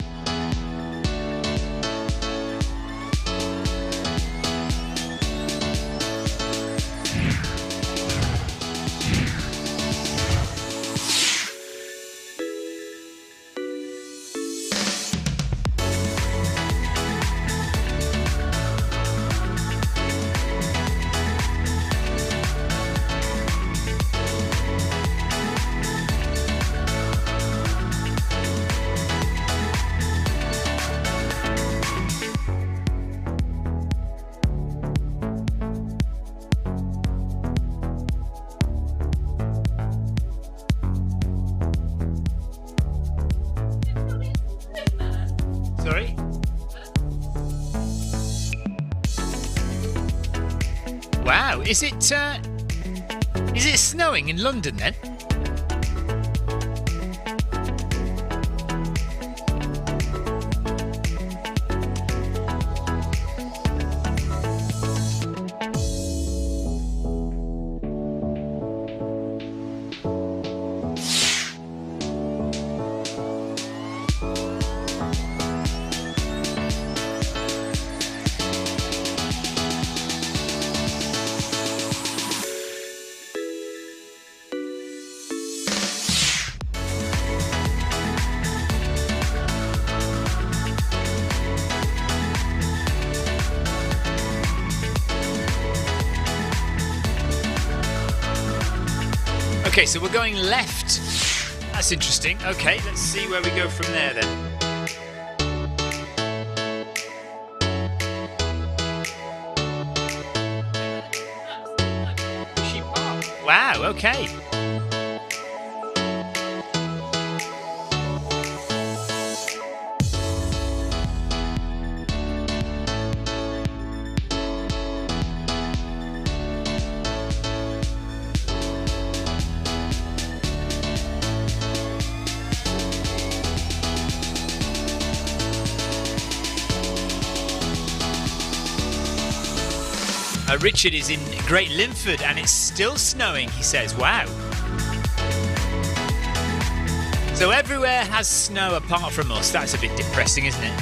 Is it snowing in London then? Okay, so we're going left. That's interesting. Okay, let's see where we go from there then. Wow, okay. Richard is in Great Linford and it's still snowing, he says. Wow. So everywhere has snow apart from us. That's a bit depressing, isn't it?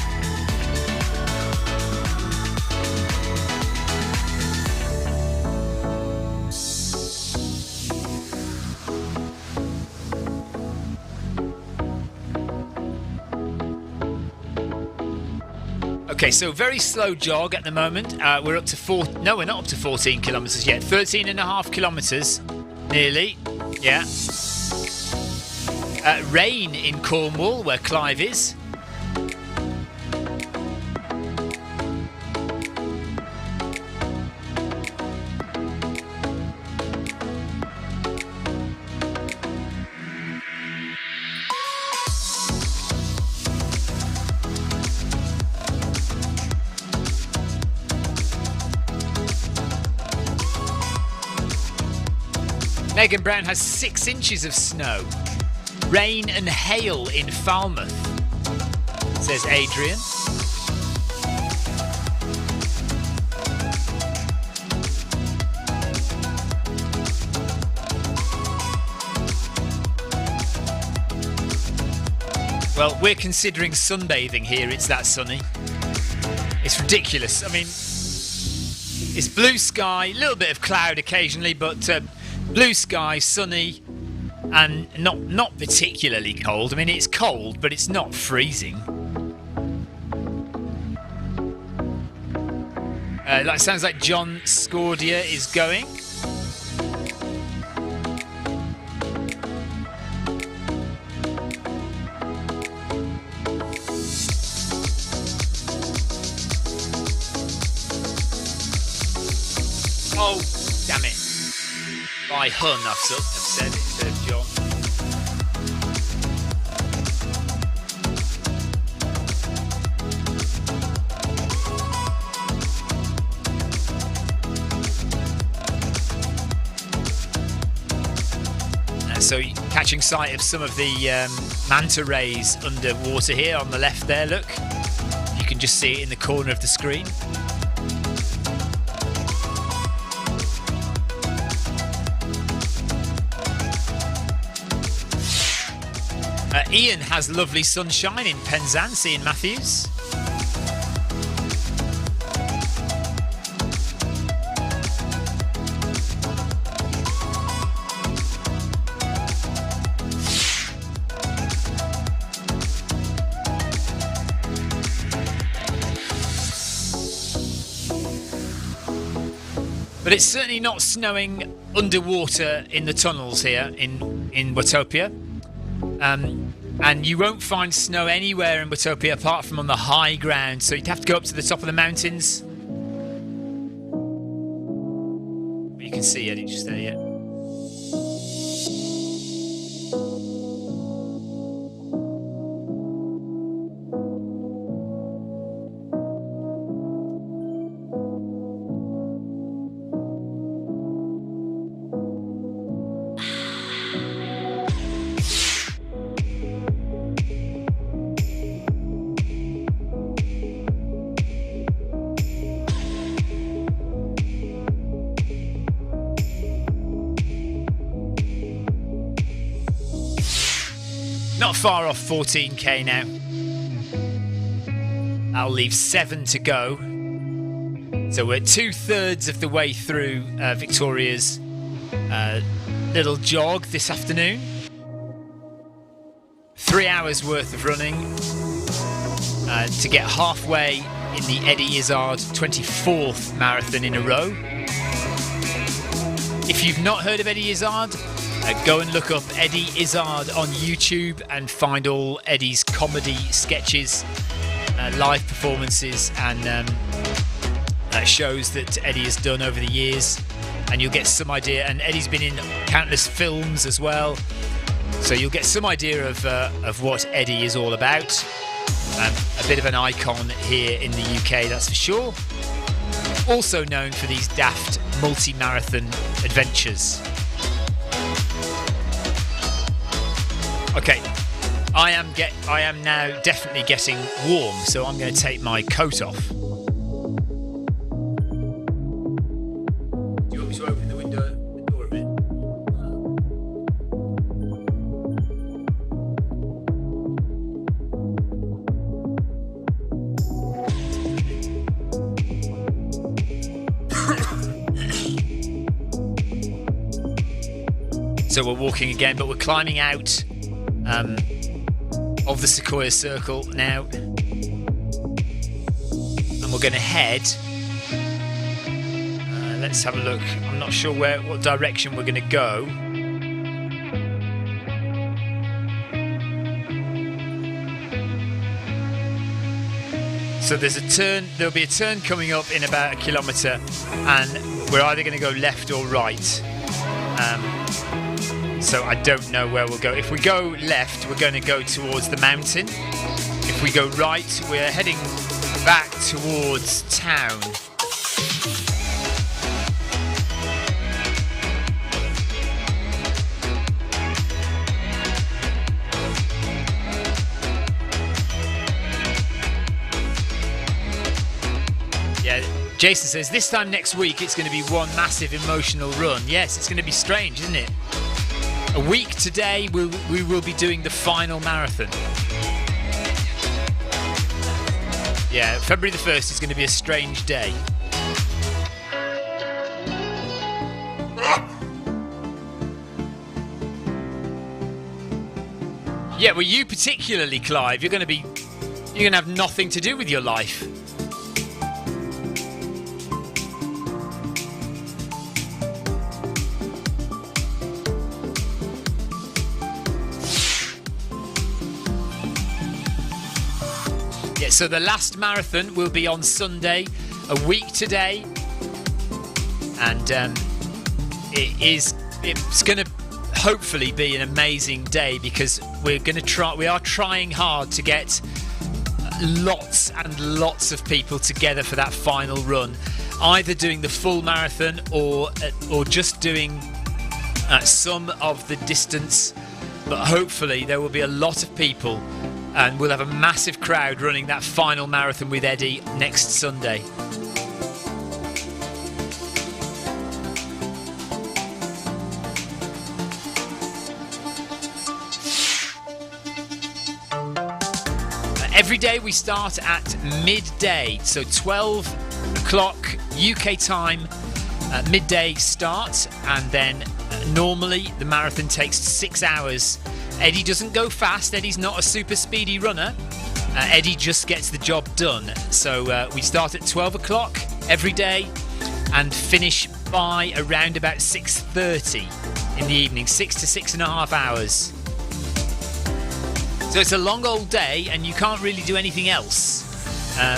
Okay, so very slow jog at the moment. We're up to no, we're not up to 14 kilometres yet. 13.5 kilometres, nearly. Yeah. Rain in Cornwall, where Clive is. Megan Brown has 6 inches of snow. Rain and hail in Falmouth, says Adrian. Well, we're considering sunbathing here. It's that sunny. It's ridiculous. I mean, it's blue sky, a little bit of cloud occasionally, but blue sky, sunny, and not particularly cold. I mean, it's cold, but it's not freezing. That sounds like John Scordia is going. Oh, damn it. By Hun, I've said it instead of John. So catching sight of some of the manta rays underwater here on the left there, look. You can just see it in the corner of the screen. Ian has lovely sunshine in Penzance, Ian Matthews. But it's certainly not snowing underwater in the tunnels here in Watopia. And you won't find snow anywhere in Watopia apart from on the high ground, so you'd have to go up to the top of the mountains. But you can see it just there, yeah. Not far off 14k now. That'll leave 7 to go. So we're 2/3 of the way through Victoria's little jog this afternoon. 3 hours worth of running to get halfway in the Eddie Izzard 24th marathon in a row. If you've not heard of Eddie Izzard, go and look up Eddie Izzard on YouTube and find all Eddie's comedy sketches, live performances and shows that Eddie has done over the years, and you'll get some idea. And Eddie's been in countless films as well, so you'll get some idea of what Eddie is all about. A bit of an icon here in the UK, that's for sure. Also known for these daft multi-marathon adventures. Okay, I am now definitely getting warm, so I'm going to take my coat off. Do you want me to open the door a bit? So we're walking again, but we're climbing out of the Sequoia Circle now, and we're going to head. Let's have a look. I'm not sure what direction we're going to go. So there's a turn. There'll be a turn coming up in about 1 kilometre, and we're either going to go left or right. So I don't know where we'll go. If we go left, we're going to go towards the mountain. If we go right, we're heading back towards town. Yeah, Jason says this time next week it's going to be one massive emotional run. Yes, it's going to be strange, isn't it? A week today, we will be doing the final marathon. Yeah, February the 1st is going to be a strange day. Yeah, well, you particularly, Clive, you're going to have nothing to do with your life. So the last marathon will be on Sunday, a week today, and it's going to hopefully be an amazing day, because we are trying hard to get lots and lots of people together for that final run, either doing the full marathon or just doing some of the distance. But hopefully there will be a lot of people, and we'll have a massive crowd running that final marathon with Eddie next Sunday. Every day we start at midday, so 12 o'clock UK time, midday start, and then normally the marathon takes 6 hours. Eddie doesn't go fast. Eddie's not a super speedy runner. Eddie just gets the job done. So we start at 12 o'clock every day and finish by around about 6:30 in the evening, 6 to 6.5 hours. So it's a long old day, and you can't really do anything else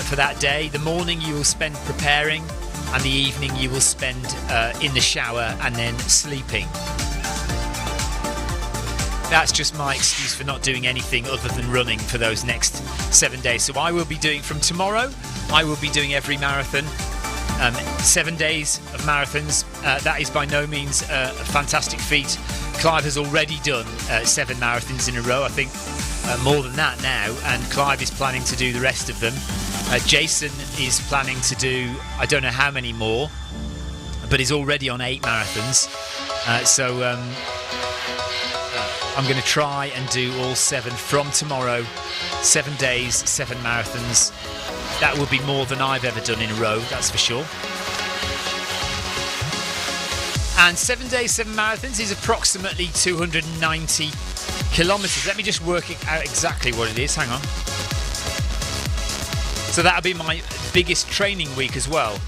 for that day. The morning you will spend preparing, and the evening you will spend in the shower and then sleeping. That's just my excuse for not doing anything other than running for those next 7 days. So I will be doing, from tomorrow, I will be doing every marathon, 7 days of marathons. That is by no means a fantastic feat. Clive has already done 7 marathons in a row, I think more than that now, and Clive is planning to do the rest of them. Jason is planning to do, I don't know how many more, but he's already on 8 marathons. I'm going to try and do all 7 from tomorrow. 7 days, 7 marathons. That will be more than I've ever done in a row, that's for sure. And 7 days, 7 marathons is approximately 290 kilometres. Let me just work it out exactly what it is. Hang on. So that'll be my biggest training week as well.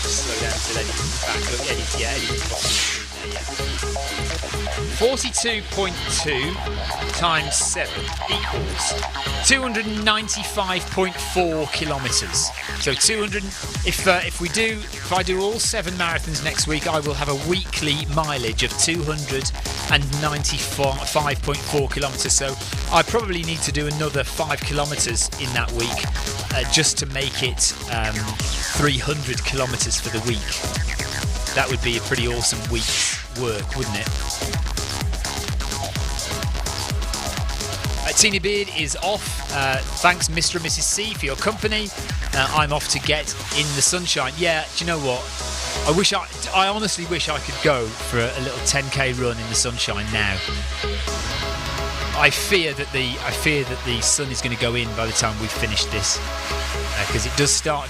Slow down till Eddie comes back. Look, Eddie's boxing. 42.2 times 7 equals 295.4 kilometres. So 200. If I do all 7 marathons next week, I will have a weekly mileage of 295.4 kilometres. So I probably need to do another 5 kilometres in that week, just to make it 300 kilometres for the week. That would be a pretty awesome week's work, wouldn't it? Teeny Beard is off. Thanks, Mr. and Mrs. C, for your company. I'm off to get in the sunshine. Yeah, do you know what? I honestly wish I could go for a little 10k run in the sunshine now. I fear that the sun is going to go in by the time we've finished this, because it does start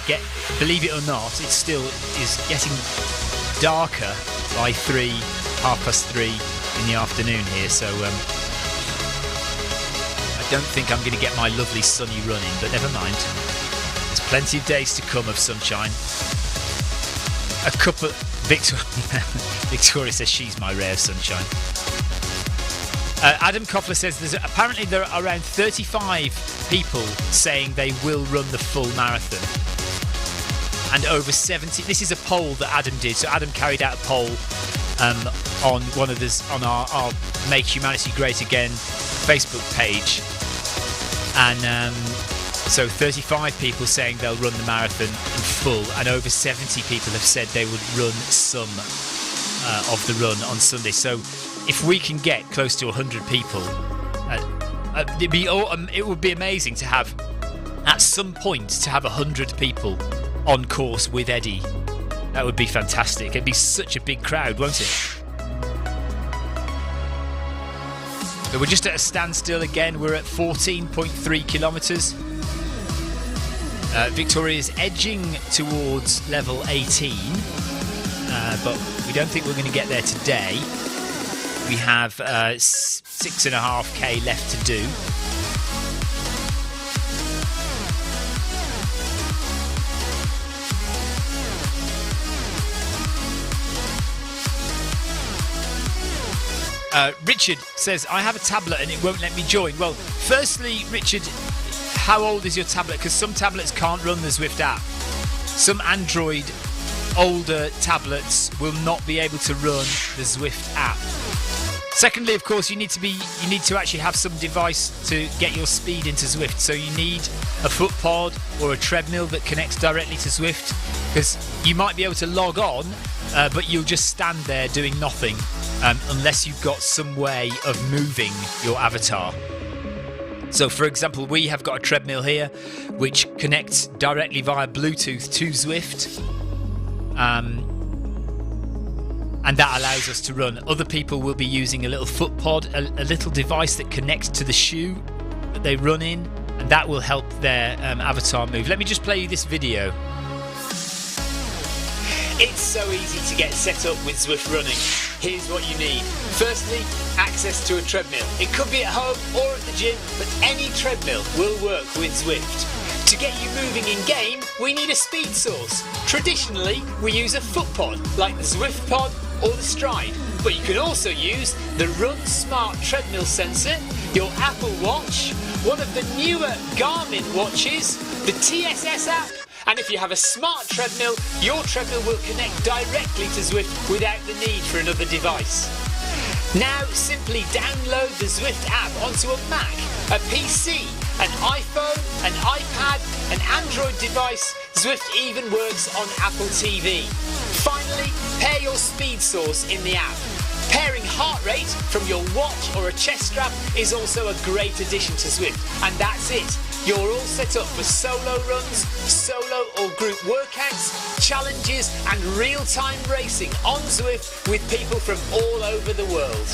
believe it or not, it still is getting darker by 3:30 in the afternoon here. So I don't think I'm going to get my lovely sunny run in, but never mind. There's plenty of days to come of sunshine. A couple. Victoria says she's my ray of sunshine. Adam Koffler says apparently there are around 35 people saying they will run the full marathon, and over 70. This is a poll that Adam did. So Adam carried out a poll on one of on our Make Humanity Great Again Facebook page, and so 35 people saying they'll run the marathon in full, and over 70 people have said they would run some of the run on Sunday. So if we can get close to 100 people, it would be amazing to have, at some point, to have 100 people on course with Eddie. That would be fantastic. It'd be such a big crowd, won't it? So we're just at a standstill again. We're at 14.3 kilometres. Victoria's edging towards level 18, but we don't think we're going to get there today. We have 6.5k left to do. Richard says, I have a tablet and it won't let me join. Well, firstly, Richard, how old is your tablet? Because some tablets can't run the Zwift app. Some Android older tablets will not be able to run the Zwift app. Secondly, of course, you need to actually have some device to get your speed into Zwift. So you need a foot pod or a treadmill that connects directly to Zwift, because you might be able to log on, but you'll just stand there doing nothing unless you've got some way of moving your avatar. So, for example, we have got a treadmill here which connects directly via Bluetooth to Zwift. And that allows us to run. Other people will be using a little foot pod, a little device that connects to the shoe that they run in, and that will help their avatar move. Let me just play you this video. It's so easy to get set up with Zwift running. Here's what you need. Firstly, access to a treadmill. It could be at home or at the gym, but any treadmill will work with Zwift. To get you moving in game, we need a speed source. Traditionally, we use a foot pod, like the Zwift pod or the Stride. But you can also use the Run Smart treadmill sensor, your Apple Watch, one of the newer Garmin watches, the TSS app, and if you have a smart treadmill, your treadmill will connect directly to Zwift without the need for another device. Now simply download the Zwift app onto a Mac, a PC, an iPhone, an iPad, an Android device. Zwift even works on Apple TV. Finally, pair your speed source in the app. Pairing heart rate from your watch or a chest strap is also a great addition to Zwift. And that's it. You're all set up for solo runs, solo or group workouts, challenges and real-time racing on Zwift with people from all over the world.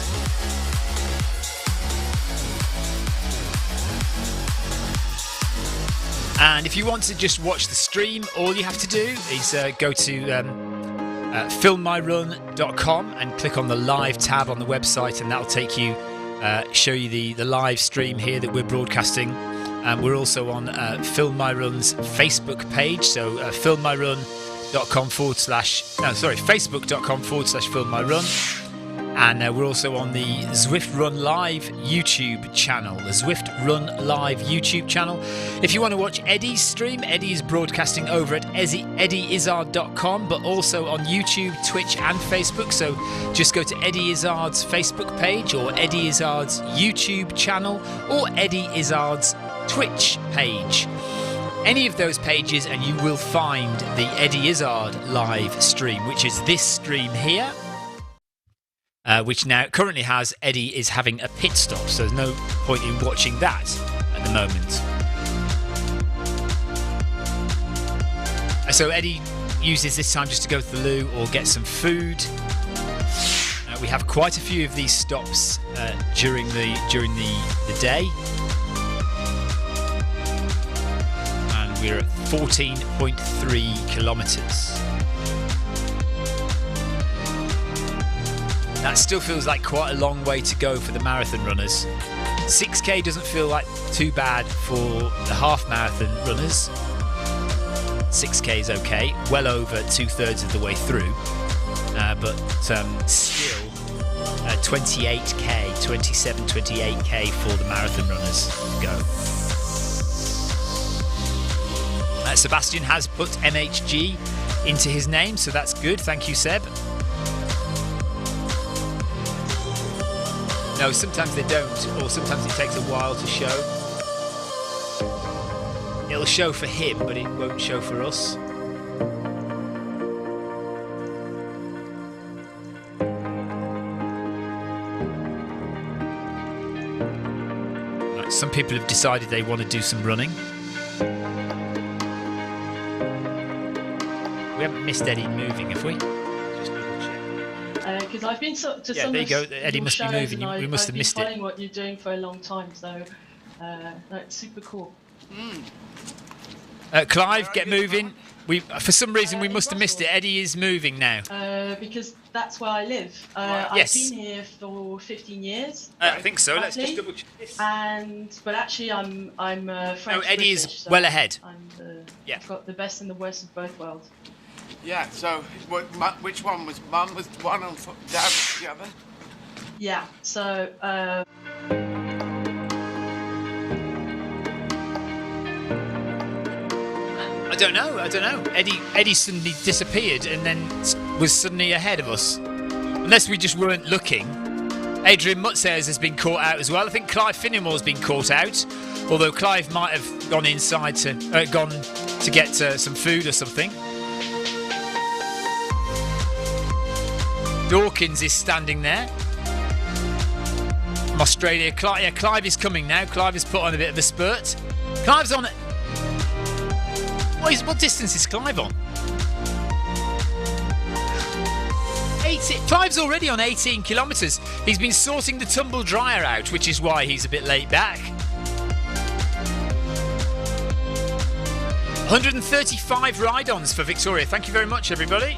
And if you want to just watch the stream, all you have to do is go to filmmyrun.com and click on the live tab on the website, and that'll take you, show you the live stream here that we're broadcasting. We're also on Film My Run's Facebook page, so facebook.com/filmmyrun. And we're also on the Zwift Run Live YouTube channel, the Zwift Run Live YouTube channel. If you want to watch Eddie's stream, Eddie is broadcasting over at eddyizzard.com, but also on YouTube, Twitch and Facebook. So just go to Eddie Izzard's Facebook page or Eddie Izzard's YouTube channel or Eddie Izzard's Twitch page. Any of those pages and you will find the Eddie Izzard live stream, which is this stream here. Which now currently has Eddie is having a pit stop, so there's no point in watching that at the moment. So Eddie uses this time just to go to the loo or get some food. We have quite a few of these stops during the day, and we're at 14.3 kilometres. That still feels like quite a long way to go for the marathon runners. 6k doesn't feel like too bad for the half marathon runners. 6k is okay, well over 2/3 of the way through. But still 28k, 28k for the marathon runners to go. Sebastian has put MHG into his name, so that's good. Thank you, Seb. No, sometimes they don't, or sometimes it takes a while to show. It'll show for him, but it won't show for us. Right, some people have decided they want to do some running. We haven't missed Eddie moving, have we? Because I've been to some there you go. Eddie must be moving. We must have missed it. I've been following what you're doing for a long time, so that's super cool. Clive, get moving. For some reason, we must have missed it. Eddie is moving now. Because that's where I live. Yes. I've been here for 15 years. I think so. Let's just double check this. But actually, I'm French. No, Eddie British, is so well ahead. I've got the best and the worst of both worlds. Yeah, so which one was Mum was one and Dad was the other? Yeah, so I don't know. Eddie suddenly disappeared and then was suddenly ahead of us. Unless we just weren't looking. Adrian Mutzers has been caught out as well. I think Clive Finnemore's been caught out. Although Clive might have gone inside to get some food or something. Dawkins is standing there from Australia. Clive is coming now. Clive has put on a bit of a spurt. Clive's on. What distance is Clive on? 18. Clive's already on 18 kilometres. He's been sorting the tumble dryer out, which is why he's a bit late back. 135 ride-ons for Victoria. Thank you very much, everybody.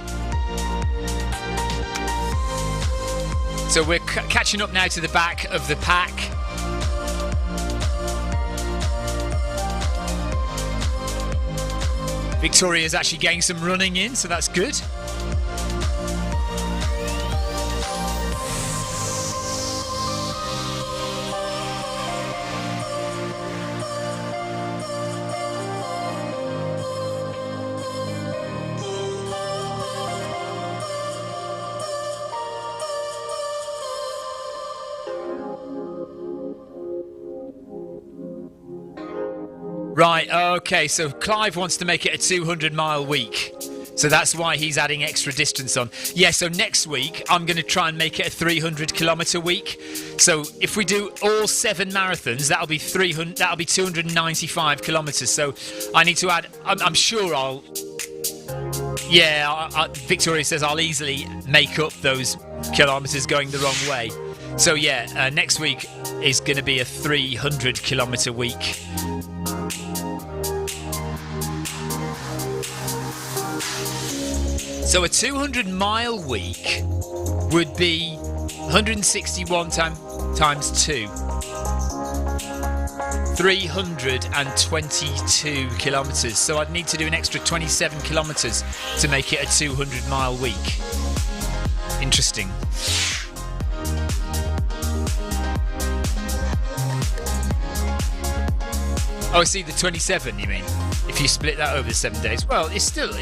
So we're catching up now to the back of the pack. Victoria's actually getting some running in, so that's good. Right, okay, so Clive wants to make it a 200-mile week. So that's why he's adding extra distance on. Yeah, so next week I'm going to try and make it a 300 kilometre week. So if we do all 7 marathons, that'll be 295 kilometres. So I need to add. I'm sure I'll. Yeah, Victoria says I'll easily make up those kilometres going the wrong way. So yeah, next week is going to be a 300 kilometre week. So a 200-mile week would be 161 times 2. 322 kilometres. So I'd need to do an extra 27 kilometres to make it a 200-mile week. Interesting. Oh, I see, the 27, you mean? If you split that over the 7 days. Well, it's still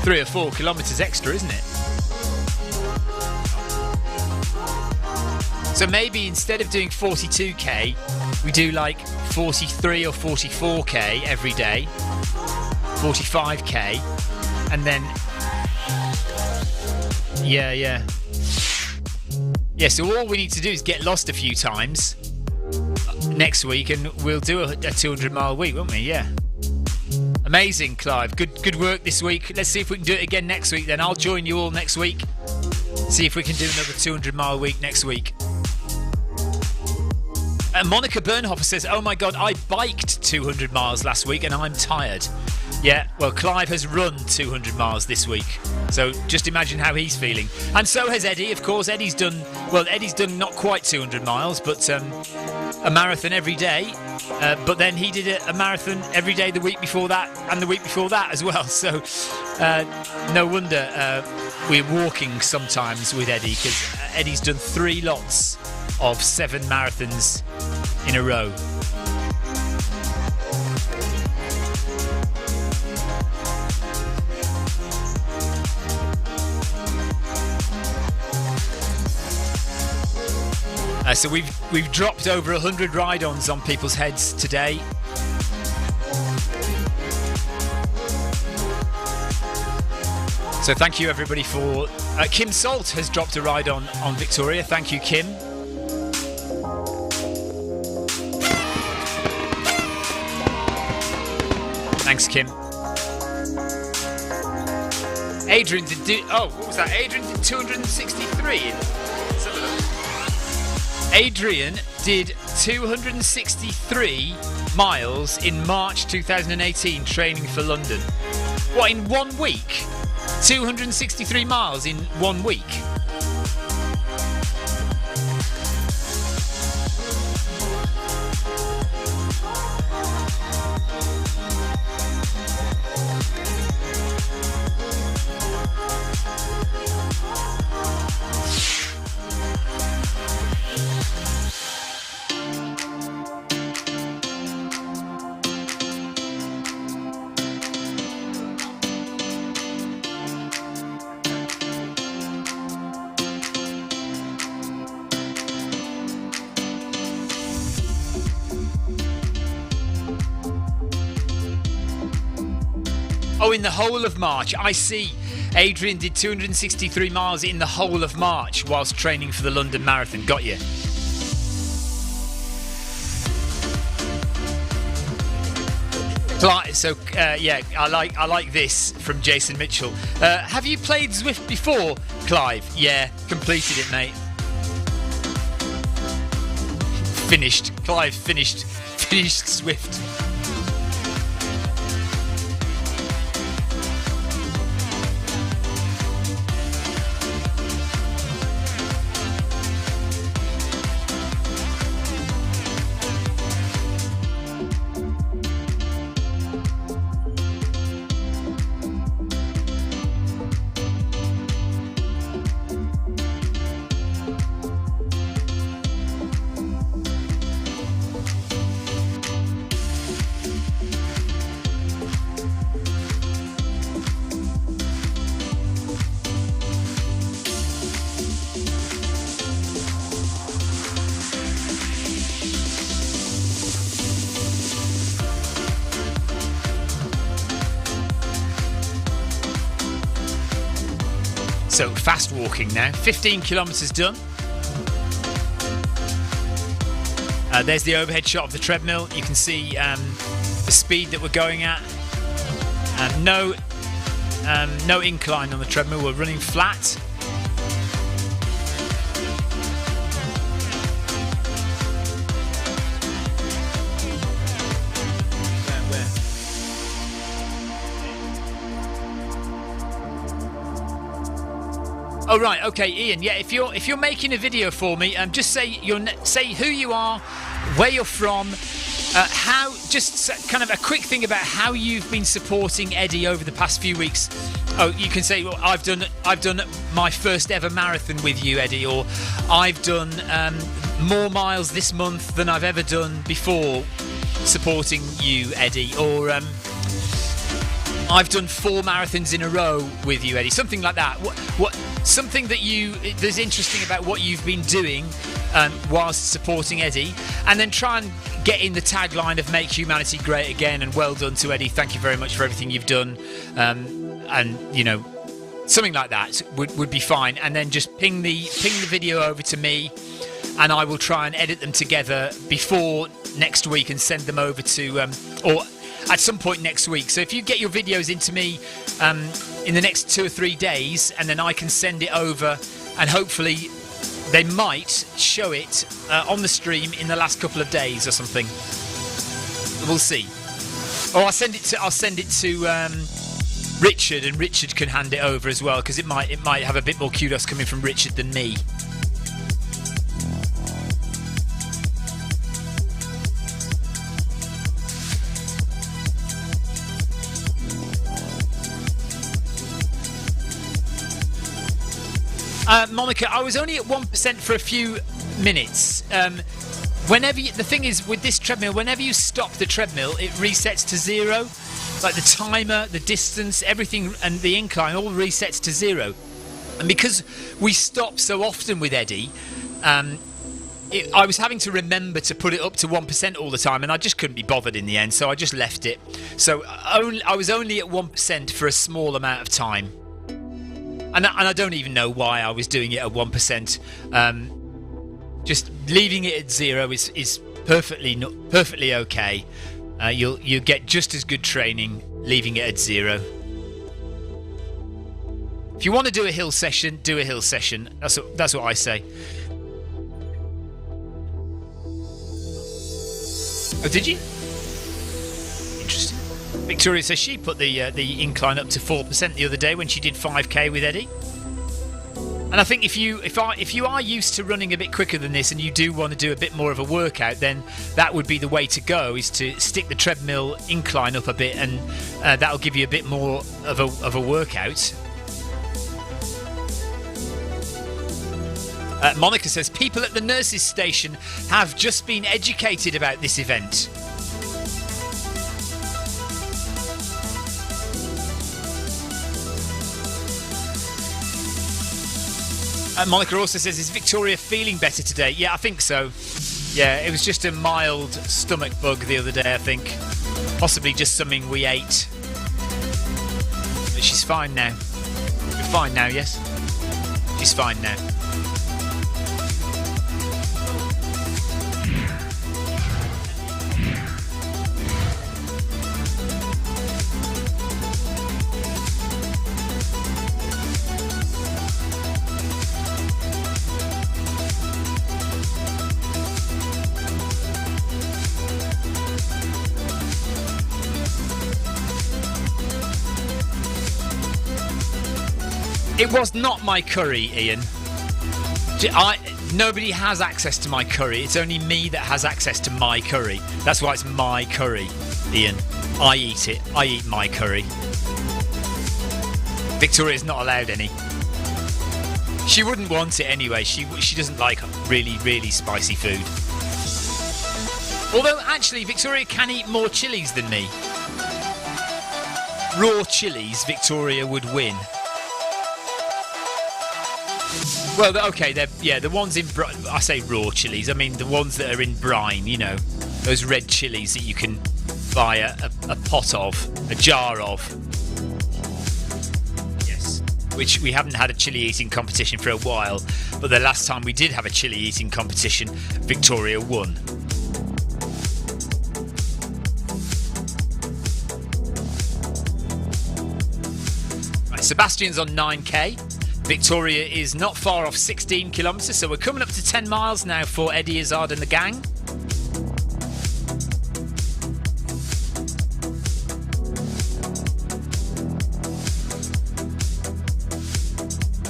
3 or 4 kilometres extra, isn't it? So maybe instead of doing 42k, we do like 43 or 44k every day, 45k, and then yeah. So all we need to do is get lost a few times next week, and we'll do a 200-mile week, won't we? Yeah. Amazing, Clive. Good work this week. Let's see if we can do it again next week. Then I'll join you all next week. See if we can do another 200-mile week next week. Monica Bernhofer says, "Oh my God, I biked 200 miles last week and I'm tired." Yeah, well, Clive has run 200 miles this week. So just imagine how he's feeling. And so has Eddie, of course. Eddie's done not quite 200 miles, but a marathon every day. But then he did a marathon every day the week before that and the week before that as well. So no wonder we're walking sometimes with Eddie, because Eddie's done 3 lots of 7 marathons in a row. So we've dropped over 100 ride-ons on people's heads today. So thank you everybody for... Kim Salt has dropped a ride-on Victoria. Thank you, Kim. Thanks, Kim. Adrian did... what was that? Adrian did 263. Adrian did 263 miles in March 2018 training for London. What, in 1 week? 263 miles in 1 week? Oh, in the whole of March. I see. Adrian did 263 miles in the whole of March whilst training for the London Marathon. Got you. So, I like this from Jason Mitchell. Have you played Zwift before, Clive? Yeah, completed it, mate. Finished. Clive finished Zwift. So fast walking now. 15 kilometres done. There's the overhead shot of the treadmill. You can see the speed that we're going at. No incline on the treadmill. We're running flat. Oh right, okay, Ian. Yeah, if you're making a video for me, just say who you are, where you're from, kind of a quick thing about how you've been supporting Eddie over the past few weeks. Oh, you can say, well, I've done my first ever marathon with you, Eddie, or I've done more miles this month than I've ever done before supporting you, Eddie, or I've done 4 marathons in a row with you, Eddie. Something like that. What something that's interesting about what you've been doing whilst supporting Eddie, and then try and get in the tagline of "Make Humanity Great Again" and "Well done to Eddie. Thank you very much for everything you've done," and something like that would be fine. And then just ping the video over to me, and I will try and edit them together before next week and send them over to or at some point next week. So if you get your videos into me in the next 2 or 3 days, and then I can send it over, and hopefully they might show it on the stream in the last couple of days or something. We'll see. Or I'll send it to Richard, and Richard can hand it over as well, because it might have a bit more kudos coming from Richard than me. Monica, I was only at 1% for a few minutes. The thing is with this treadmill, whenever you stop the treadmill, it resets to 0. Like the timer, the distance, everything, and the incline all resets to 0. And because we stop so often with Eddie, I was having to remember to put it up to 1% all the time, and I just couldn't be bothered in the end, so I just left it. So I was only at 1% for a small amount of time. And I don't even know why I was doing it at 1%. Just leaving it at 0 is perfectly okay. You'll get just as good training leaving it at 0. If you want to do a hill session, do a hill session. That's what I say. Oh, did you? Interesting. Victoria says she put the incline up to 4% the other day when she did 5k with Eddie. And I think if you are used to running a bit quicker than this, and you do want to do a bit more of a workout, then that would be the way to go, is to stick the treadmill incline up a bit, and that'll give you a bit more of a workout. Monica says people at the nurses' station have just been educated about this event. Monica also says, is Victoria feeling better today? Yeah, I think so. Yeah, it was just a mild stomach bug the other day, I think. Possibly just something we ate. But she's fine now. We're fine now, yes? She's fine now. It was not my curry, Ian. Nobody has access to my curry. It's only me that has access to my curry. That's why it's my curry, Ian. I eat it. I eat my curry. Victoria's not allowed any. She wouldn't want it anyway. She doesn't like really, really spicy food. Although, actually, Victoria can eat more chilies than me. Raw chilies, Victoria would win. Well, okay, the ones in... I say raw chilies, I mean the ones that are in brine, you know. Those red chilies that you can buy a pot of, a jar of. Yes. which we haven't had a chili eating competition for a while, but the last time we did have a chili eating competition, Victoria won. Right, Sebastian's on 9k. Victoria is not far off 16 kilometres, so we're coming up to 10 miles now for Eddie Izzard and the gang.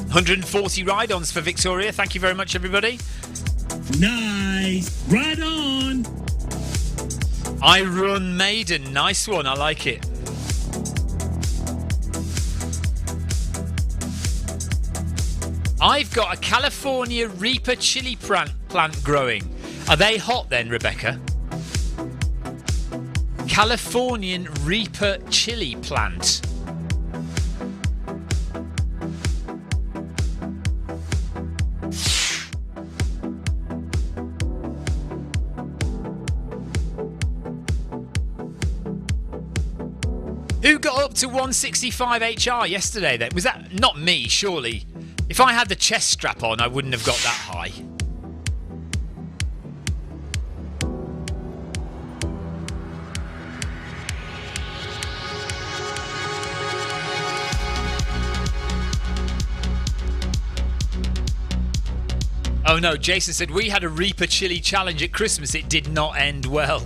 $140 ride-ons for Victoria. Thank you very much, everybody. Nice. Right on. I Run Maiden. Nice one. I like it. I've got a California Reaper chili plant growing. Are they hot then, Rebecca? Californian Reaper chili plant. Who got up to 165 HR yesterday then? Was that not me, surely? If I had the chest strap on, I wouldn't have got that high. Oh no, Jason said we had a Reaper chili challenge at Christmas. It did not end well.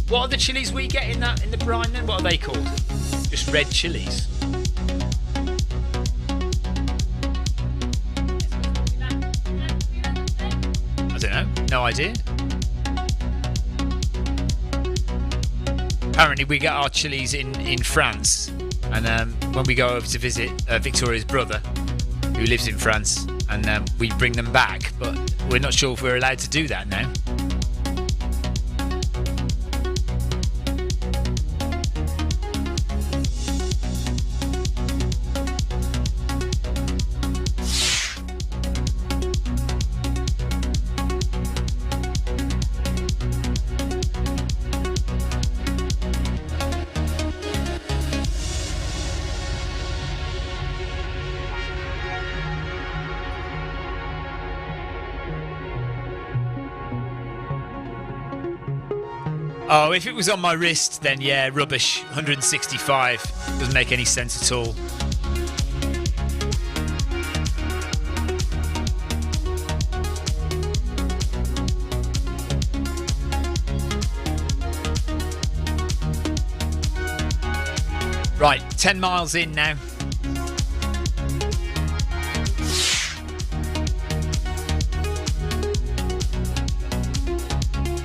What are the chilies we get in the brine then? What are they called? Just red chilies. I don't know. No idea. Apparently we get our chilies in France, and when we go over to visit Victoria's brother, who lives in France, and we bring them back, but we're not sure if we're allowed to do that now. Oh, if it was on my wrist, then yeah, rubbish. 165 doesn't make any sense at all. Right, 10 miles in now.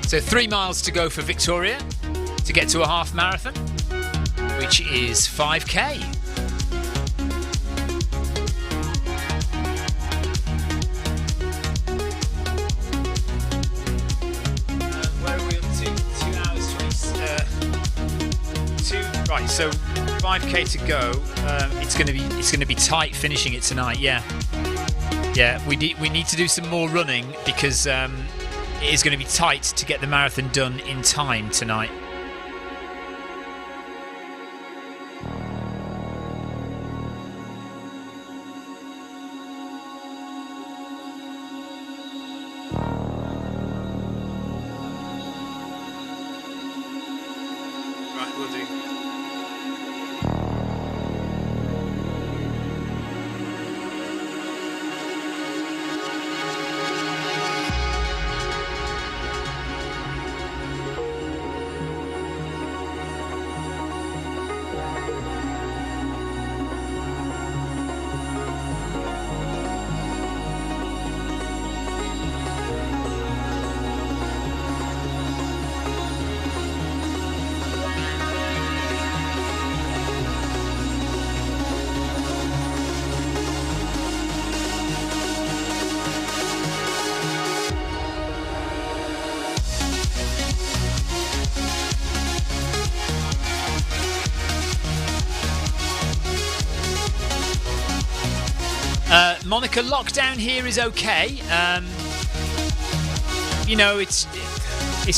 So 3 miles to go for Victoria to get to a half marathon, which is 5k. Where are we up to? 2 hours 20. Right, so 5k to go. It's going to be tight finishing it tonight. Yeah. We need to do some more running because. It is going to be tight to get the marathon done in time tonight. Right, we'll do. Monica, lockdown here is okay. You know, it's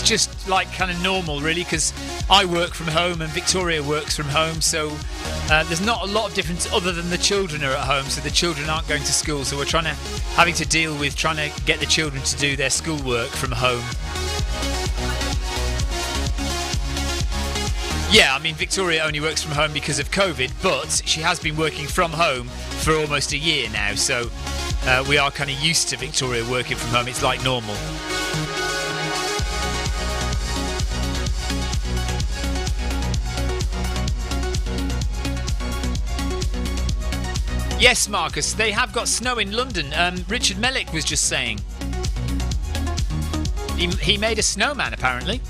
just like kind of normal, really, because I work from home and Victoria works from home, so There's not a lot of difference other than the children are at home, so the children aren't going to school. So we're having to deal with trying to get the children to do their schoolwork from home. Yeah, I mean, Victoria only works from home because of COVID, but she has been working from home for almost a year now. So we are kind of used to Victoria working from home. It's like normal. Yes, Marcus, they have got snow in London. Richard Mellick was just saying. He made a snowman, apparently.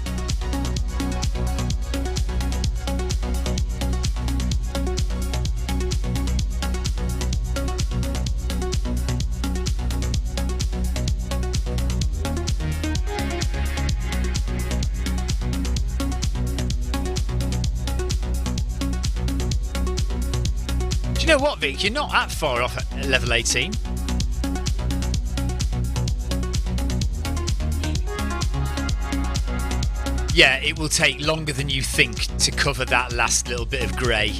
You know what, Vic? You're not that far off at level 18. Yeah, it will take longer than you think to cover that last little bit of grey.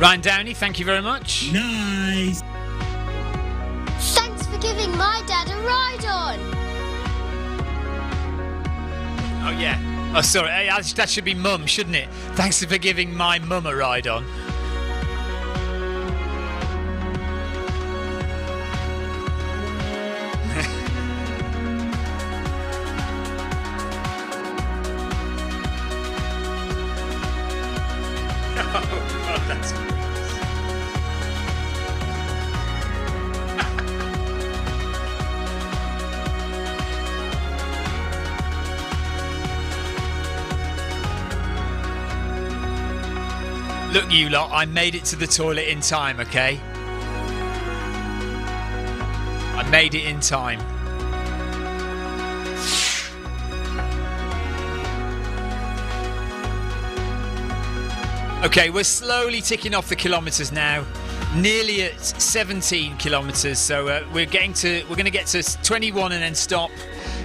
Ryan Downey, thank you very much. Nice. Thanks for giving my dad a ride on. Oh, yeah. Oh, sorry. That should be Mum, shouldn't it? Thanks for giving my mum a ride on. Oh, that's gross. Look, you lot, I made it to the toilet in time, okay? I made it in time. Okay, we're slowly ticking off the kilometres now. Nearly at 17 kilometres, so we're going to get to 21 and then stop.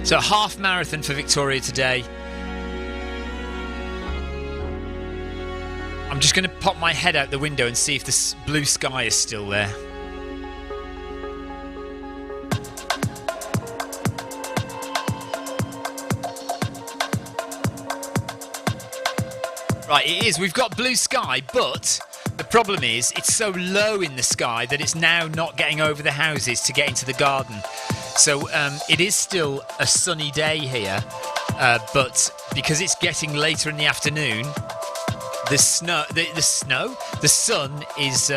So a half marathon for Victoria today. I'm just going to pop my head out the window and see if the blue sky is still there. Right, it is. We've got blue sky, but the problem is it's so low in the sky that it's now not getting over the houses to get into the garden. So it is still a sunny day here, but because it's getting later in the afternoon, the sun is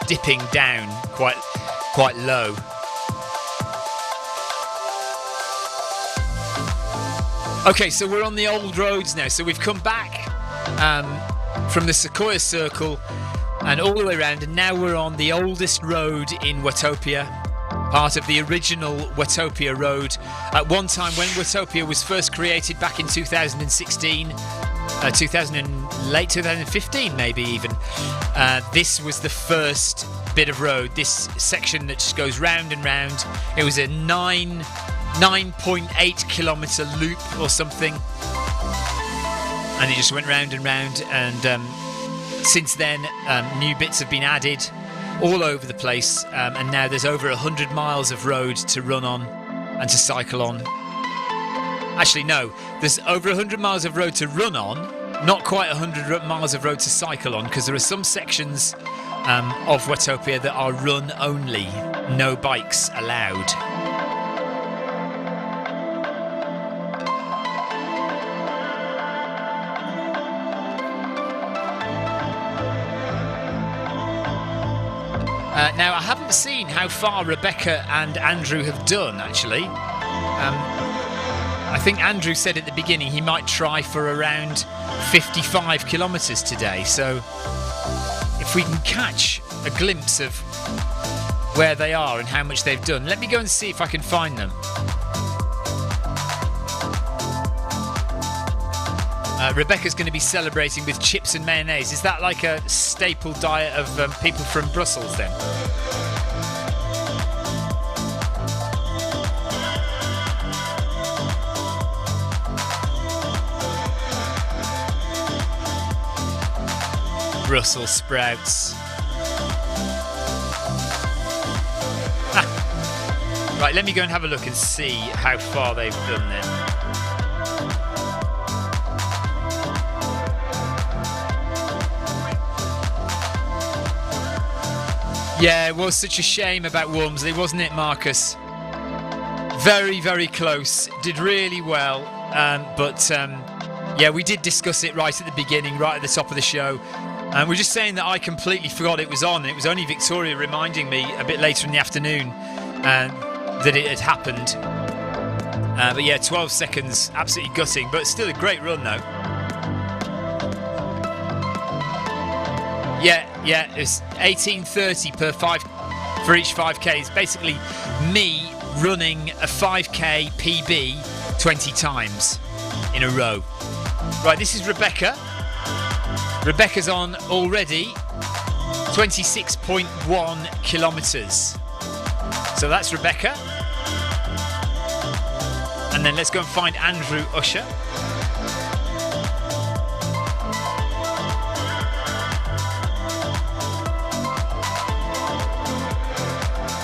dipping down quite low. Okay, so we're on the old roads now. So we've come back from the Sequoia Circle and all the way around, and now we're on the oldest road in Watopia, part of the original Watopia Road. At one time, when Watopia was first created back in 2016. Late 2015 maybe even, this was the first bit of road, this section that just goes round and round. It was a 9.8 kilometre loop or something, and it just went round and round, and since then new bits have been added. all over the place, and now there's over 100 miles of road to run on and to cycle on. Actually, no, there's over 100 miles of road to run on, not quite 100 miles of road to cycle on, because there are some sections of Watopia that are run only, no bikes allowed. Now, I haven't seen how far Rebecca and Andrew have done, actually. I think Andrew said at the beginning he might try for around 55 kilometres today. So if we can catch a glimpse of where they are and how much they've done, let me go and see if I can find them. Rebecca's going to be celebrating with chips and mayonnaise. Is that like a staple diet of people from Brussels then? Brussels sprouts. Right, let me go and have a look and see how far they've done then. Yeah, it was such a shame about Walmsley, wasn't it, Marcus? Very, very close. Did really well. Yeah, we did discuss it right at the beginning, right at the top of the show. We're just saying that I completely forgot it was on. It was only Victoria reminding me a bit later in the afternoon that it had happened. But yeah, 12 seconds, absolutely gutting, but still a great run though. Yeah, it's 18:30 for each 5k. It's basically me running a 5k PB 20 times in a row. Right, this is Rebecca. Rebecca's on already 26.1 kilometres. So that's Rebecca. And then let's go and find Andrew Usher.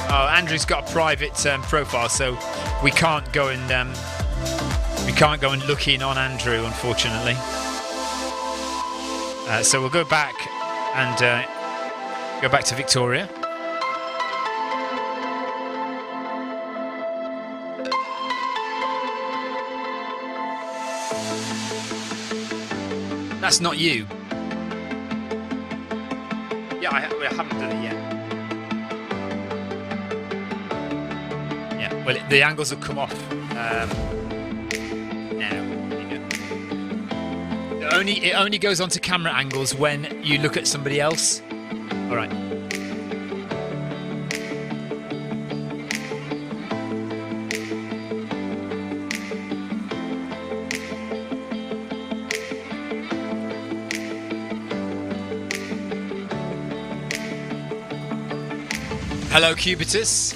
Oh, Andrew's got a private profile, so we can't go and look in on Andrew, unfortunately. So we'll go back and go back to Victoria. That's not you. Yeah, I haven't done it yet. Yeah, well, the angles will come off now. It only goes onto camera angles when you look at somebody else. All right. Hello, Cubitus.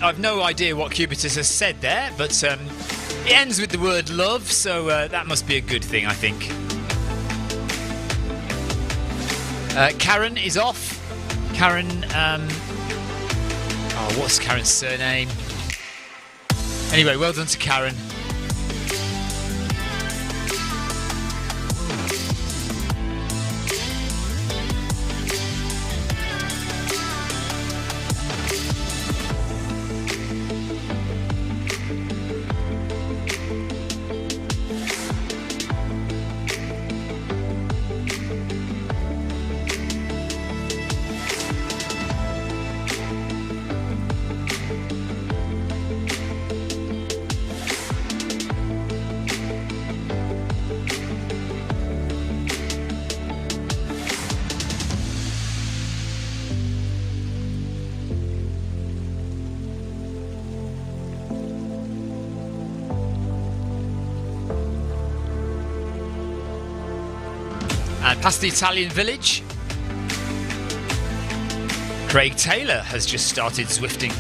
I've no idea what Cubitus has said there, but it ends with the word love, so that must be a good thing, I think. Karen is off. Karen, what's Karen's surname? Anyway, well done to Karen. And past the Italian village, Craig Taylor has just started Zwifting.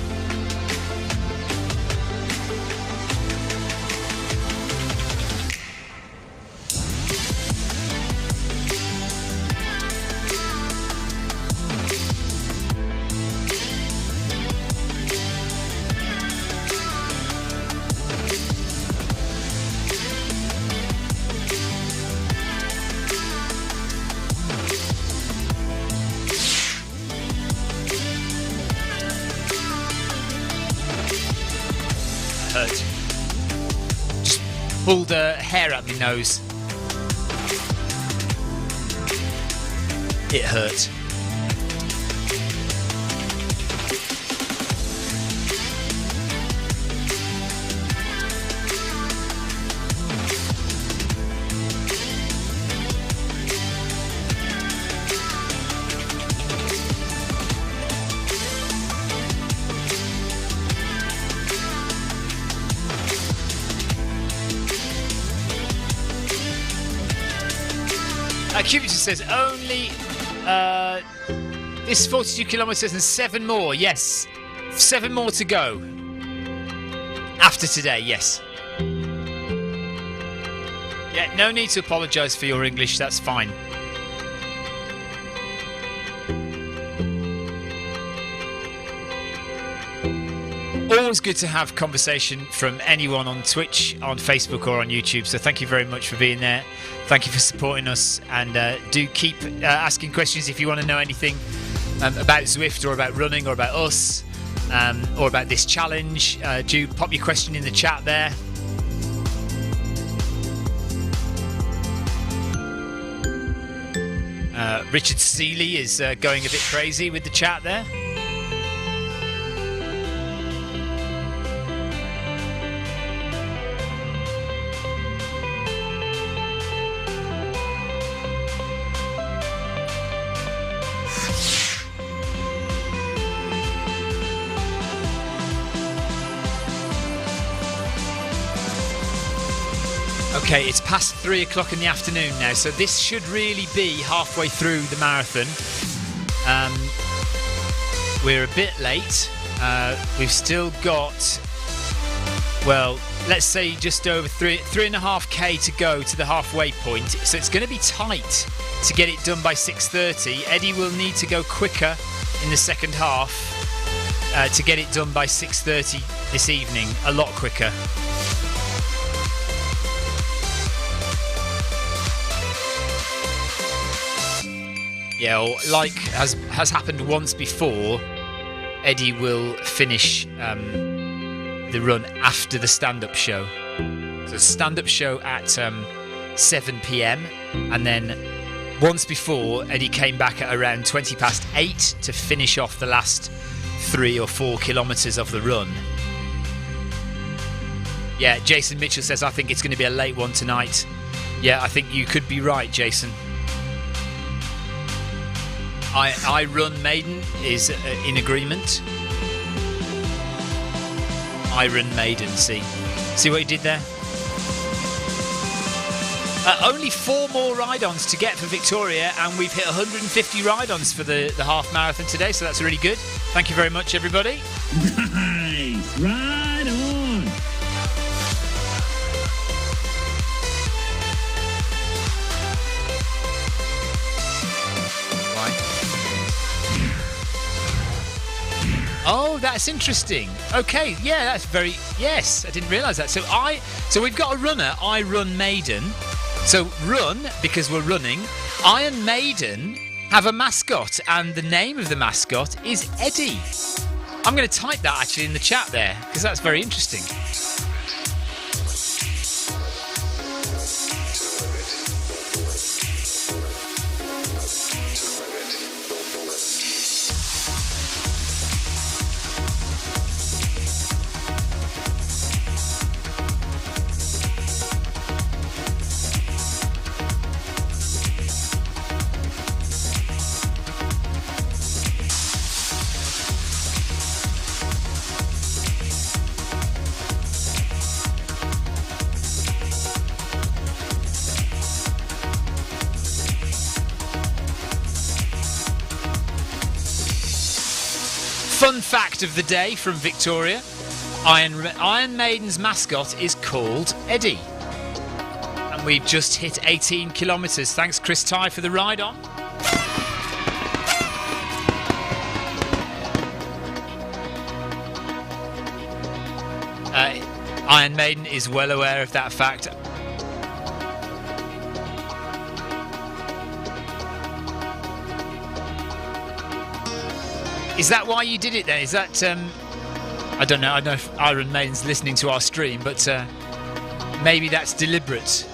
hurt. Just pulled a hair up your nose. It hurt. Cupid says only this 42 kilometres and 7 more. Yes, 7 more to go after today. Yes. Yeah, no need to apologise for your English. That's fine. Always good to have conversation from anyone on Twitch, on Facebook or on YouTube, so thank you very much for being there. Thank you for supporting us, and do keep asking questions if you want to know anything about Zwift or about running or about us or about this challenge. Do pop your question in the chat there. Richard Seeley is going a bit crazy with the chat there. Okay, it's past 3 o'clock in the afternoon now, so this should really be halfway through the marathon. We're a bit late. We've still got, well, let's say just over 3.5k to go to the halfway point. So it's going to be tight to get it done by 6:30. Eddie will need to go quicker in the second half to get it done by 6:30 this evening, a lot quicker. Yeah, or like has happened once before, Eddie will finish the run after the stand-up show. So stand-up show at 7 p.m. and then once before, Eddie came back at around 20 past 8 to finish off the last 3 or 4 kilometres of the run. Yeah, Jason Mitchell says, I think it's going to be a late one tonight. Yeah, I think you could be right, Jason. I Run Maiden is in agreement. I Run Maiden, see what he did there? Only 4 more ride-ons to get for Victoria, and we've hit 150 ride-ons for the half marathon today, so that's really good. Thank you very much, everybody. Nice! Ride on! Oh, that's interesting. Okay, yeah, that's very... Yes, I didn't realise that. So we've got a runner, I Run Maiden. So run, because we're running. Iron Maiden have a mascot, and the name of the mascot is Eddie. I'm going to type that actually in the chat there, because that's very interesting. Fun fact of the day from Victoria, Iron Maiden's mascot is called Eddie. And we've just hit 18 kilometres. Thanks, Chris Ty, for the ride on. Iron Maiden is well aware of that fact. Is that why you did it then? Is that I don't know if Iron Maiden's listening to our stream, but maybe that's deliberate.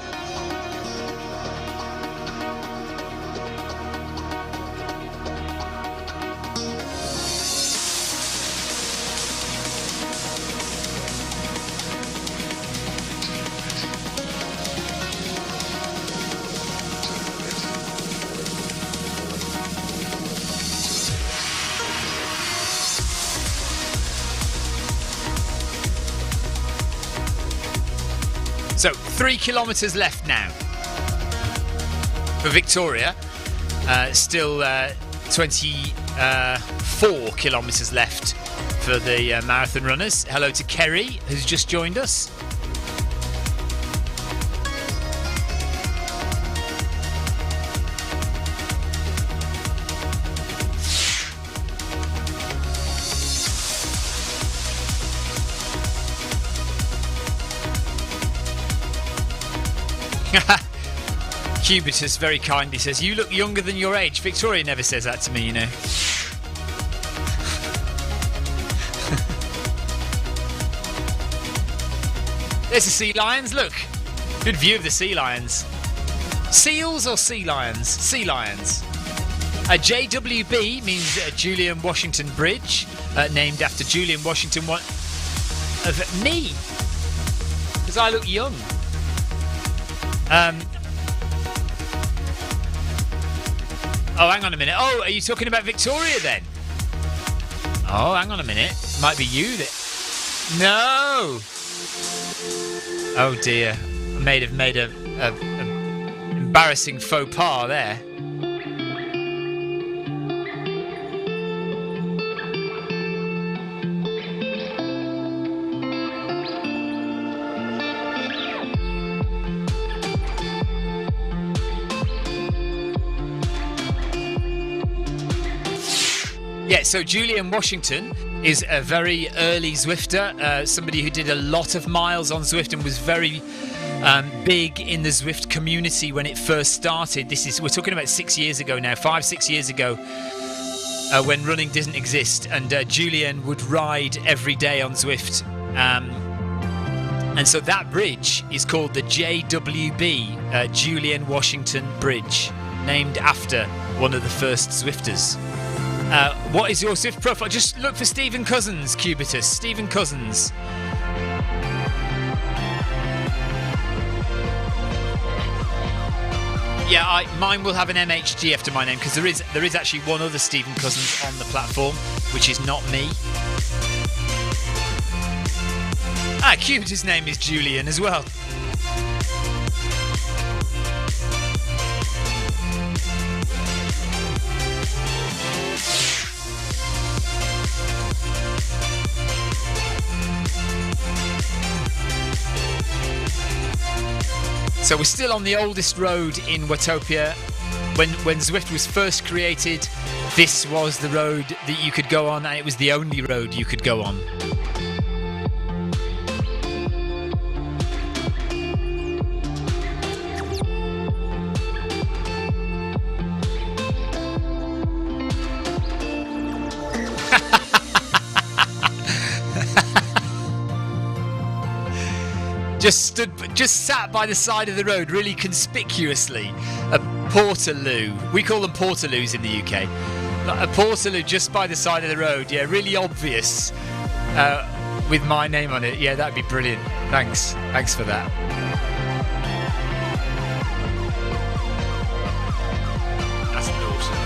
So 3 kilometres left now for Victoria. Still 24 kilometres left for the marathon runners. Hello to Kerry, who's just joined us. Cubitus very kindly says, "You look younger than your age." Victoria never says that to me, you know. There's the sea lions, look. Good view of the sea lions. Seals or sea lions? Sea lions. JWB means Julian Washington Bridge, named after Julian Washington of me, because I look young. Oh, hang on a minute. Oh, are you talking about Victoria then? Oh, hang on a minute. Might be you that... No! Oh dear. I may have made a embarrassing faux pas there. Yeah, so Julian Washington is a very early Zwifter, somebody who did a lot of miles on Zwift and was very big in the Zwift community when it first started. We're talking about 6 years ago now, 5-6 years ago, when running didn't exist, and Julian would ride every day on Zwift. And so that bridge is called the JWB, Julian Washington Bridge, named after one of the first Zwifters. What is your Zwift profile? Just look for Stephen Cousins, Cubitus. Stephen Cousins. Yeah, mine will have an MHG after my name, because there is actually one other Stephen Cousins on the platform, which is not me. Cubitus' name is Julian as well. So we're still on the oldest road in Watopia. When Zwift was first created, this was the road that you could go on, and it was the only road you could go on. Just sat by the side of the road really conspicuously. A portaloo. We call them portaloos in the UK. A portaloo just by the side of the road. Yeah, really obvious. With my name on it. Yeah, that'd be brilliant. Thanks for that. That's awesome.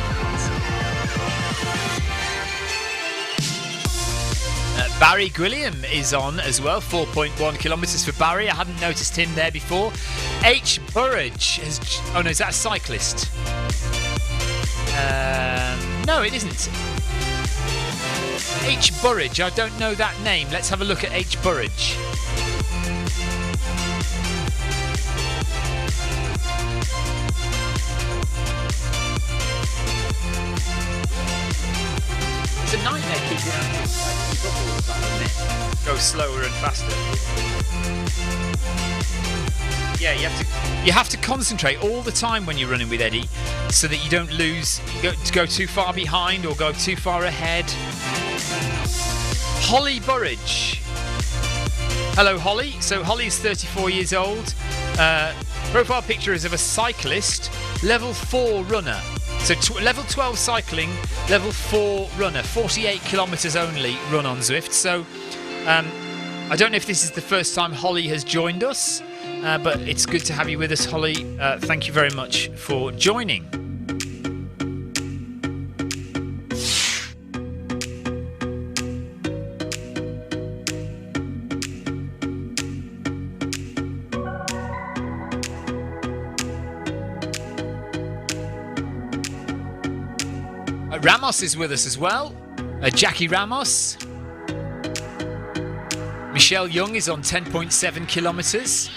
Barry Gwilliam is on as well, 4.1 kilometres for Barry. I hadn't noticed him there before. H. Burridge has... Oh no, is that a cyclist? No, it isn't. H. Burridge, I don't know that name. Let's have a look at H. Burridge. It's a nightmare keeping out. Go slower and faster. Yeah, you have to concentrate all the time when you're running with Eddie, so that you don't go too far behind or go too far ahead. Holly Burridge. Hello, Holly. So Holly is 34 years old. Profile picture is of a cyclist, level 4 runner. So level 12 cycling, level 4 runner. 48 kilometres only run on Zwift. So I don't know if this is the first time Holly has joined us, but it's good to have you with us, Holly. Thank you very much for joining. Ramos is with us as well. Jackie Ramos. Michelle Young is on 10.7 kilometres.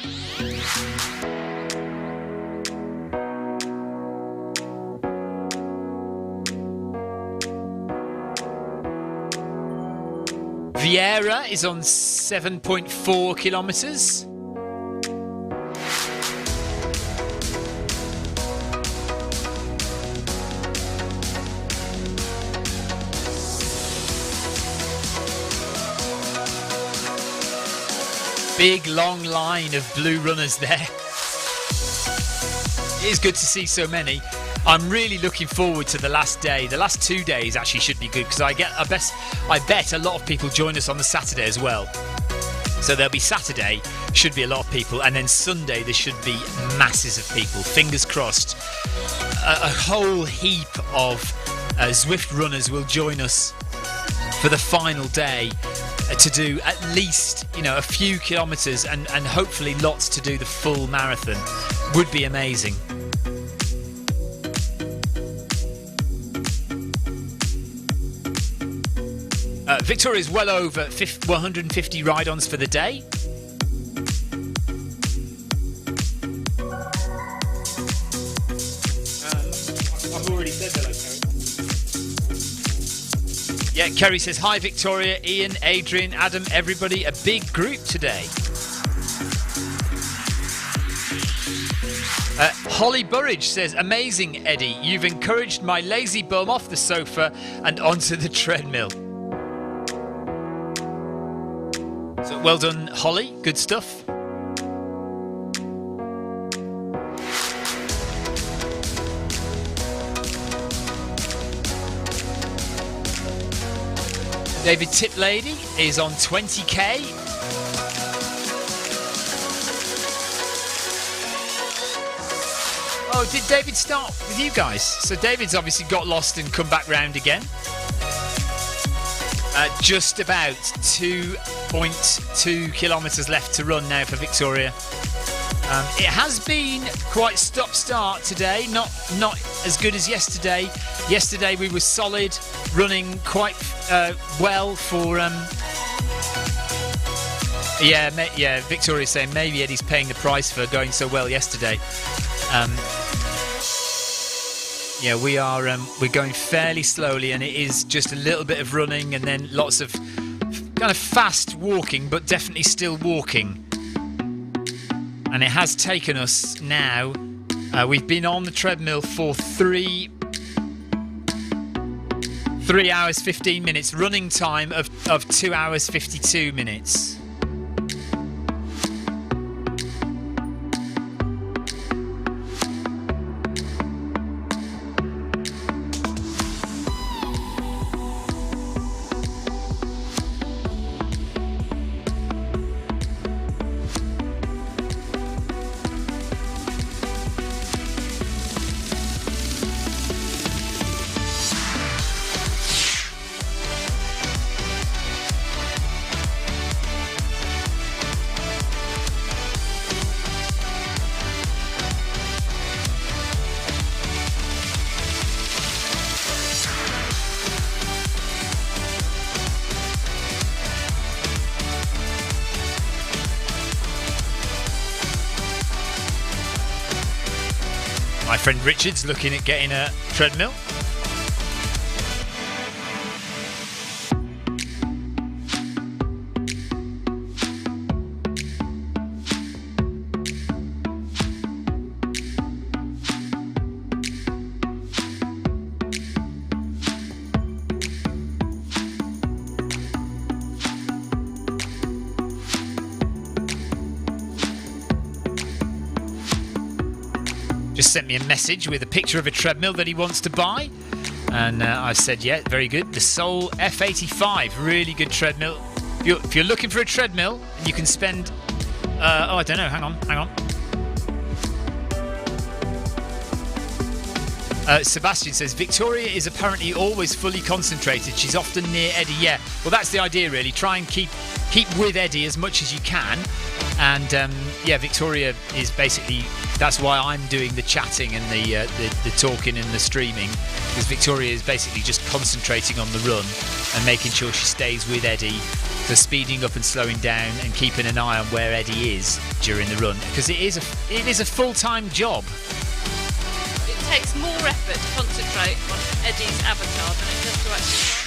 Vieira is on 7.4 kilometres. Big long line of blue runners there. It is good to see so many. I'm really looking forward to the last day. The last 2 days actually should be good because I bet a lot of people join us on the Saturday as well. So there'll be Saturday, should be a lot of people, and then Sunday there should be masses of people. Fingers crossed. A whole heap of Zwift runners will join us for the final day to do at least, a few kilometres and hopefully lots to do the full marathon. Would be amazing. Victoria is well over 150 ride-ons for the day. I've already said hello, Kerry. Yeah, Kerry says, hi Victoria, Ian, Adrian, Adam, everybody. A big group today. Holly Burridge says, amazing, Eddie. You've encouraged my lazy bum off the sofa and onto the treadmill. So well done, Holly. Good stuff. David Tiplady is on 20k. Oh, did David start with you guys? So David's obviously got lost and come back round again. Just about 2.2 kilometres left to run now for Victoria. It has been quite stop-start today, not as good as yesterday. Yesterday we were solid, running quite well for... Victoria's saying maybe Eddie's paying the price for going so well yesterday. We're going fairly slowly, and it is just a little bit of running and then lots of kind of fast walking, but definitely still walking. And it has taken us now, we've been on the treadmill for 3 hours 15 minutes, running time of 2 hours 52 minutes. My friend Richard's looking at getting a treadmill. just sent me a message with a picture of a treadmill that he wants to buy. And I said, yeah, very good. The Soul F85, really good treadmill. If you're looking for a treadmill, you can spend... I don't know, hang on. Sebastian says, Victoria is apparently always fully concentrated. She's often near Eddie. Yeah, well, that's the idea, really. Try and keep with Eddie as much as you can. And, Victoria is basically... That's why I'm doing the chatting and the talking and the streaming, because Victoria is basically just concentrating on the run and making sure she stays with Eddie, for speeding up and slowing down and keeping an eye on where Eddie is during the run, because it is a full-time job. It takes more effort to concentrate on Eddie's avatar than it does to actually...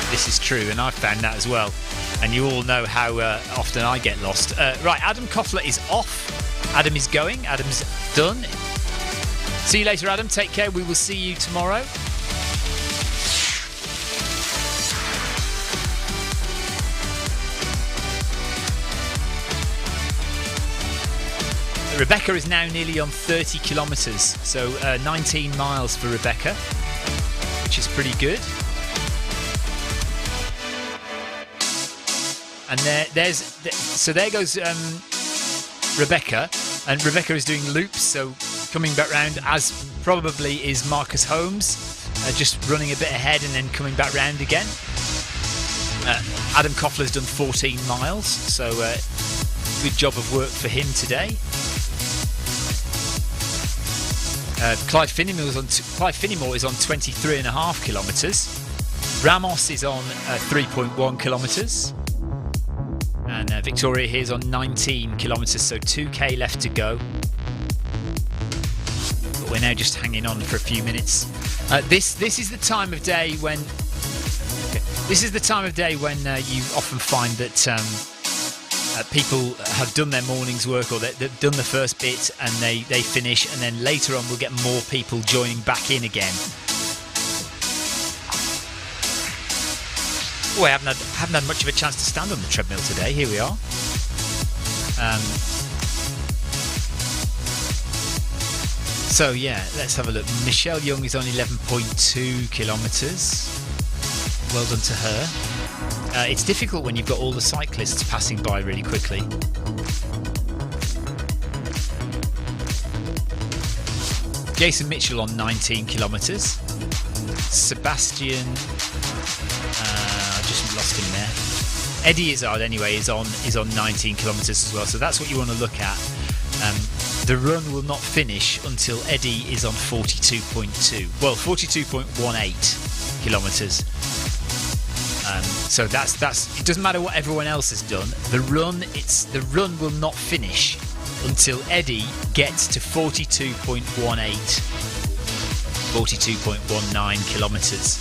This is true, and I've found that as well. And you all know how often I get lost. Right, Adam Koffler is off. Adam is going. Adam's done. See you later, Adam. Take care. We will see you tomorrow. Rebecca is now nearly on 30 kilometres, so 19 miles for Rebecca, which is pretty good. And there goes Rebecca, and Rebecca is doing loops, so coming back round, as probably is Marcus Holmes, just running a bit ahead and then coming back round again. Adam Koffler's done 14 miles, so good job of work for him today. Clive Finnimore is on 23.5 kilometres. Ramos is on 3.1 kilometres. And Victoria here is on 19 kilometres, so 2k left to go. But we're now just hanging on for a few minutes. This is the time of day when you often find that people have done their morning's work, or they've done the first bit and they finish, and then later on we'll get more people joining back in again. Oh, I haven't had much of a chance to stand on the treadmill today. Here we are. So yeah, let's have a look. Michelle Young is on 11.2 kilometres. Well done to her. It's difficult when you've got all the cyclists passing by really quickly. Jason Mitchell on 19 kilometres. Sebastian... I just lost him there. Eddie Izzard, anyway, is on 19 kilometres as well, so that's what you want to look at. The run will not finish until Eddie is on 42.2. Well, 42.18 kilometres. So that's it. Doesn't matter what everyone else has done. The run will not finish until Eddie gets to 42.18, 42.19 kilometres.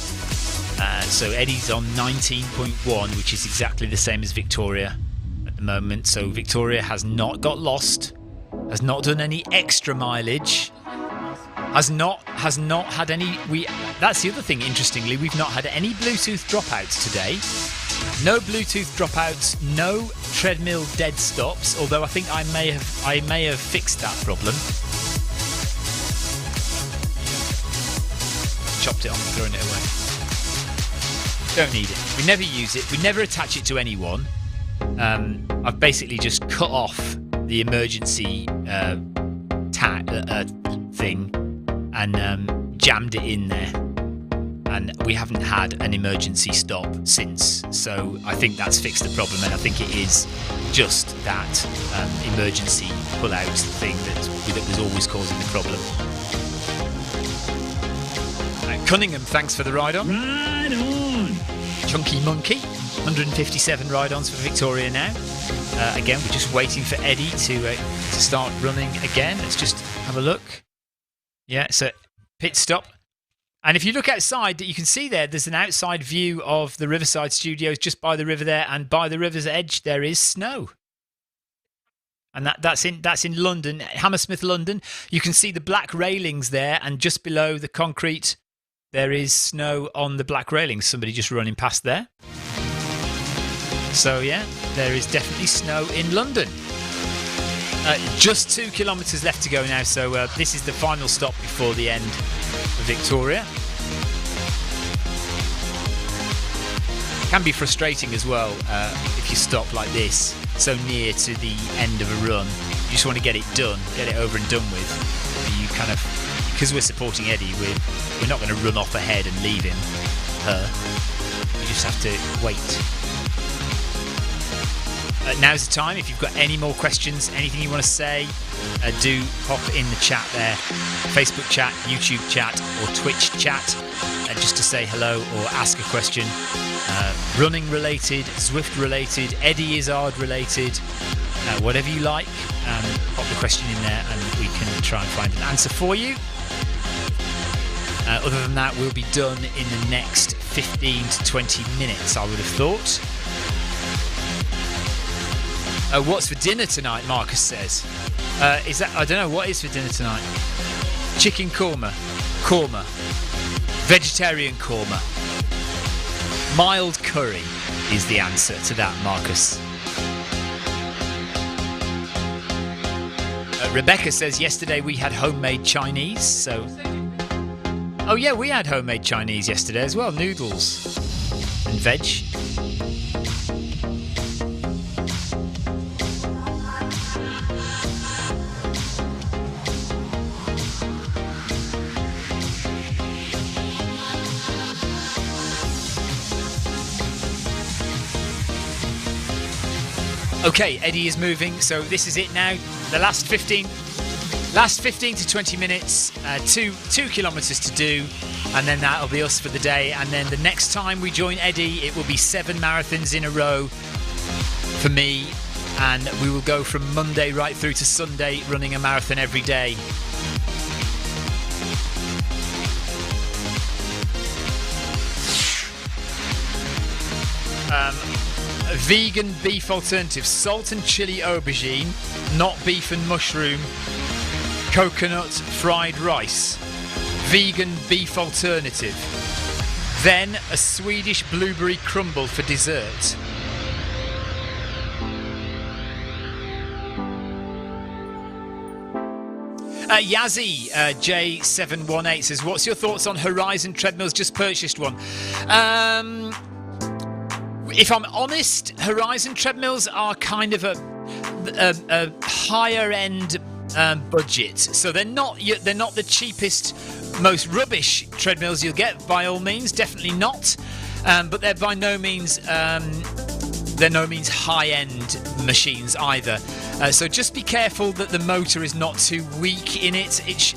So Eddie's on 19.1, which is exactly the same as Victoria at the moment. So Victoria has not got lost, has not done any extra mileage, has not had any. That's the other thing. Interestingly, we've not had any Bluetooth dropouts today. No Bluetooth dropouts, no treadmill dead stops. Although I think I may have fixed that problem. Chopped it off and thrown it away. Don't need it. We never use it. We never attach it to anyone. I've basically just cut off the emergency thing and jammed it in there. And we haven't had an emergency stop since. So I think that's fixed the problem, and I think it is just that emergency pull-out thing that was always causing the problem. Cunningham, thanks for the ride-on. Ride on! Chunky Monkey, 157 ride-ons for Victoria now. Again, we're just waiting for Eddie to start running again. Let's just have a look. Yeah, so pit stop. And if you look outside, you can see there's an outside view of the Riverside Studios just by the river there, and by the river's edge there is snow. And that's in London, Hammersmith, London. You can see the black railings there, and just below the concrete there is snow on the black railings. Somebody just running past there. So yeah, there is definitely snow in London. Just 2 kilometres left to go now, so this is the final stop before the end of Victoria. Can be frustrating as well if you stop like this, so near to the end of a run. You just want to get it done, get it over and done with. You kind of, because we're supporting Eddie, we're not going to run off ahead and leave him, her. You just have to wait. Now's the time. If you've got any more questions, anything you want to say, do pop in the chat there. Facebook chat, YouTube chat or Twitch chat, just to say hello or ask a question. Running related, Zwift related, Eddie Izzard related, whatever you like, pop the question in there and we can try and find an answer for you. Other than that, we'll be done in the next 15 to 20 minutes, I would have thought. What's for dinner tonight, Marcus says. Is that, I don't know, what is for dinner tonight? Chicken korma. Korma. Vegetarian korma. Mild curry is the answer to that, Marcus. Rebecca says yesterday we had homemade Chinese, so... Oh yeah, we had homemade Chinese yesterday as well. Noodles and veg. Okay, Eddie is moving, so this is it now. The last 15 to 20 minutes, 2 kilometres to do, and then that'll be us for the day. And then the next time we join Eddie, it will be 7 marathons in a row for me, and we will go from Monday right through to Sunday, running a marathon every day. Vegan beef alternative, salt and chili aubergine, not beef and mushroom, coconut fried rice. Vegan beef alternative. Then a Swedish blueberry crumble for dessert. Yazzie J718 says, what's your thoughts on Horizon treadmills? Just purchased one. If I'm honest, Horizon treadmills are kind of a higher end budget, so they're not the cheapest, most rubbish treadmills you'll get, by all means, definitely not. But they're by no means high end machines either. So just be careful that the motor is not too weak in it. It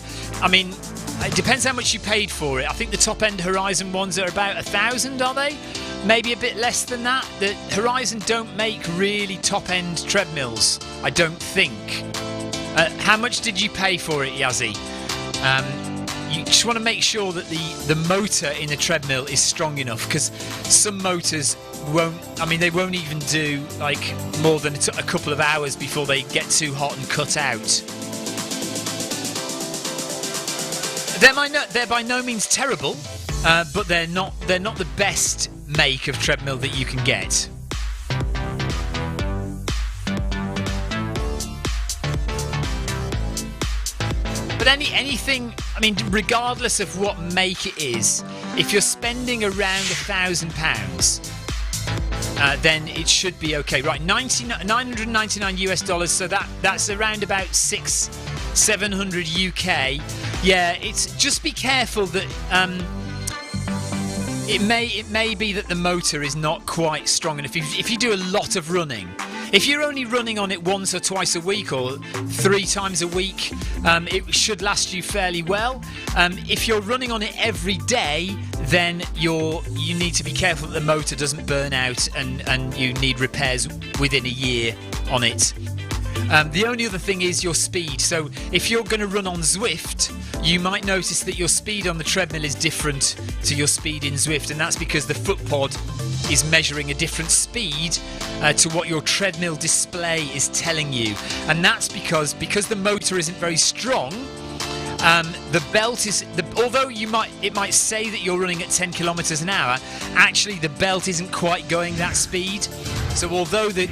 depends how much you paid for it. I think the top end Horizon ones are about 1,000, are they? Maybe a bit less than that. The Horizon don't make really top-end treadmills, I don't think. How much did you pay for it, Yazzie? You just want to make sure that the motor in the treadmill is strong enough, because some motors won't even do like more than a couple of hours before they get too hot and cut out. They're by no means terrible, but they're not the best make of treadmill that you can get. But anything, regardless of what make it is, if you're spending around £1,000, then it should be okay. Right, $999 US, so that's around about 700 UK. Yeah, it's just be careful that it may be that the motor is not quite strong enough. If you do a lot of running, if you're only running on it once or twice a week or 3 times a week, it should last you fairly well. If you're running on it every day, then you need to be careful that the motor doesn't burn out and you need repairs within a year on it. The only other thing is your speed. So if you're going to run on Zwift, you might notice that your speed on the treadmill is different to your speed in Zwift, and that's because the footpod is measuring a different speed to what your treadmill display is telling you. And that's because the motor isn't very strong, The belt is, although it might say that you're running at 10 kilometers an hour, actually the belt isn't quite going that speed. So although the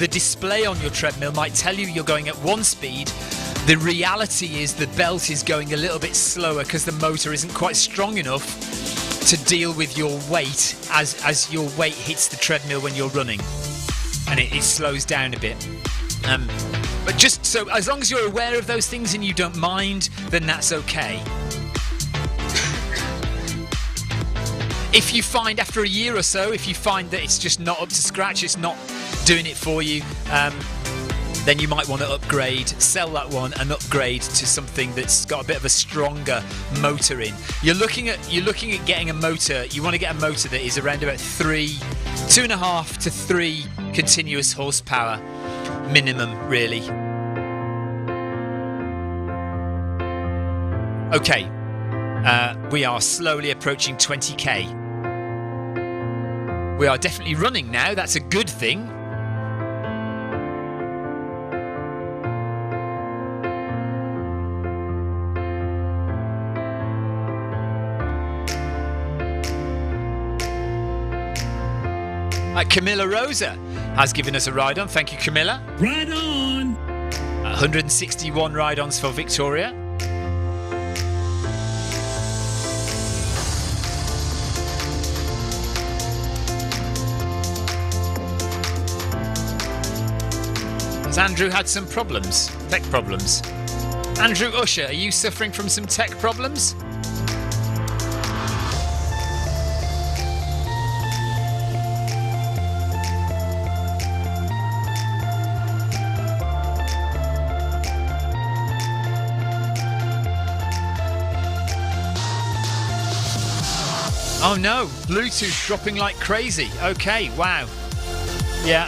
display on your treadmill might tell you you're going at one speed, the reality is the belt is going a little bit slower because the motor isn't quite strong enough to deal with your weight as your weight hits the treadmill when you're running, and it slows down a bit. But just so, as long as you're aware of those things and you don't mind, then that's okay. If you find after a year or so, if you find that it's just not up to scratch, it's not doing it for you, then you might want to upgrade, sell that one and upgrade to something that's got a bit of a stronger motor in. You're looking at getting a motor. You want to get a motor that is around about 2.5 to 3 continuous horsepower minimum, really. Okay, we are slowly approaching 20k. We are definitely running now. That's a good thing. Camilla Rosa has given us a ride on. Thank you, Camilla. Right on. 161 ride-ons for Victoria. Has Andrew had some problems? Tech problems? Andrew Usher, are you suffering from some tech problems? Oh no, Bluetooth dropping like crazy. Okay, wow. Yeah.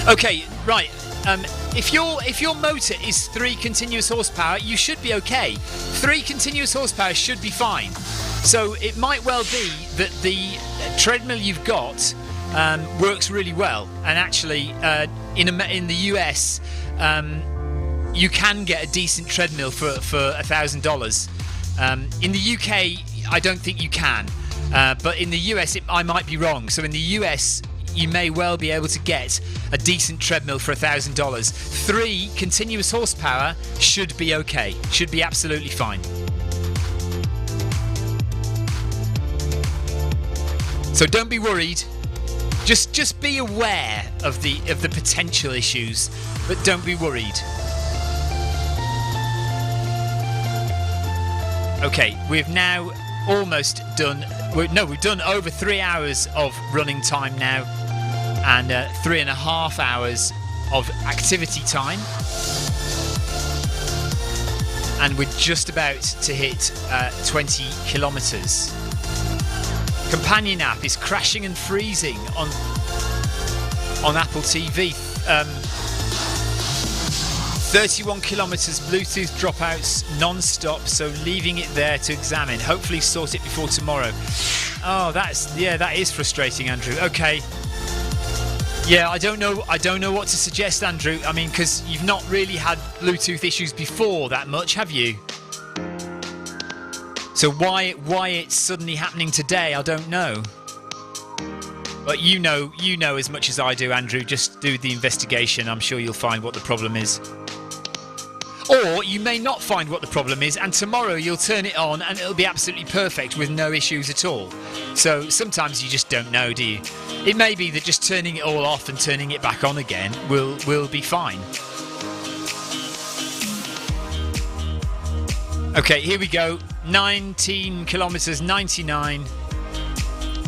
Okay, right. If your motor is 3 continuous horsepower, you should be okay. 3 continuous horsepower should be fine. So it might well be that the treadmill you've got works really well, and actually in the US you can get a decent treadmill for $1,000. In the UK, I don't think you can, but in the US I might be wrong. So in the US you may well be able to get a decent treadmill for $1,000. 3 continuous horsepower should be okay, should be absolutely fine. So don't be worried. Just be aware of the potential issues, but don't be worried. Okay, we've now almost done. We've done over 3 hours of running time now, and 3.5 hours of activity time, and we're just about to hit 20 kilometers. Companion app is crashing and freezing on Apple TV. 31 kilometers Bluetooth dropouts non-stop, so leaving it there to examine. Hopefully sort it before tomorrow. Oh, that is frustrating, Andrew. Okay. Yeah, I don't know what to suggest, Andrew. I mean, because you've not really had Bluetooth issues before that much, have you? So why it's suddenly happening today, I don't know. But you know as much as I do, Andrew. Just do the investigation. I'm sure you'll find what the problem is. Or you may not find what the problem is, and tomorrow you'll turn it on and it'll be absolutely perfect with no issues at all. So sometimes you just don't know, do you? It may be that just turning it all off and turning it back on again will be fine. Okay, here we go. 19 kilometers, 99,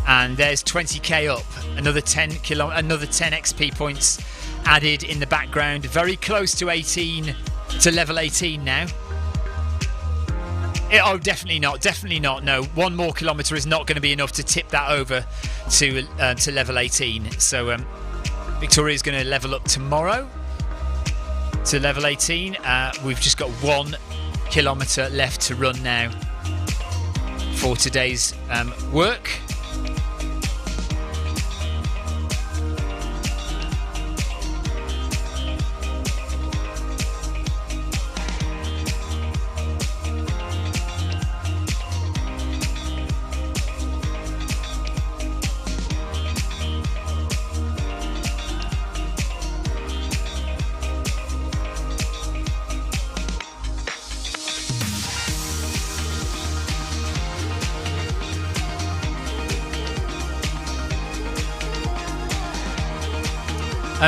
and there's 20k up. Another 10 XP points added in the background. Very close to 18. To level 18 now. Oh, definitely not. No, 1 more kilometre is not going to be enough to tip that over to level 18. So Victoria's going to level up tomorrow to level 18. We've just got 1 kilometre left to run now for today's work.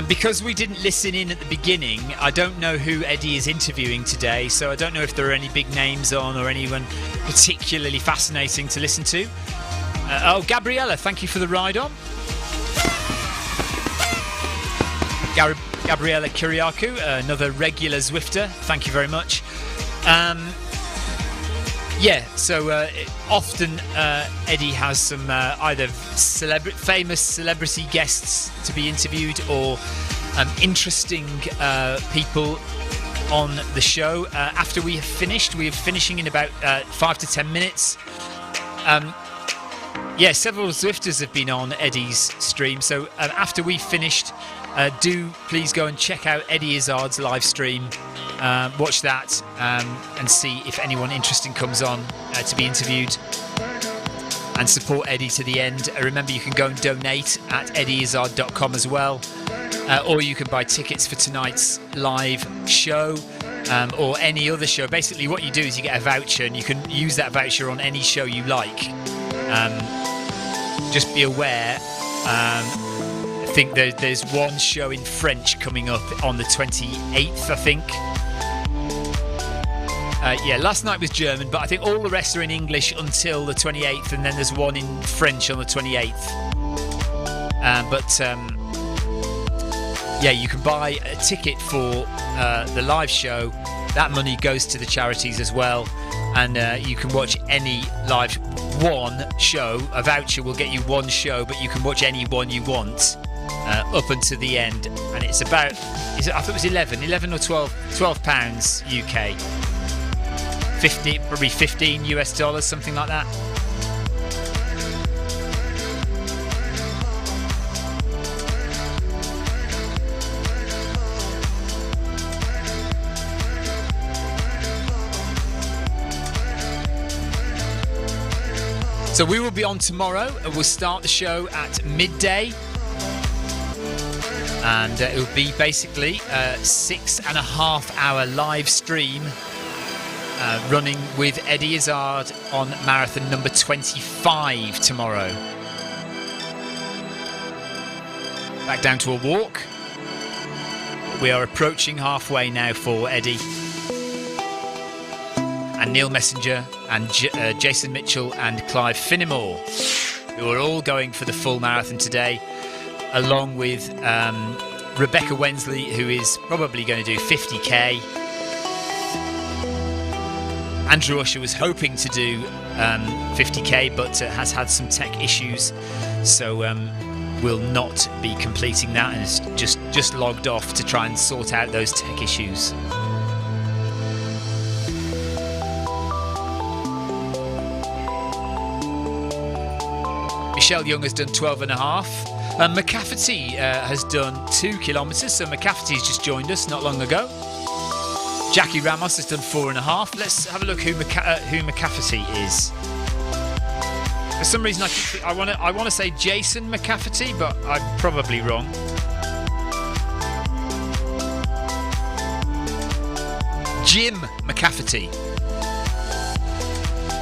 Because we didn't listen in at the beginning, I don't know who Eddie is interviewing today, so I don't know if there are any big names on or anyone particularly fascinating to listen to. Gabriella, thank you for the ride on. Gabriella Kyriakou, another regular Zwifter, thank you very much. Often Eddie has some either famous celebrity guests to be interviewed or interesting people on the show. After we have finished, we are finishing in about 5 to 10 minutes. Several Zwifters have been on Eddie's stream, so after we've finished, do please go and check out Eddie Izzard's live stream. Watch that and see if anyone interesting comes on to be interviewed, and support Eddie to the end. Remember, you can go and donate at eddieizzard.com as well, or you can buy tickets for tonight's live show or any other show. Basically, what you do is you get a voucher, and you can use that voucher on any show you like. Just be aware, I think there's one show in French coming up on the 28th, I think. Last night was German, but I think all the rest are in English until the 28th, and then there's one in French on the 28th. You can buy a ticket for the live show. That money goes to the charities as well, and you can watch any live one show. A voucher will get you one show, but you can watch any one you want up until the end, and it's about, I thought it was 11 or 12 pounds UK. 50, probably $15 US, something like that. So we will be on tomorrow, and we'll start the show at midday. And it will be basically a 6.5 hour live stream running with Eddie Izzard on marathon number 25 tomorrow. Back down to a walk. We are approaching halfway now for Eddie. And Neil Messenger and Jason Mitchell and Clive Finnemore, who are all going for the full marathon today, along with Rebecca Wensley, who is probably going to do 50k. Andrew Usher was hoping to do 50k, but has had some tech issues, so will not be completing that, and is just logged off to try and sort out those tech issues. Michelle Young has done 12.5. McCafferty has done 2 kilometres, so McCafferty's just joined us not long ago. Jackie Ramos has done 4.5. Let's have a look who McCafferty is. For some reason, I want to say Jason McCafferty, but I'm probably wrong. Jim McCafferty.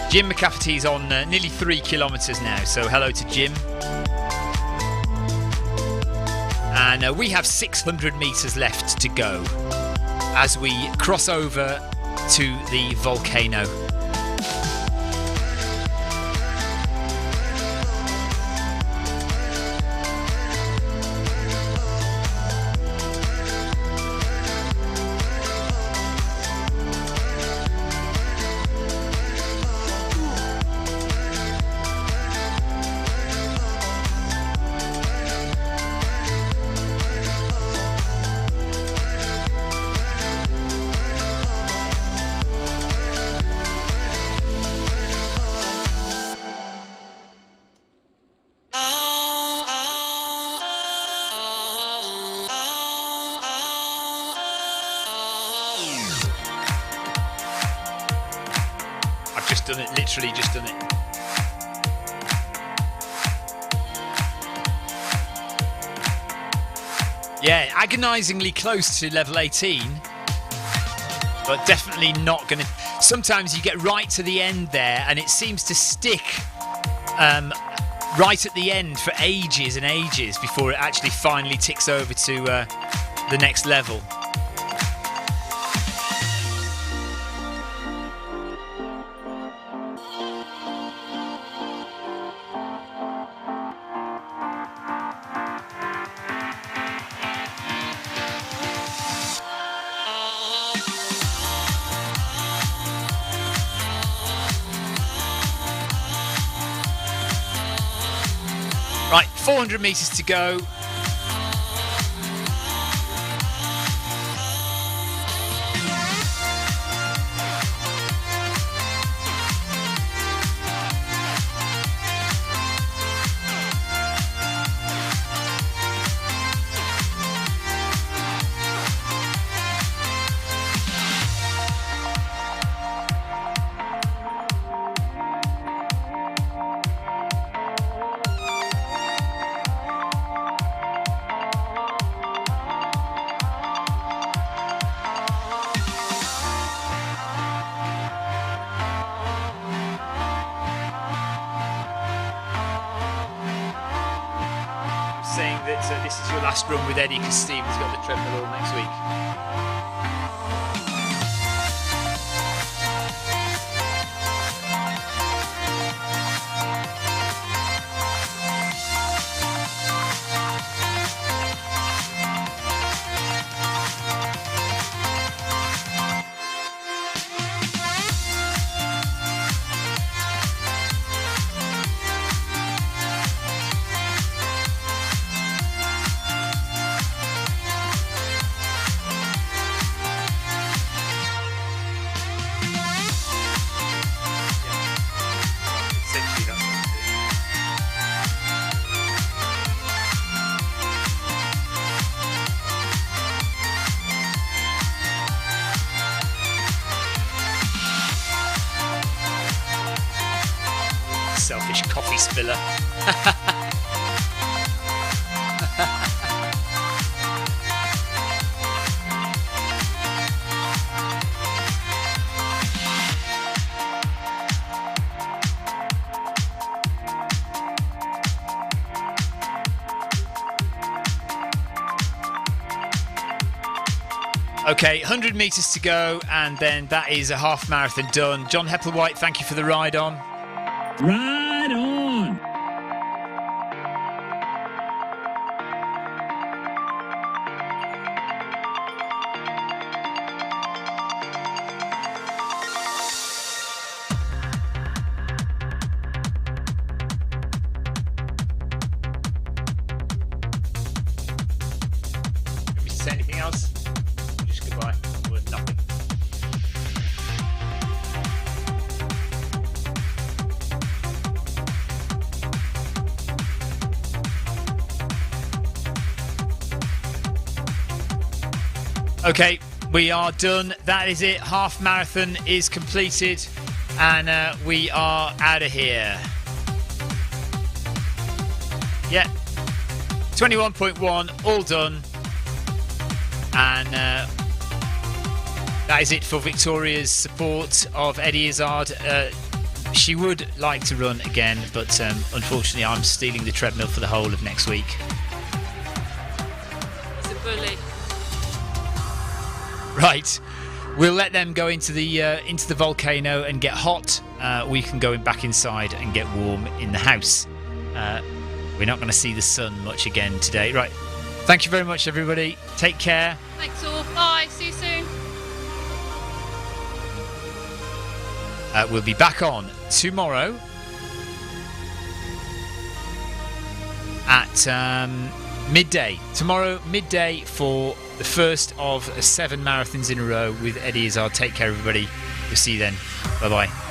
Jim McCafferty's on nearly 3 kilometres now, so hello to Jim. And we have 600 metres left to go as we cross over to the volcano. Literally just done it. Yeah, agonisingly close to level 18, but definitely not going to... Sometimes you get right to the end there and it seems to stick right at the end for ages and ages before it actually finally ticks over to the next level. Right, 400 metres to go. Saying that this is your last run with Eddie because Stephen's got the treadmill all next week. Essentially, that's what it's doing. Selfish coffee spiller. Okay, 100 metres to go, and then that is a half marathon done. John Hepplewhite, thank you for the ride on. Ride on! Did we say anything else? Just goodbye. Or nothing. Okay, we are done. That is it. Half marathon is completed, and we are out of here. Yeah, 21.1, all done, and that is it for Victoria's support of Eddie Izzard. She would like to run again, but unfortunately, I'm stealing the treadmill for the whole of next week. He's a bully. Right, we'll let them go into the volcano and get hot. We can go back inside and get warm in the house. We're not going to see the sun much again today. Right, thank you very much, everybody. Take care. Thanks all. Bye. See you soon. We'll be back on tomorrow at midday. Tomorrow, midday, for the first of 7 marathons in a row with Eddie Izzard. Take care, everybody. We'll see you then. Bye-bye.